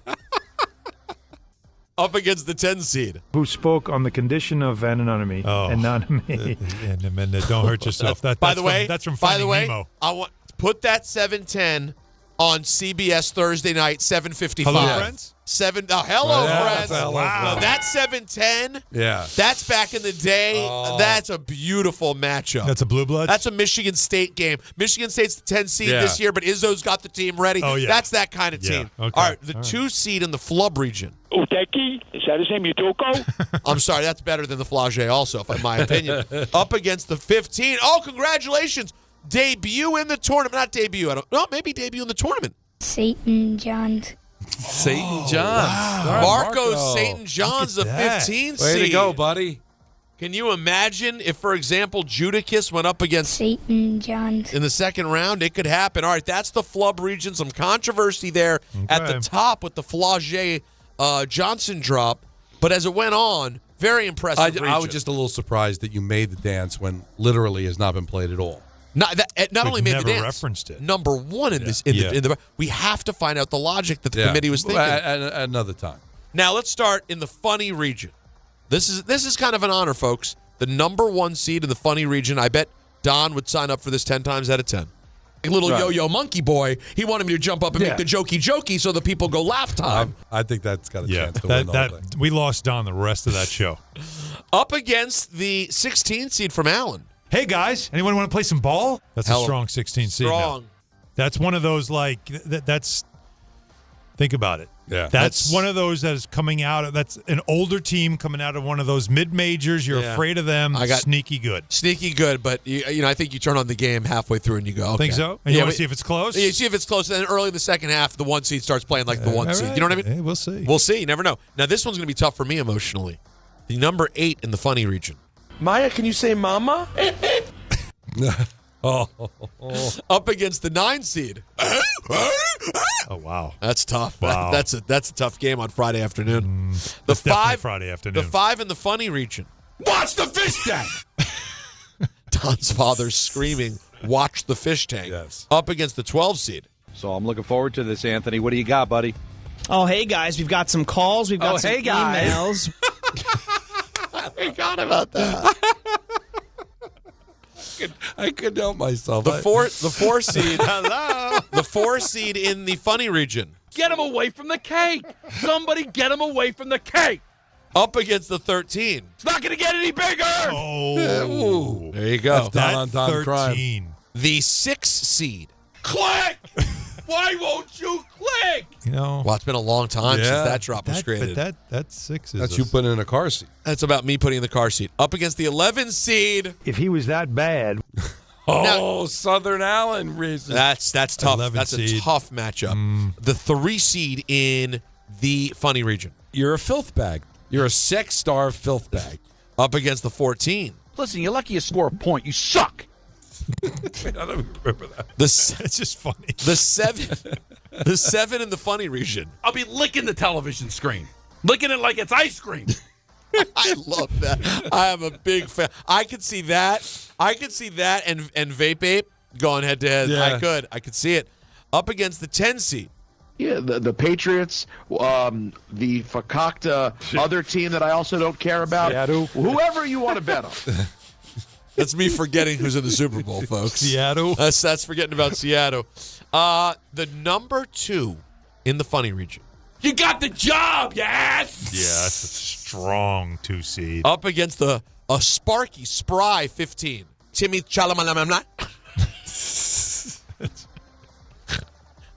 Up against the 10 seed. Who spoke on the condition of anonymity. Anonymity. And don't hurt yourself. That's from Finding Nemo. I want put that 7:10 on CBS Thursday night, 7:55. Hello, friends. Hello, friends. Wow. That 7:10. Yeah. That's back in the day. That's a beautiful matchup. That's a Blue Blood? That's a Michigan State game. Michigan State's the 10 seed Yeah. this year, but Izzo's got the team ready. Oh, yeah. That's that kind of team. Okay. All right, the 2 seed in the flub region. Uteki? Is that his name, Utoko? I'm sorry, that's better than the Flaugier also, in my opinion. Up against the 15. Oh, congratulations. Debut in the tournament. Not debut. Maybe debut in the tournament. St. John's. St. John's. Marco St. John's, the 15 seed. Way to go, buddy. Can you imagine if, for example, Judicus went up against St. John's in the second round? It could happen. All right, that's the flub region. Some controversy there at the top with the Flaugier Johnson drop. But as it went on, very impressive region. I was just a little surprised that you made the dance when literally has not been played at all. Not only made the never dance, referenced it. Number 1 in this. We have to find out the logic that the committee was thinking. Another time. Now let's start in the funny region. This is kind of an honor, folks. The number 1 seed in the funny region. I bet Don would sign up for this 10 times out of 10. A little yo-yo monkey boy. He wanted me to jump up and make the jokey so the people go laugh time. I think that's got a chance to win the whole thing. We lost Don the rest of that show. Up against the 16 seed from Allen. Hey, guys, anyone want to play some ball? That's a strong 16 seed now. Strong. That's one of those, like, that's Think about it. Yeah. That's one of those that is coming out. That's an older team coming out of one of those mid-majors. You're afraid of them. Sneaky good. Sneaky good, but I think you turn on the game halfway through and you go, okay. Think so? And you want to see if it's close? You see if it's close, and then early in the second half, the 1 seed starts playing like the 1 seed. You know what I mean? Hey, we'll see. We'll see. You never know. Now, this one's going to be tough for me emotionally. The number 8 in the funny region. Maya, can you say mama? Up against the 9 seed. Oh, wow. That's tough. Wow. That's a tough game on Friday afternoon. The It's definitely 5 Friday afternoon. The 5 in the funny region. Watch the fish tank. Don's father screaming, "Watch the fish tank." Yes. Up against the 12 seed. So I'm looking forward to this, Anthony. What do you got, buddy? Oh, hey, guys. We've got some calls. We've got some emails. I forgot about that. I couldn't help myself. The 4 seed. Hello. The 4 seed in the funny region. Get him away from the cake. Somebody get him away from the cake. Up against the 13. It's not going to get any bigger. Oh. There you go. That's Don 13. crime. The 6 seed. Click. Why won't you click? Well, it's been a long time since that drop was created. But that's 6 is That's you putting in a car seat. That's about me putting in the car seat. Up against the 11 seed. If he was that bad. Southern Allen reason. That's tough. 11 That's seed. a tough matchup. The 3 seed in the funny region. You're a filth bag. You're a sex-star filth bag. Up against the 14. Listen, you're lucky you score a point. You suck. I don't even remember that. It's just funny. The 7 in the funny region. I'll be licking the television screen. Licking it like it's ice cream. I love that. I am a big fan. I could see that. And Vape Ape going head to head. Yeah. I could see it. Up against the 10 seed. Yeah, the Patriots, the Fakakta other team that I also don't care about. Seattle. Whoever you want to bet on. That's me forgetting who's in the Super Bowl, folks. Seattle. That's forgetting about Seattle. The number 2 in the funny region. You got the job, you ass. Yeah, that's a strong 2 seed. Up against a sparky, spry 15. Timmy Chalamalama.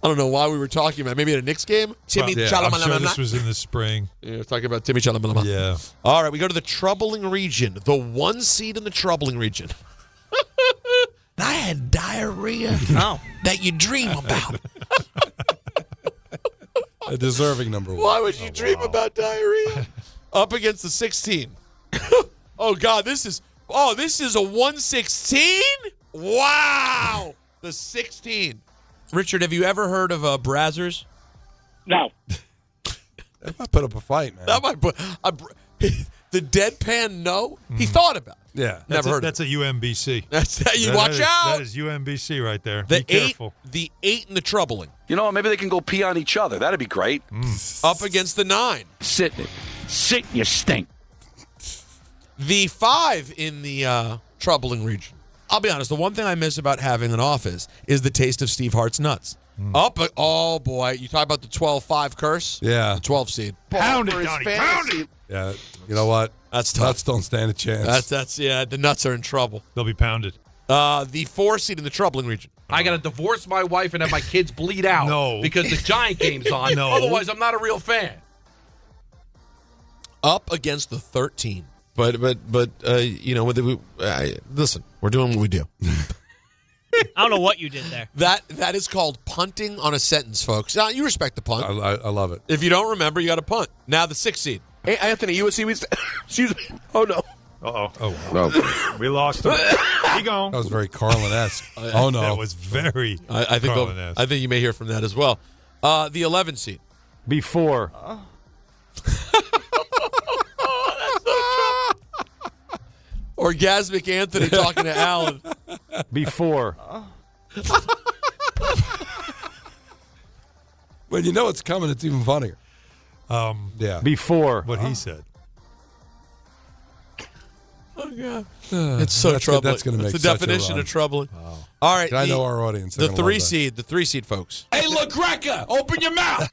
I don't know why we were talking about. Maybe at a Knicks game? Timmy I'm sure this was in the spring. Yeah, we're talking about Timmy Chalamalama. Yeah. All right, we go to the troubling region. The 1 seed in the troubling region. I had diarrhea that you dream about. A deserving number 1. Why would you dream about diarrhea? Up against the 16. Oh, God, this is a 116? Wow. The 16. Richard, have you ever heard of Brazzers? No. That might put up a fight, man. That might put the deadpan no. He thought about it. Yeah. Never heard. That's a UMBC. Watch out. That is UMBC right there. The Be careful. The 8 in the troubling. You know, maybe they can go pee on each other. That'd be great. Up against the 9. Sit, you stink. The 5 in the troubling region. I'll be honest, the one thing I miss about having an office is the taste of Steve Hart's nuts. Oh, boy. You talk about the 12-5 curse? Yeah. The 12 seed. Pound it, Donnie. Pound it. Yeah. You know what? That's tough. Nuts don't stand a chance. The nuts are in trouble. They'll be pounded. The 4 seed in the troubling region. I got to divorce my wife and have my kids bleed out. No. Because the Giant game's on. No. Otherwise, I'm not a real fan. Up against the 13. But listen, we're doing what we do. I don't know what you did there. That is called punting on a sentence, folks. Now, you respect the punt. I love it. If you don't remember, you got to punt. Now the 6th seed. Hey, Anthony, USC, excuse me. Oh, no. Uh-oh. Oh, wow. No. We lost him. He gone. That was very Carlin-esque. Oh, no. That was very I think Carlin-esque. I think you may hear from that as well. The 11 seed. Before. Orgasmic Anthony talking to Alan. Before. When you know it's coming, it's even funnier. Yeah. Before. What he said. Oh, God. It's so troubling. That's going to make the definition of troubling. Wow. All right. I know our audience. The 3 seed. The 3 seed, folks. Hey, look, Greca, open your mouth.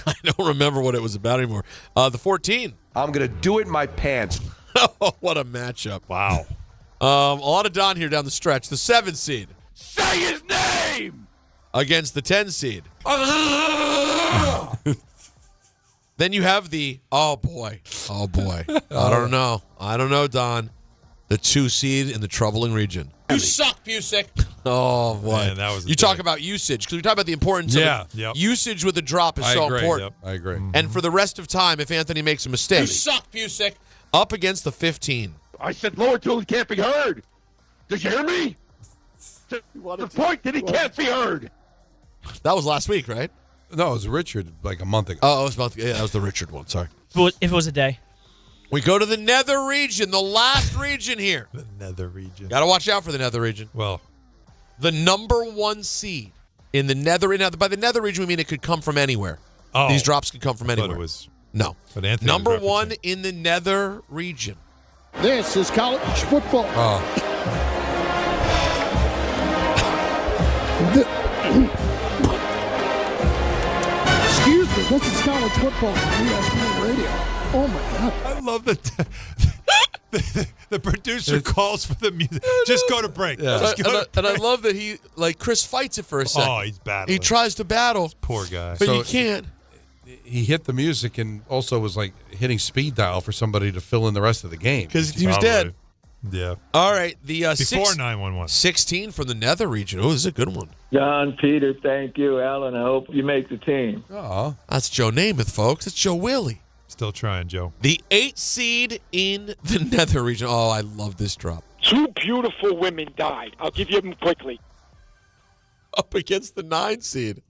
I don't remember what it was about anymore. The 14. I'm going to do it in my pants. Oh, what a matchup. Wow. A lot of Don here down the stretch. The 7 seed. Say his name. Against the 10 seed. The Then you have the, oh boy. I don't know, Don. The 2 seed in the troubling region. You suck, Busick. Oh, boy. Man, that was you talk about usage, because we talk about the importance of usage with the drop is important. I agree. And for the rest of time, if Anthony makes a mistake. You suck, Busick. Up against the 15. I said lower till he can't be heard. Did you hear me? The point that he can't be heard. That was last week, right? No, it was Richard like a month ago. Oh, that was the Richard one. Sorry. If it was a day. We go to the Nether region, the last region here. The Nether region. Got to watch out for the Nether region. Well, the number 1 seed in the Nether. Now, by the Nether region, we mean it could come from anywhere. Oh, these drops could come from anywhere. It was no. But Anthony number 1 in the Nether region. This is college football. Excuse me, this is college football on ESPN Radio. Oh, my God. I love that the producer calls for the music. Just go to break. Yeah. And I love that Chris fights it for a second. Oh, he's battling. He tries to battle. Poor guy. But you can't. He hit the music and also was like hitting speed dial for somebody to fill in the rest of the game. Because he was dead. Yeah. All right. The before 911. 16 from the Nether region. Oh, this is a good one. John, Peter, thank you. Alan, I hope you make the team. Oh, that's Joe Namath, folks. It's Joe Willie. Still trying, Joe. The 8 seed in the Nether region. Oh, I love this drop. 2 beautiful women died. I'll give you them quickly. Up against the 9 seed.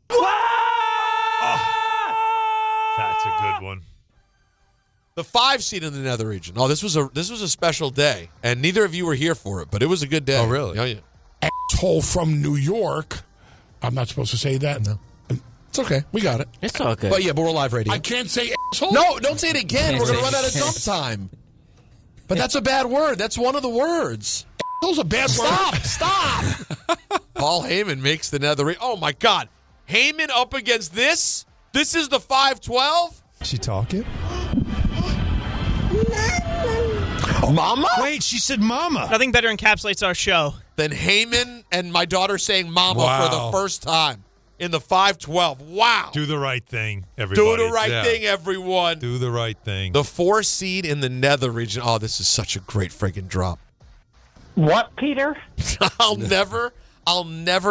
That's a good one. The 5 seed in the Nether region. Oh, this was a special day, and neither of you were here for it, but it was a good day. Oh, really? Oh, yeah. Asshole from New York. I'm not supposed to say that. No. It's okay. We got it. It's all good. But we're live radio. I can't say asshole. No, don't say it again. We're going to run out of dump time. But that's a bad word. That's one of the words. Asshole's a bad word. Stop. Paul Heyman makes the Nether region. Oh, my God. Heyman up against this? This is the 5-12? Is she talking? Mama? Wait, she said mama. Nothing better encapsulates our show than Heyman and my daughter saying mama Wow. for the first time in the 5-12. Wow. Do the right thing, everybody. Do the right thing, everyone. Do the right thing. The 4 seed in the Nether region. Oh, this is such a great friggin' drop. What, Peter? I'll never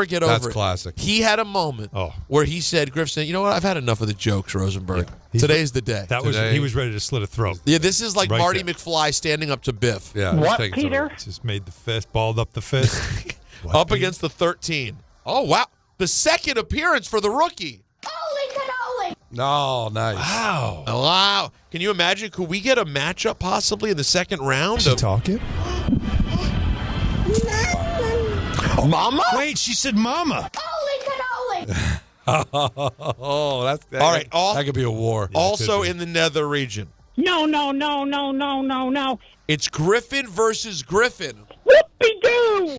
get over it. That's classic. He had a moment where he said, Griffson, you know what? I've had enough of the jokes, Rosenberg. Yeah. Today's the day. He was ready to slit a throat. Yeah, this is like Right Marty there. McFly standing up to Biff. Yeah. What, Peter? Just made the fist, balled up the fist. Up against the 13. Oh, wow. The second appearance for the rookie. Holy cannoli! Oh, nice. Wow. Wow. Can you imagine? Could we get a matchup possibly in the second round? Is she talking? Mama? Wait, she said mama. Holy cannoli! Oh, that's All right. that could be a war. Also in the Nether region. No. It's Griffin versus Griffin. Whoopie-doo!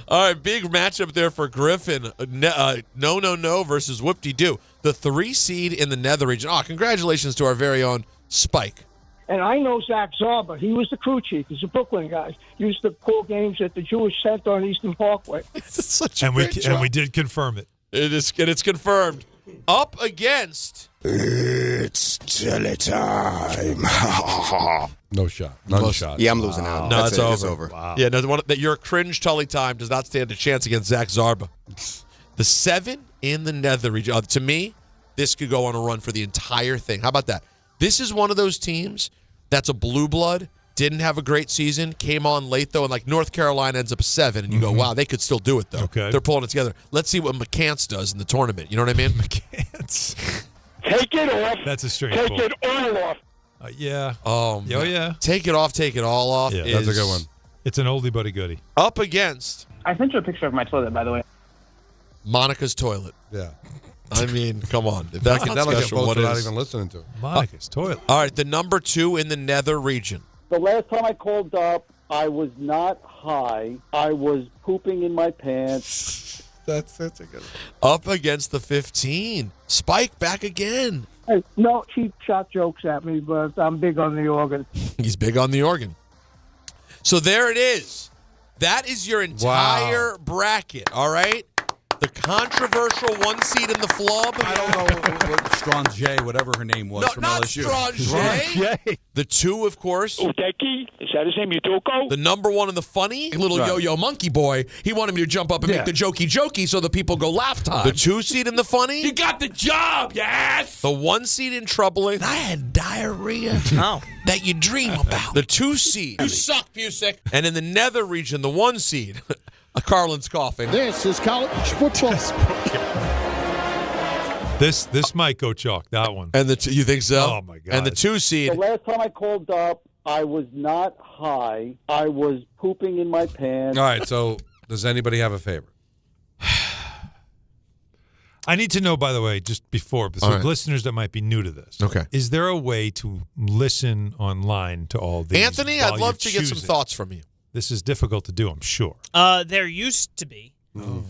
All right, big matchup there for Griffin. No versus Whoop-de-doo. The 3 seed in the Nether region. Oh, congratulations to our very own Spike. And I know Zach Zarba. He was the crew chief. He's a Brooklyn guy. He used to call games at the Jewish Center on Eastern Parkway. It's such a And great drop. we did confirm it. It's confirmed. Up against. It's Jelly time. No shot. None shot. Yeah, I'm losing out. No, That's it's it. over. It's over. Yeah, no, that your cringe Tully time does not stand a chance against Zach Zarba. The 7 in the Nether region. To me, this could go on a run for the entire thing. How about that? This is one of those teams that's a blue blood, didn't have a great season, came on late, though, and like North Carolina ends up 7, and you go, wow, they could still do it, though. Okay. They're pulling it together. Let's see what McCants does in the tournament. You know what I mean? McCants. Take it off. That's a strange Take pull. it all off. Yeah. Oh, Oh, yeah. Take it off, take it all off. Yeah, That's a good one. It's an oldie but a goodie. Up against I sent you a picture of my toilet, by the way. Monica's toilet. Yeah. I mean, come on. If that's not That'll get special, votes what without is? even listening to it. Monica's toilet. All right, the number 2 in the Nether region. The last time I called up, I was not high. I was pooping in my pants. That's a good one. Up against the 15. Spike back again. Hey, no cheap shot jokes at me, but I'm big on the organ. He's big on the organ. So there it is. That is your entire bracket, all right? controversial one seed in the flub. I don't know what Strange, whatever her name was from not LSU. Strange. The two, of course. Udeki? Is that his name? Udoko? The number one in the funny. Little yo-yo monkey boy. He wanted me to jump up and make the jokey so the people go laugh time. The 2 seed in the funny. You got the job, yes. The 1 seed in troubling. I had diarrhea. That you dream about. The 2 seed. You suck, Busick. And in the nether region, the 1 seed. Carlin's coughing. This is college football. This might go chalk, that one. And you think so? Oh, my God. And the 2 seed. The last time I called up, I was not high. I was pooping in my pants. All right, so does anybody have a favorite? I need to know, by the way, just before, so listeners that might be new to this. Okay. Is there a way to listen online to all these? Anthony, I'd love to get some thoughts from you. This is difficult to do, I'm sure. There used to be.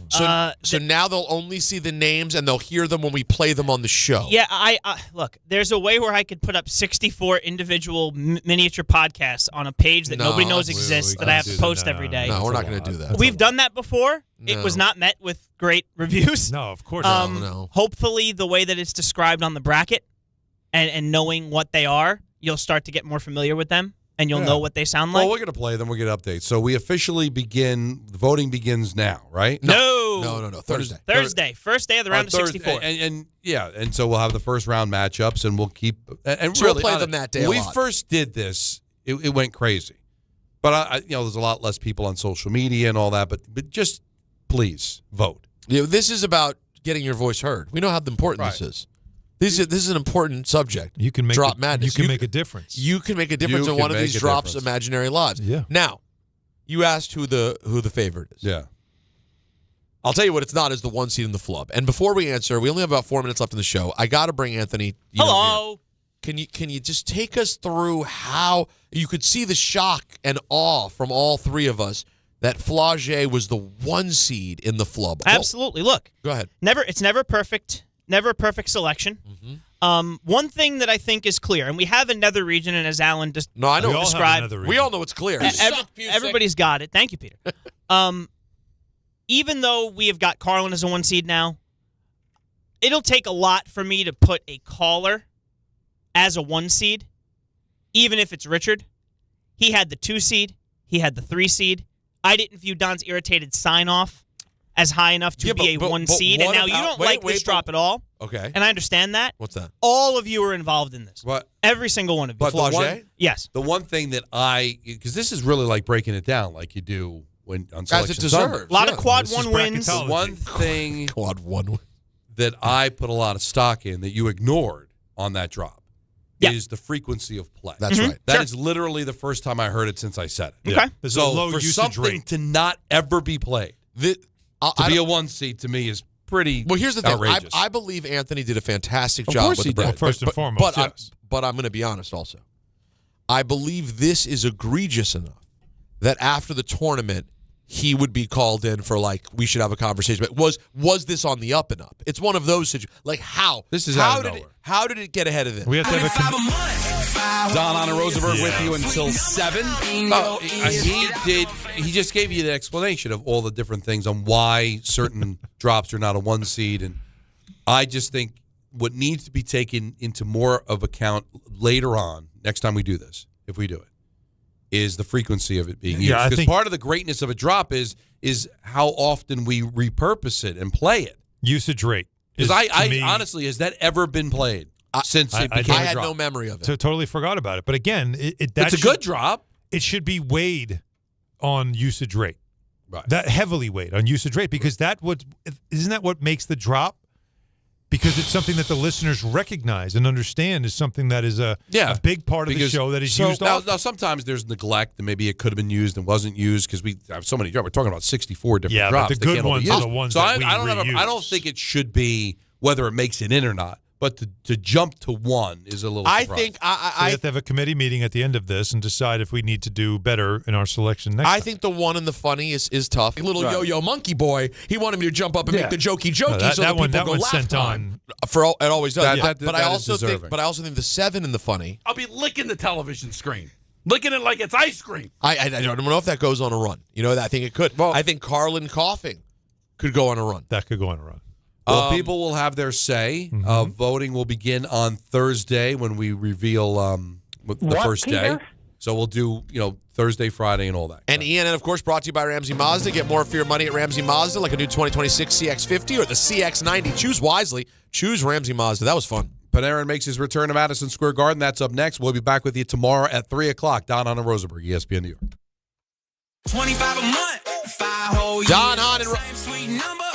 So now they'll only see the names and they'll hear them when we play them on the show. Yeah, I look. There's a way where I could put up 64 individual miniature podcasts on a page that nobody knows exists that I have to post every day. No, we're not going to do that. We've done that before. No. It was not met with great reviews. No, of course not. No. Hopefully, the way that it's described on the bracket and knowing what they are, you'll start to get more familiar with them. And you'll know what they sound like? Well, we're going to play them. We'll get updates. So we officially begin, the voting begins now, right? No. Thursday. First day of the round of 64. And so we'll have the first round matchups, and we'll keep and So really we'll play them that day. When we first did this, it went crazy. But there's a lot less people on social media and all that. But just please vote. This is about getting your voice heard. We know how important this is. This is an important subject. You can make drop madness. You can make a difference. You can make a difference in one of these drops' imaginary lives. Yeah. Now, you asked who the favorite is. Yeah. I'll tell you what it's not is the 1 seed in the flub. And before we answer, we only have about 4 minutes left in the show. I got to bring Anthony. Hello. Can you just take us through how you could see the shock and awe from all three of us that Flage was the 1 seed in the flub? Absolutely. Look. Go ahead. It's never perfect. Never a perfect selection. Mm-hmm. One thing that I think is clear, and we have a nether region, and as Alan just I know described, we all know it's clear. Everybody's got it. Thank you, Peter. Even though we have got Carlin as a 1 seed now, it'll take a lot for me to put a caller as a 1 seed, even if it's Richard. He had the 2 seed. He had the 3 seed. I didn't view Don's irritated sign-off as high enough to be a 1 seed, and now you don't like this drop at all. Okay. And I understand that. What's that? All of you are involved in this. What? Every single one of you. But yes. The one thing that because this is really like breaking it down like you do when on Selection As it deserves. Sunday. A lot of quad 1 wins. The one thing quad 1 that I put a lot of stock in that you ignored on that drop is the frequency of play. That's right. That is literally the first time I heard it since I said it. Okay. There's So a low for usage something rate. to not ever be played, to be a 1 seed to me is pretty Well, here's the thing. outrageous. I believe Anthony did a fantastic Of job course with he the bracket. did. First and foremost, yes. But I'm going to be honest also. I believe this is egregious enough that after the tournament, he would be called in for, like, we should have a conversation. But was this on the up and up? It's one of those situations. Like, how? This is out of nowhere. How did it get ahead of this? We have to have Don on Rosenberg with you until 7. He just gave you the explanation of all the different things on why certain drops are not a 1 seed, and I just think what needs to be taken into more of account later on, next time we do this, if we do it, is the frequency of it being used. Yeah, because part of the greatness of a drop is how often we repurpose it and play it. Usage rate. Because I honestly, has that ever been played since it became a drop? I had no memory of it. So totally forgot about it. But again, it's a good drop. It should be weighed on usage rate. Right. That heavily weighed on usage rate, because isn't that what makes the drop? Because it's something that the listeners recognize and understand is something that is a big part of the show that is used often. Now, sometimes there's neglect, and maybe it could have been used and wasn't used because we have so many drops. We're talking about 64 different drops. But the good ones are the ones that we reuse. I don't think it should be whether it makes it in or not. But to jump to 1 is a little surprising. I think we have to have a committee meeting at the end of this and decide if we need to do better in our selection next time. I think the 1 in the funny is tough. Little yo-yo monkey boy, he wanted me to jump up and make the jokey so that people go laugh time. It always does. But I also think the 7 in the funny. I'll be licking the television screen. Licking it like it's ice cream. I don't know if that goes on a run. I think it could. Well, I think Carlin coughing could go on a run. That could go on a run. Well, people will have their say. Voting will begin on Thursday when we reveal the first day. So we'll do, Thursday, Friday, and all that. And ENN, of course, brought to you by Ramsey Mazda. Get more for your money at Ramsey Mazda, like a new 2026 CX-50 or the CX-90. Choose wisely. Choose Ramsey Mazda. That was fun. Panarin makes his return to Madison Square Garden. That's up next. We'll be back with you tomorrow at 3 o'clock. Don Hahn and Rosenberg, ESPN New York. 25 a month, 5 whole years. Don Hahn and same sweet number.